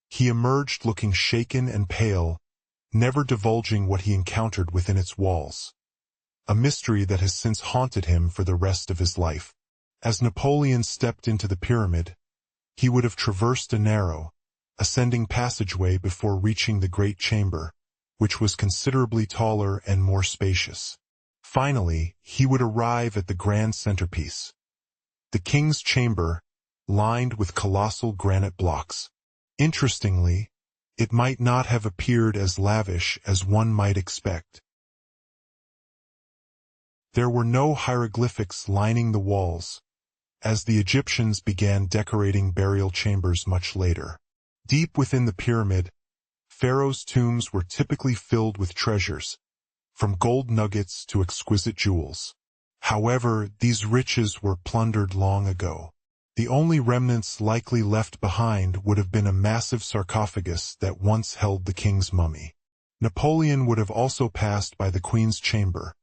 he emerged looking shaken and pale, never divulging what he encountered within its walls. A mystery that has since haunted him for the rest of his life. As Napoleon stepped into the pyramid, he would have traversed a narrow, ascending passageway before reaching the great chamber, which was considerably taller and more spacious. Finally, he would arrive at the grand centerpiece, the king's chamber, lined with colossal granite blocks. Interestingly, it might not have appeared as lavish as one might expect. There were no hieroglyphics lining the walls, as the Egyptians began decorating burial chambers much later. Deep within the pyramid, pharaohs' tombs were typically filled with treasures, from gold nuggets to exquisite jewels. However, these riches were plundered long ago. The only remnants likely left behind would have been a massive sarcophagus that once held the king's mummy. Napoleon would have also passed by the queen's chamber,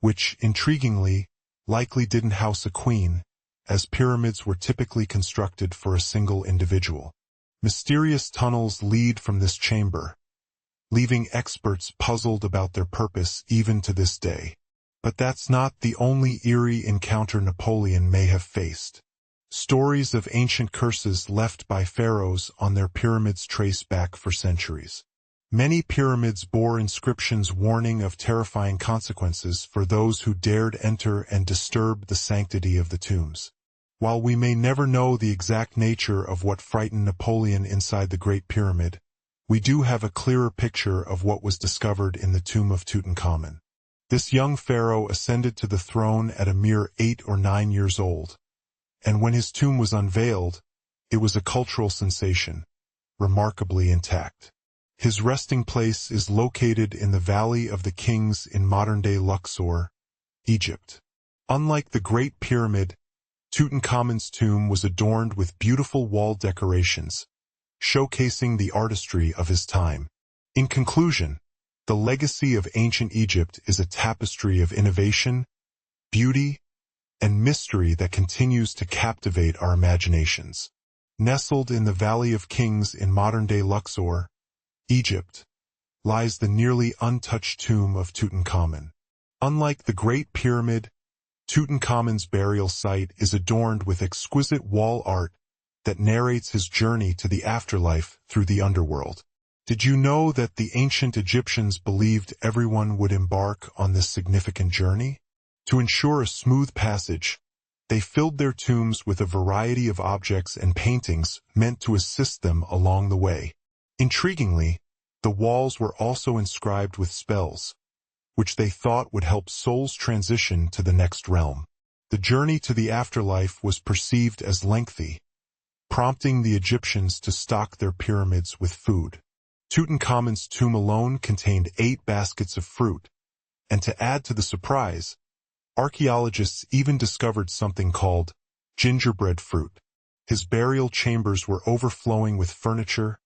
which, intriguingly, likely didn't house a queen, as pyramids were typically constructed for a single individual. Mysterious tunnels lead from this chamber, leaving experts puzzled about their purpose even to this day. But that's not the only eerie encounter Napoleon may have faced. Stories of ancient curses left by pharaohs on their pyramids trace back for centuries. Many pyramids bore inscriptions warning of terrifying consequences for those who dared enter and disturb the sanctity of the tombs. While we may never know the exact nature of what frightened Napoleon inside the Great Pyramid, we do have a clearer picture of what was discovered in the tomb of Tutankhamun. This young pharaoh ascended to the throne at a mere 8 or 9 years old, and when his tomb was unveiled, it was a cultural sensation, remarkably intact. His resting place is located in the Valley of the Kings in modern-day Luxor, Egypt. Unlike the Great Pyramid, Tutankhamun's tomb was adorned with beautiful wall decorations, showcasing the artistry of his time. In conclusion, the legacy of ancient Egypt is a tapestry of innovation, beauty, and mystery that continues to captivate our imaginations. Nestled in the Valley of Kings in modern-day Luxor, Egypt, lies the nearly untouched tomb of Tutankhamun. Unlike the Great Pyramid, Tutankhamun's burial site is adorned with exquisite wall art that narrates his journey to the afterlife through the underworld. Did you know that the ancient Egyptians believed everyone would embark on this significant journey? To ensure a smooth passage, they filled their tombs with a variety of objects and paintings meant to assist them along the way. Intriguingly, the walls were also inscribed with spells, which they thought would help souls transition to the next realm. The journey to the afterlife was perceived as lengthy, prompting the Egyptians to stock their pyramids with food. Tutankhamun's tomb alone contained 8 baskets of fruit, and to add to the surprise, archaeologists even discovered something called gingerbread fruit. His burial chambers were overflowing with furniture,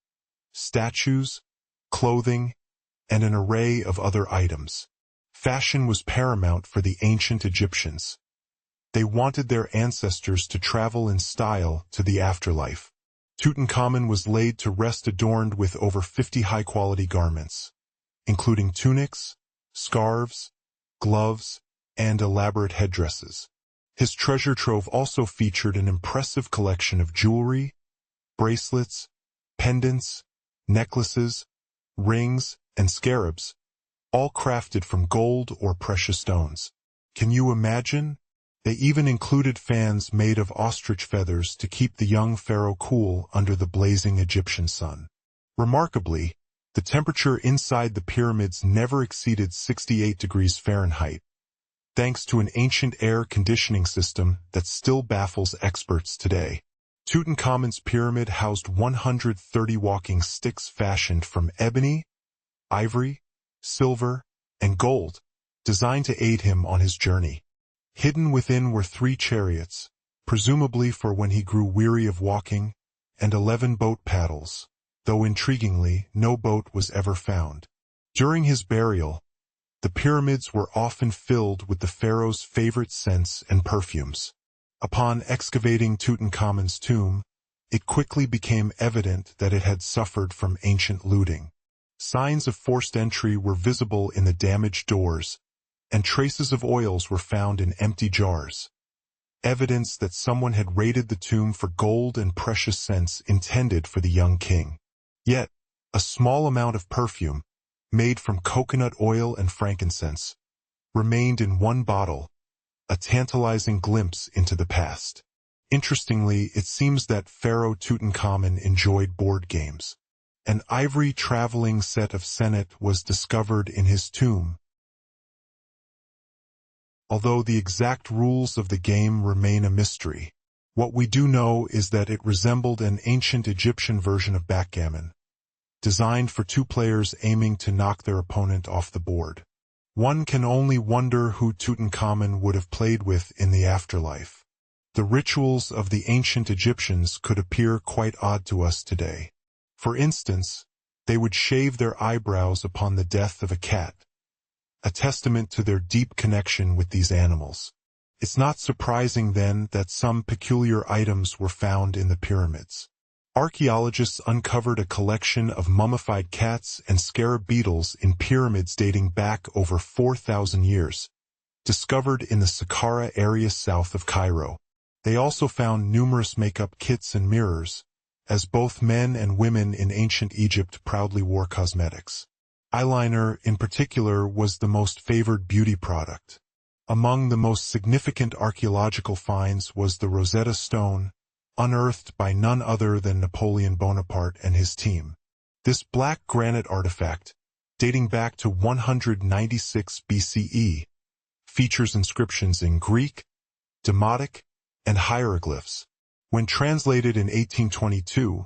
statues, clothing, and an array of other items. Fashion was paramount for the ancient Egyptians. They wanted their ancestors to travel in style to the afterlife. Tutankhamun was laid to rest adorned with over 50 high-quality garments, including tunics, scarves, gloves, and elaborate headdresses. His treasure trove also featured an impressive collection of jewelry, bracelets, pendants, necklaces, rings, and scarabs, all crafted from gold or precious stones. Can you imagine? They even included fans made of ostrich feathers to keep the young pharaoh cool under the blazing Egyptian sun. Remarkably, the temperature inside the pyramids never exceeded 68 degrees Fahrenheit, thanks to an ancient air conditioning system that still baffles experts today. Tutankhamun's pyramid housed 130 walking sticks fashioned from ebony, ivory, silver, and gold, designed to aid him on his journey. Hidden within were 3 chariots, presumably for when he grew weary of walking, and 11 boat paddles, though intriguingly, no boat was ever found. During his burial, the pyramids were often filled with the pharaoh's favorite scents and perfumes. Upon excavating Tutankhamun's tomb, it quickly became evident that it had suffered from ancient looting. Signs of forced entry were visible in the damaged doors, and traces of oils were found in empty jars, evidence that someone had raided the tomb for gold and precious scents intended for the young king. Yet, a small amount of perfume, made from coconut oil and frankincense, remained in one bottle, a tantalizing glimpse into the past. Interestingly, it seems that Pharaoh Tutankhamun enjoyed board games. An ivory traveling set of senet was discovered in his tomb, although the exact rules of the game remain a mystery. What we do know is that it resembled an ancient Egyptian version of backgammon, designed for 2 players aiming to knock their opponent off the board. One can only wonder who Tutankhamun would have played with in the afterlife. The rituals of the ancient Egyptians could appear quite odd to us today. For instance, they would shave their eyebrows upon the death of a cat, a testament to their deep connection with these animals. It's not surprising then that some peculiar items were found in the pyramids. Archaeologists uncovered a collection of mummified cats and scarab beetles in pyramids dating back over 4,000 years, discovered in the Saqqara area south of Cairo. They also found numerous makeup kits and mirrors, as both men and women in ancient Egypt proudly wore cosmetics. Eyeliner, in particular, was the most favored beauty product. Among the most significant archaeological finds was the Rosetta Stone, unearthed by none other than Napoleon Bonaparte and his team. This black granite artifact, dating back to 196 BCE, features inscriptions in Greek, Demotic, and hieroglyphs. When translated in 1822,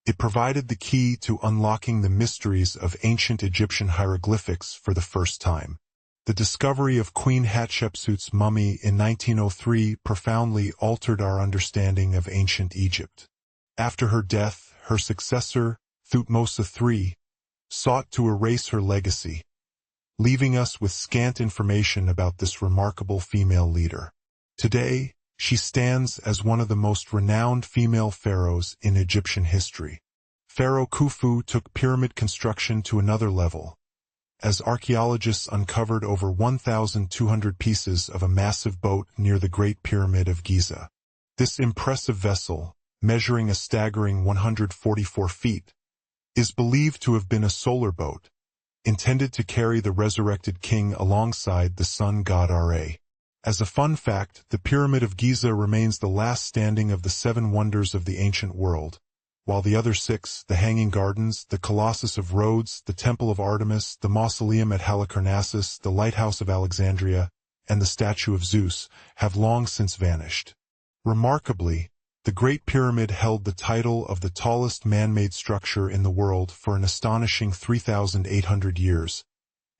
it provided the key to unlocking the mysteries of ancient Egyptian hieroglyphics for the first time. The discovery of Queen Hatshepsut's mummy in 1903 profoundly altered our understanding of ancient Egypt. After her death, her successor, Thutmose III, sought to erase her legacy, leaving us with scant information about this remarkable female leader. Today, she stands as one of the most renowned female pharaohs in Egyptian history. Pharaoh Khufu took pyramid construction to another level, as archaeologists uncovered over 1,200 pieces of a massive boat near the Great Pyramid of Giza. This impressive vessel, measuring a staggering 144 feet, is believed to have been a solar boat, intended to carry the resurrected king alongside the sun god Ra. As a fun fact, the Pyramid of Giza remains the last standing of the 7 wonders of the ancient world, while the other 6, the Hanging Gardens, the Colossus of Rhodes, the Temple of Artemis, the Mausoleum at Halicarnassus, the Lighthouse of Alexandria, and the Statue of Zeus, have long since vanished. Remarkably, the Great Pyramid held the title of the tallest man-made structure in the world for an astonishing 3,800 years,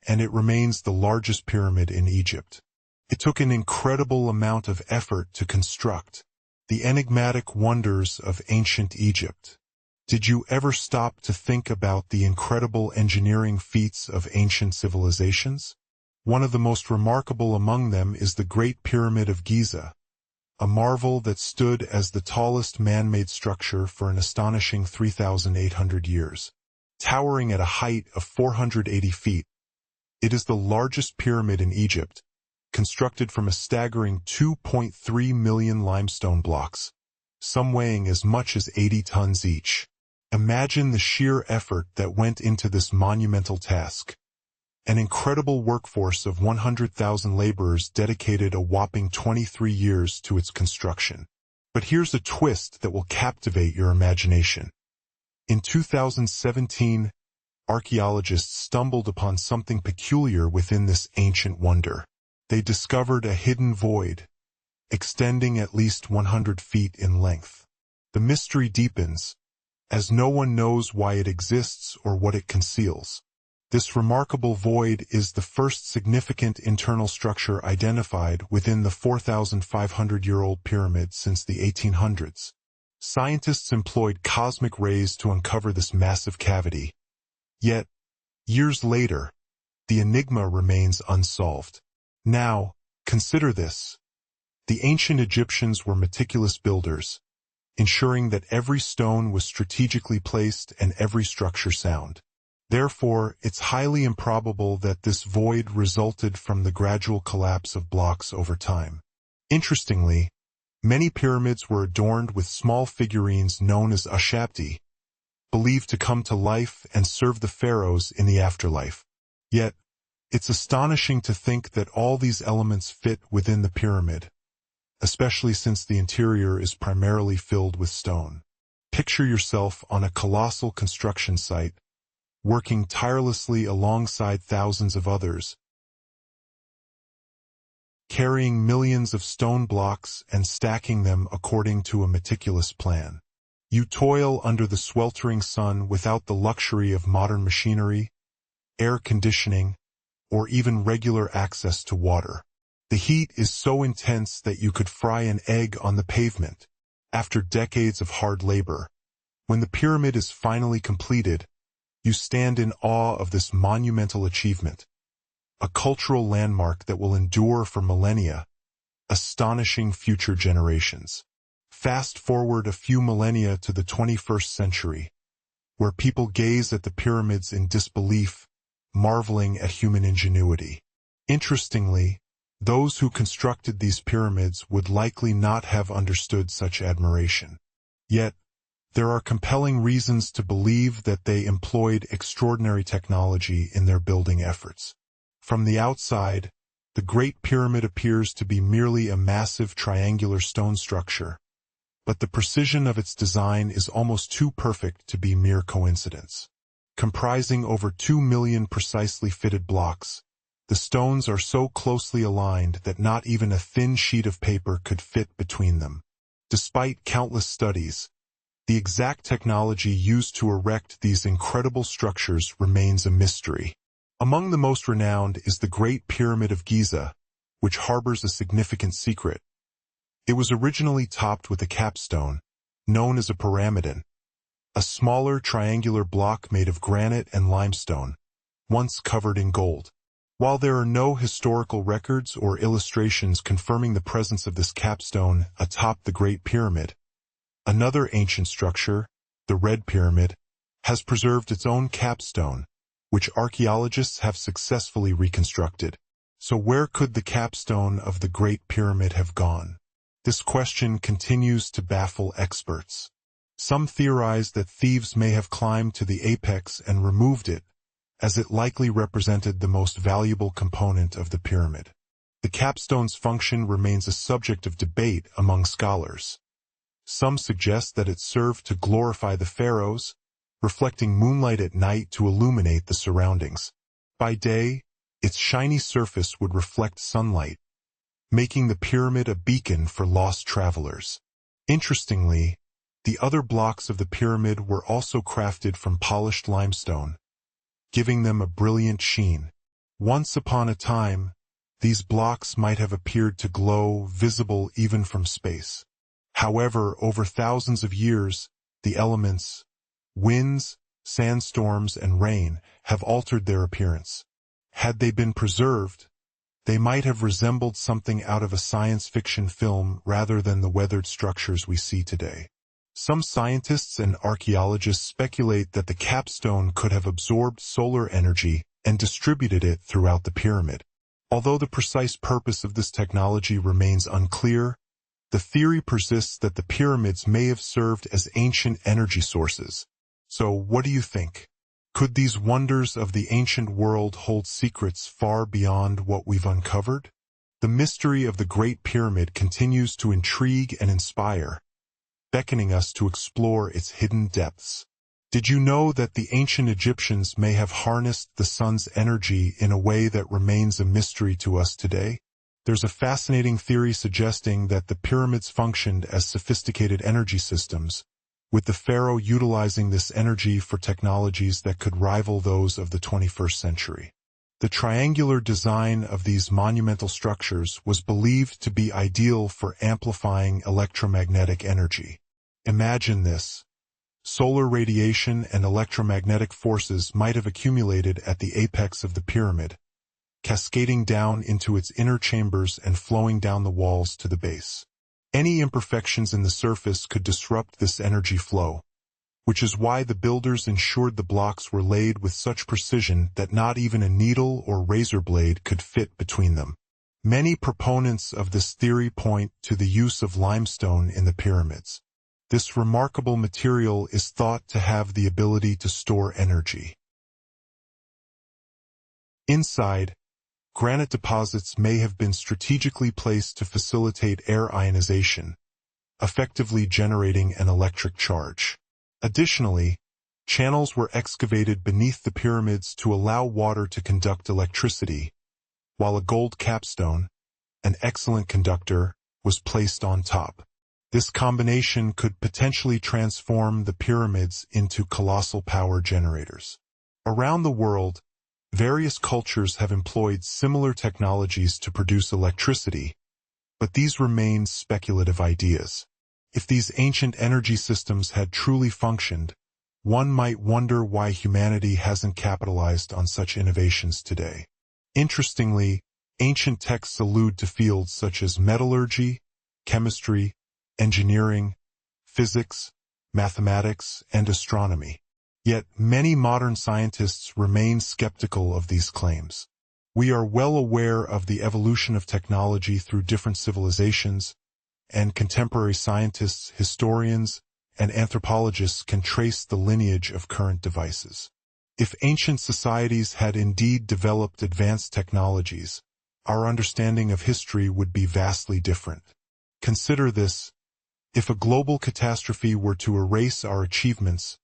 and it remains the largest pyramid in Egypt. It took an incredible amount of effort to construct the enigmatic wonders of ancient Egypt. Did you ever stop to think about the incredible engineering feats of ancient civilizations? One of the most remarkable among them is the Great Pyramid of Giza, a marvel that stood as the tallest man-made structure for an astonishing 3,800 years. Towering at a height of 480 feet, it is the largest pyramid in Egypt, constructed from a staggering 2.3 million limestone blocks, some weighing as much as 80 tons each. Imagine the sheer effort that went into this monumental task. An incredible workforce of 100,000 laborers dedicated a whopping 23 years to its construction. But here's a twist that will captivate your imagination. In 2017, archaeologists stumbled upon something peculiar within this ancient wonder. They discovered a hidden void, extending at least 100 feet in length. The mystery deepens, as no one knows why it exists or what it conceals. This remarkable void is the first significant internal structure identified within the 4,500-year-old pyramid since the 1800s. Scientists employed cosmic rays to uncover this massive cavity. Yet, years later, the enigma remains unsolved. Now, consider this. The ancient Egyptians were meticulous builders, ensuring that every stone was strategically placed and every structure sound. Therefore, it's highly improbable that this void resulted from the gradual collapse of blocks over time. Interestingly, many pyramids were adorned with small figurines known as ashabti, believed to come to life and serve the pharaohs in the afterlife. Yet, it's astonishing to think that all these elements fit within the pyramid, especially since the interior is primarily filled with stone. Picture yourself on a colossal construction site, working tirelessly alongside thousands of others, carrying millions of stone blocks and stacking them according to a meticulous plan. You toil under the sweltering sun without the luxury of modern machinery, air conditioning, or even regular access to water. The heat is so intense that you could fry an egg on the pavement. After decades of hard labor, when the pyramid is finally completed, you stand in awe of this monumental achievement, a cultural landmark that will endure for millennia, astonishing future generations. Fast forward a few millennia to the 21st century, where people gaze at the pyramids in disbelief, marveling at human ingenuity. Interestingly, those who constructed these pyramids would likely not have understood such admiration. Yet, there are compelling reasons to believe that they employed extraordinary technology in their building efforts. From the outside, the Great Pyramid appears to be merely a massive triangular stone structure, but the precision of its design is almost too perfect to be mere coincidence. Comprising over 2 million precisely fitted blocks, the stones are so closely aligned that not even a thin sheet of paper could fit between them. Despite countless studies, the exact technology used to erect these incredible structures remains a mystery. Among the most renowned is the Great Pyramid of Giza, which harbors a significant secret. It was originally topped with a capstone, known as a pyramidon, a smaller triangular block made of granite and limestone, once covered in gold. While there are no historical records or illustrations confirming the presence of this capstone atop the Great Pyramid, another ancient structure, the Red Pyramid, has preserved its own capstone, which archaeologists have successfully reconstructed. So where could the capstone of the Great Pyramid have gone? This question continues to baffle experts. Some theorize that thieves may have climbed to the apex and removed it, as it likely represented the most valuable component of the pyramid. The capstone's function remains a subject of debate among scholars. Some suggest that it served to glorify the pharaohs, reflecting moonlight at night to illuminate the surroundings. By day, its shiny surface would reflect sunlight, making the pyramid a beacon for lost travelers. Interestingly, the other blocks of the pyramid were also crafted from polished limestone, giving them a brilliant sheen. Once upon a time, these blocks might have appeared to glow, visible even from space. However, over thousands of years, the elements, winds, sandstorms, and rain, have altered their appearance. Had they been preserved, they might have resembled something out of a science fiction film rather than the weathered structures we see today. Some scientists and archaeologists speculate that the capstone could have absorbed solar energy and distributed it throughout the pyramid. Although the precise purpose of this technology remains unclear, the theory persists that the pyramids may have served as ancient energy sources. So, what do you think? Could these wonders of the ancient world hold secrets far beyond what we've uncovered? The mystery of the Great Pyramid continues to intrigue and inspire, beckoning us to explore its hidden depths. Did you know that the ancient Egyptians may have harnessed the sun's energy in a way that remains a mystery to us today? There's a fascinating theory suggesting that the pyramids functioned as sophisticated energy systems, with the pharaoh utilizing this energy for technologies that could rival those of the 21st century. The triangular design of these monumental structures was believed to be ideal for amplifying electromagnetic energy. Imagine this. Solar radiation and electromagnetic forces might have accumulated at the apex of the pyramid, cascading down into its inner chambers and flowing down the walls to the base. Any imperfections in the surface could disrupt this energy flow, which is why the builders ensured the blocks were laid with such precision that not even a needle or razor blade could fit between them. Many proponents of this theory point to the use of limestone in the pyramids. This remarkable material is thought to have the ability to store energy. Inside, granite deposits may have been strategically placed to facilitate air ionization, effectively generating an electric charge. Additionally, channels were excavated beneath the pyramids to allow water to conduct electricity, while a gold capstone, an excellent conductor, was placed on top. This combination could potentially transform the pyramids into colossal power generators. Around the world, various cultures have employed similar technologies to produce electricity, but these remain speculative ideas. If these ancient energy systems had truly functioned, one might wonder why humanity hasn't capitalized on such innovations today. Interestingly, ancient texts allude to fields such as metallurgy, chemistry, engineering, physics, mathematics, and astronomy. Yet many modern scientists remain skeptical of these claims. We are well aware of the evolution of technology through different civilizations, and contemporary scientists, historians, and anthropologists can trace the lineage of current devices. If ancient societies had indeed developed advanced technologies, our understanding of history would be vastly different. Consider this: if a global catastrophe were to erase our achievements,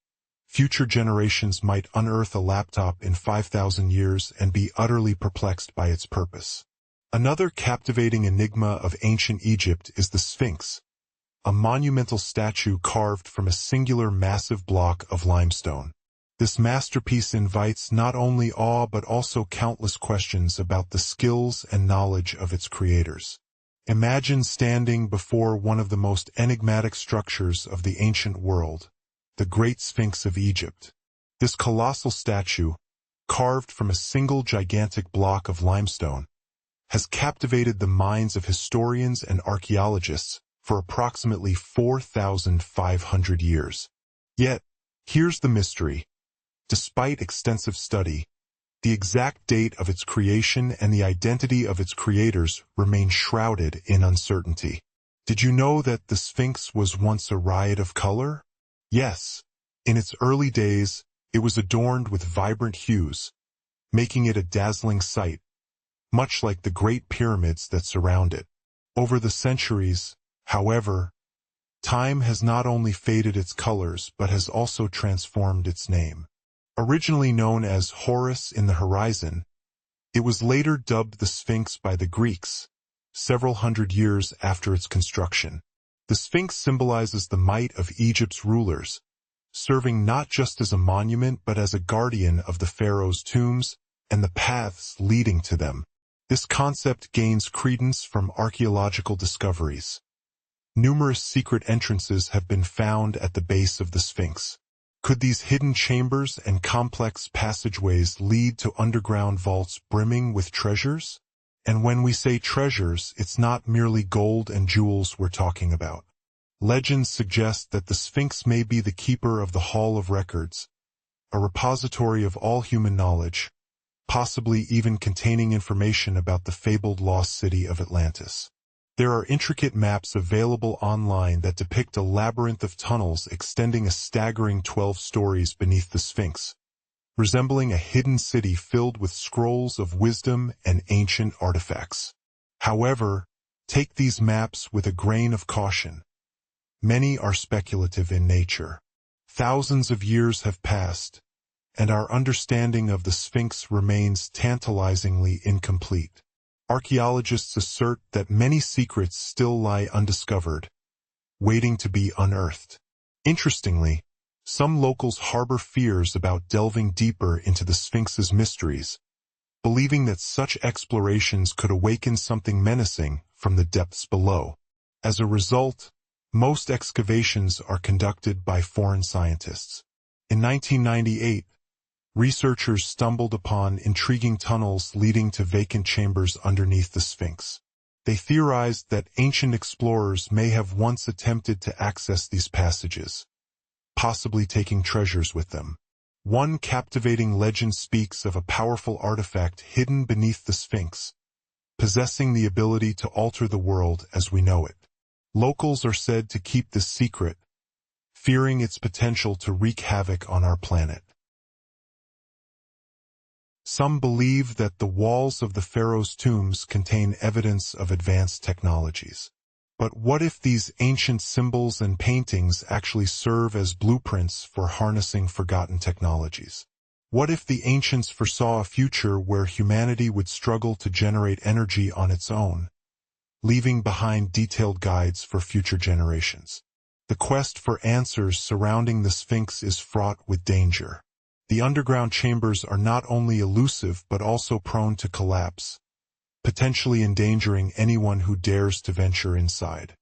future generations might unearth a laptop in 5,000 years and be utterly perplexed by its purpose. Another captivating enigma of ancient Egypt is the Sphinx, a monumental statue carved from a singular massive block of limestone. This masterpiece invites not only awe but also countless questions about the skills and knowledge of its creators. Imagine standing before one of the most enigmatic structures of the ancient world, the Great Sphinx of Egypt. This colossal statue, carved from a single gigantic block of limestone, has captivated the minds of historians and archaeologists for approximately 4,500 years. Yet, here's the mystery. Despite extensive study, the exact date of its creation and the identity of its creators remain shrouded in uncertainty. Did you know that the Sphinx was once a riot of color? Yes, in its early days, it was adorned with vibrant hues, making it a dazzling sight, much like the Great Pyramids that surround it. Over the centuries, however, time has not only faded its colors but has also transformed its name. Originally known as Horus in the horizon, it was later dubbed the Sphinx by the Greeks, several hundred years after its construction. The Sphinx symbolizes the might of Egypt's rulers, serving not just as a monument but as a guardian of the pharaoh's tombs and the paths leading to them. This concept gains credence from archaeological discoveries. Numerous secret entrances have been found at the base of the Sphinx. Could these hidden chambers and complex passageways lead to underground vaults brimming with treasures? And when we say treasures, it's not merely gold and jewels we're talking about. Legends suggest that the Sphinx may be the keeper of the Hall of Records, a repository of all human knowledge, possibly even containing information about the fabled lost city of Atlantis. There are intricate maps available online that depict a labyrinth of tunnels extending a staggering 12 stories beneath the Sphinx, resembling a hidden city filled with scrolls of wisdom and ancient artifacts. However, take these maps with a grain of caution. Many are speculative in nature. Thousands of years have passed, and our understanding of the Sphinx remains tantalizingly incomplete. Archaeologists assert that many secrets still lie undiscovered, waiting to be unearthed. Interestingly, some locals harbor fears about delving deeper into the Sphinx's mysteries, believing that such explorations could awaken something menacing from the depths below. As a result, most excavations are conducted by foreign scientists. In 1998, researchers stumbled upon intriguing tunnels leading to vacant chambers underneath the Sphinx. They theorized that ancient explorers may have once attempted to access these passages, possibly taking treasures with them. One captivating legend speaks of a powerful artifact hidden beneath the Sphinx, possessing the ability to alter the world as we know it. Locals are said to keep this secret, fearing its potential to wreak havoc on our planet. Some believe that the walls of the pharaoh's tombs contain evidence of advanced technologies. But what if these ancient symbols and paintings actually serve as blueprints for harnessing forgotten technologies? What if the ancients foresaw a future where humanity would struggle to generate energy on its own, leaving behind detailed guides for future generations? The quest for answers surrounding the Sphinx is fraught with danger. The underground chambers are not only elusive but also prone to collapse, potentially endangering anyone who dares to venture inside.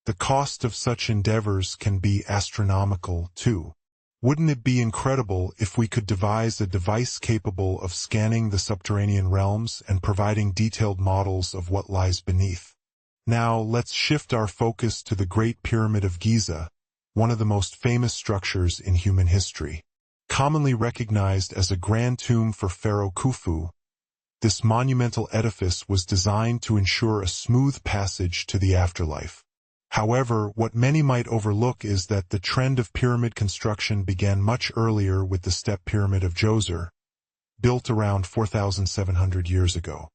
The cost of such endeavors can be astronomical, too. Wouldn't it be incredible if we could devise a device capable of scanning the subterranean realms and providing detailed models of what lies beneath? Now, let's shift our focus to the Great Pyramid of Giza, one of the most famous structures in human history. Commonly recognized as a grand tomb for Pharaoh Khufu, this monumental edifice was designed to ensure a smooth passage to the afterlife. However, what many might overlook is that the trend of pyramid construction began much earlier with the step pyramid of Djoser, built around 4,700 years ago.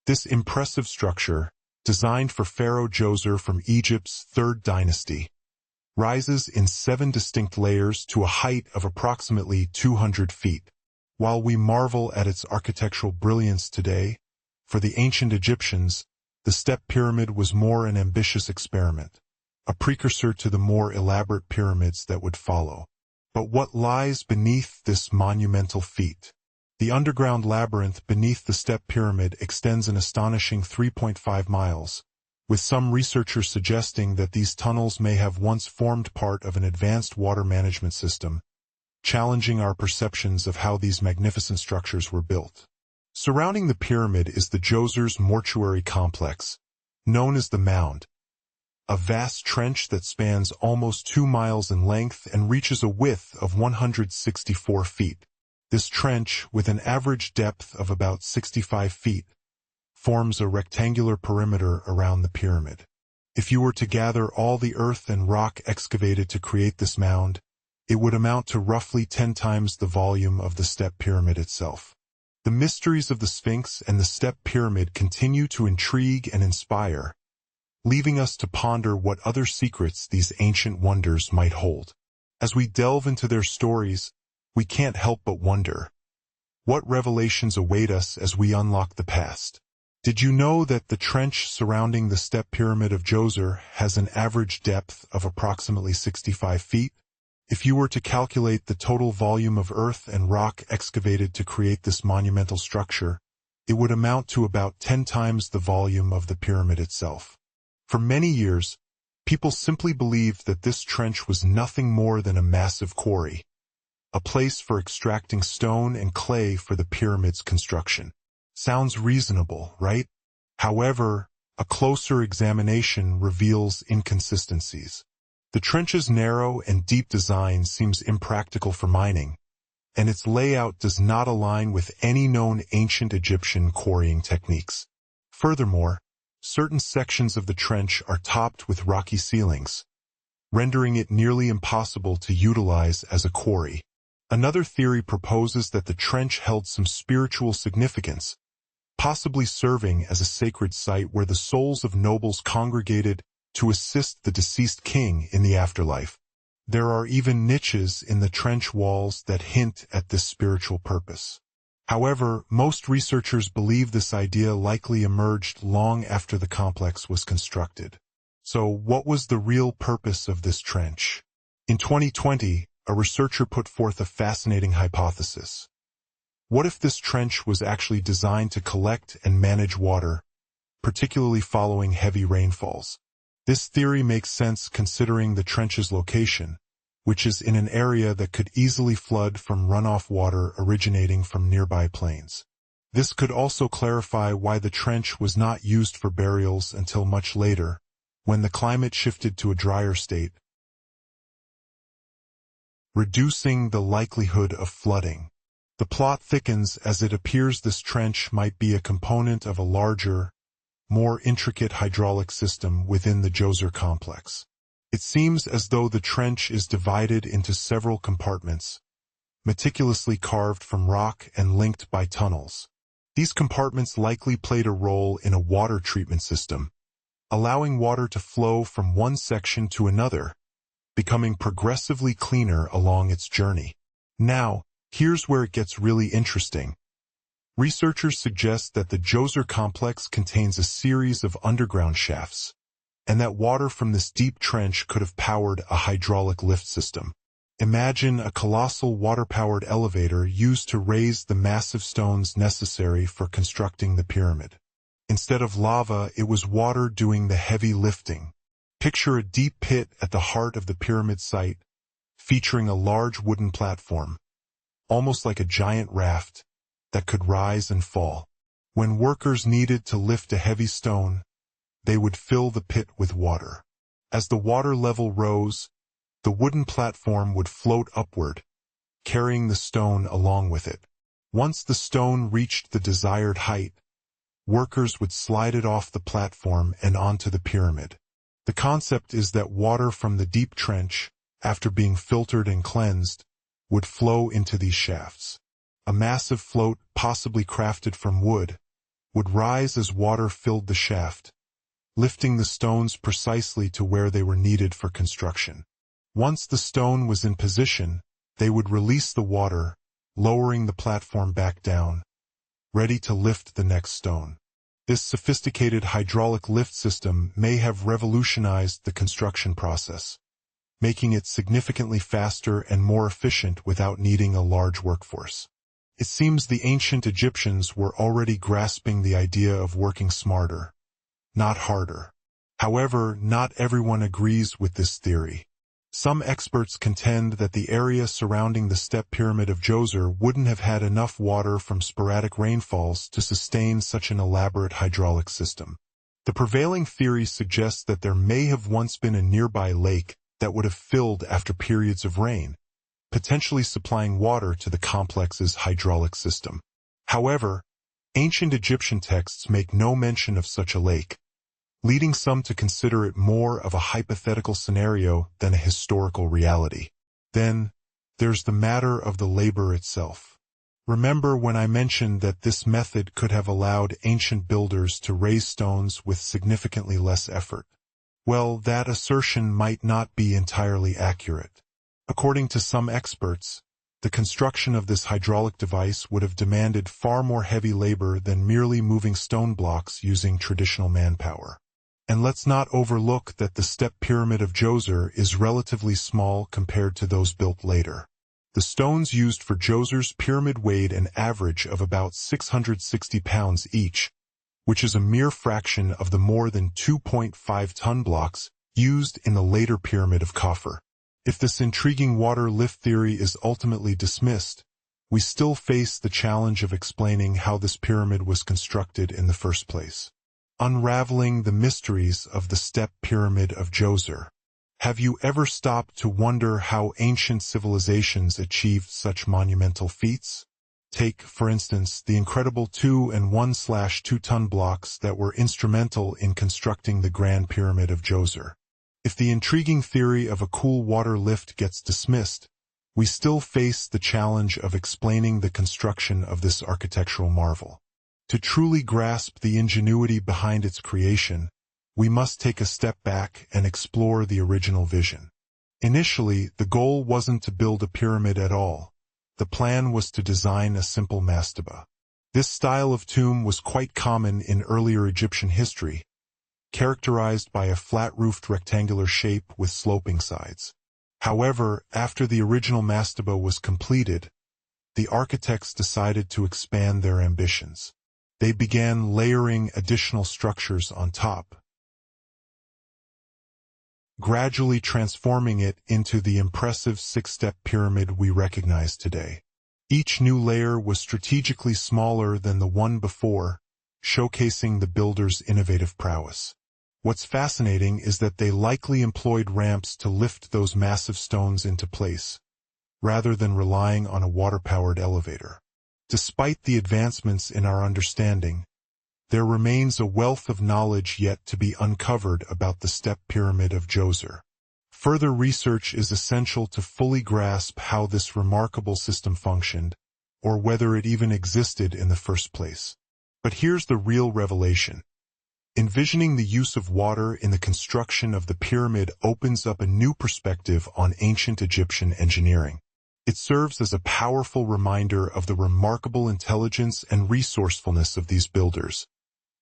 This impressive structure, designed for Pharaoh Djoser from Egypt's 3rd dynasty, rises in 7 distinct layers to a height of approximately 200 feet. While we marvel at its architectural brilliance today, for the ancient Egyptians, the step pyramid was more an ambitious experiment, a precursor to the more elaborate pyramids that would follow. But what lies beneath this monumental feat? The underground labyrinth beneath the step pyramid extends an astonishing 3.5 miles, with some researchers suggesting that these tunnels may have once formed part of an advanced water management system, challenging our perceptions of how these magnificent structures were built. Surrounding the pyramid is the Djoser's mortuary complex, known as the Mound, a vast trench that spans almost 2 miles in length and reaches a width of 164 feet. This trench, with an average depth of about 65 feet, forms a rectangular perimeter around the pyramid. If you were to gather all the earth and rock excavated to create this mound, it would amount to roughly 10 times the volume of the step pyramid itself. The mysteries of the Sphinx and the step pyramid continue to intrigue and inspire, leaving us to ponder what other secrets these ancient wonders might hold. As we delve into their stories, we can't help but wonder, what revelations await us as we unlock the past? Did you know that the trench surrounding the step pyramid of Djoser has an average depth of approximately 65 feet? If you were to calculate the total volume of earth and rock excavated to create this monumental structure, it would amount to about 10 times the volume of the pyramid itself. For many years, people simply believed that this trench was nothing more than a massive quarry, a place for extracting stone and clay for the pyramid's construction. Sounds reasonable, right? However, a closer examination reveals inconsistencies. The trench's narrow and deep design seems impractical for mining, and its layout does not align with any known ancient Egyptian quarrying techniques. Furthermore, certain sections of the trench are topped with rocky ceilings, rendering it nearly impossible to utilize as a quarry. Another theory proposes that the trench held some spiritual significance, possibly serving as a sacred site where the souls of nobles congregated to assist the deceased king in the afterlife. There are even niches in the trench walls that hint at this spiritual purpose. However, most researchers believe this idea likely emerged long after the complex was constructed. So, what was the real purpose of this trench? In 2020, a researcher put forth a fascinating hypothesis. What if this trench was actually designed to collect and manage water, particularly following heavy rainfalls? This theory makes sense considering the trench's location, which is in an area that could easily flood from runoff water originating from nearby plains. This could also clarify why the trench was not used for burials until much later, when the climate shifted to a drier state, reducing the likelihood of flooding. The plot thickens as it appears this trench might be a component of a larger, more intricate hydraulic system within the Djoser complex. It seems as though the trench is divided into several compartments, meticulously carved from rock and linked by tunnels. These compartments likely played a role in a water treatment system, allowing water to flow from one section to another, becoming progressively cleaner along its journey. Now, here's where it gets really interesting. Researchers suggest that the Djoser complex contains a series of underground shafts, and that water from this deep trench could have powered a hydraulic lift system. Imagine a colossal water-powered elevator used to raise the massive stones necessary for constructing the pyramid. Instead of lava, it was water doing the heavy lifting. Picture a deep pit at the heart of the pyramid site, featuring a large wooden platform, almost like a giant raft, that could rise and fall. When workers needed to lift a heavy stone, they would fill the pit with water. As the water level rose, the wooden platform would float upward, carrying the stone along with it. Once the stone reached the desired height, workers would slide it off the platform and onto the pyramid. The concept is that water from the deep trench, after being filtered and cleansed, would flow into these shafts. A massive float, possibly crafted from wood, would rise as water filled the shaft, lifting the stones precisely to where they were needed for construction. Once the stone was in position, they would release the water, lowering the platform back down, ready to lift the next stone. This sophisticated hydraulic lift system may have revolutionized the construction process, making it significantly faster and more efficient without needing a large workforce. It seems the ancient Egyptians were already grasping the idea of working smarter, not harder. However, not everyone agrees with this theory. Some experts contend that the area surrounding the step pyramid of Djoser wouldn't have had enough water from sporadic rainfalls to sustain such an elaborate hydraulic system. The prevailing theory suggests that there may have once been a nearby lake that would have filled after periods of rain, potentially supplying water to the complex's hydraulic system. However, ancient Egyptian texts make no mention of such a lake, leading some to consider it more of a hypothetical scenario than a historical reality. Then, there's the matter of the labor itself. Remember when I mentioned that this method could have allowed ancient builders to raise stones with significantly less effort? Well, that assertion might not be entirely accurate. According to some experts, the construction of this hydraulic device would have demanded far more heavy labor than merely moving stone blocks using traditional manpower. And let's not overlook that the step pyramid of Djoser is relatively small compared to those built later. The stones used for Djoser's pyramid weighed an average of about 660 pounds each, which is a mere fraction of the more than 2.5-ton blocks used in the later pyramid of Khafre. If this intriguing water lift theory is ultimately dismissed, we still face the challenge of explaining how this pyramid was constructed in the first place. Unraveling the mysteries of the step pyramid of Djoser. Have you ever stopped to wonder how ancient civilizations achieved such monumental feats? Take, for instance, the incredible 2 and 1/2-ton blocks that were instrumental in constructing the Grand Pyramid of Djoser. If the intriguing theory of a cool water lift gets dismissed, we still face the challenge of explaining the construction of this architectural marvel. To truly grasp the ingenuity behind its creation, we must take a step back and explore the original vision. Initially, the goal wasn't to build a pyramid at all. The plan was to design a simple mastaba. This style of tomb was quite common in earlier Egyptian history, characterized by a flat-roofed rectangular shape with sloping sides. However, after the original mastaba was completed, the architects decided to expand their ambitions. They began layering additional structures on top, gradually transforming it into the impressive 6-step pyramid we recognize today. Each new layer was strategically smaller than the one before, showcasing the builder's innovative prowess. What's fascinating is that they likely employed ramps to lift those massive stones into place, rather than relying on a water-powered elevator. Despite the advancements in our understanding, there remains a wealth of knowledge yet to be uncovered about the step pyramid of Djoser. Further research is essential to fully grasp how this remarkable system functioned, or whether it even existed in the first place. But here's the real revelation. Envisioning the use of water in the construction of the pyramid opens up a new perspective on ancient Egyptian engineering. It serves as a powerful reminder of the remarkable intelligence and resourcefulness of these builders,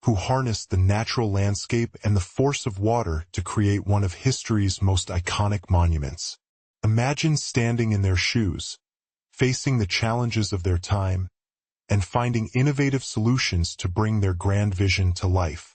who harnessed the natural landscape and the force of water to create one of history's most iconic monuments. Imagine standing in their shoes, facing the challenges of their time, and finding innovative solutions to bring their grand vision to life.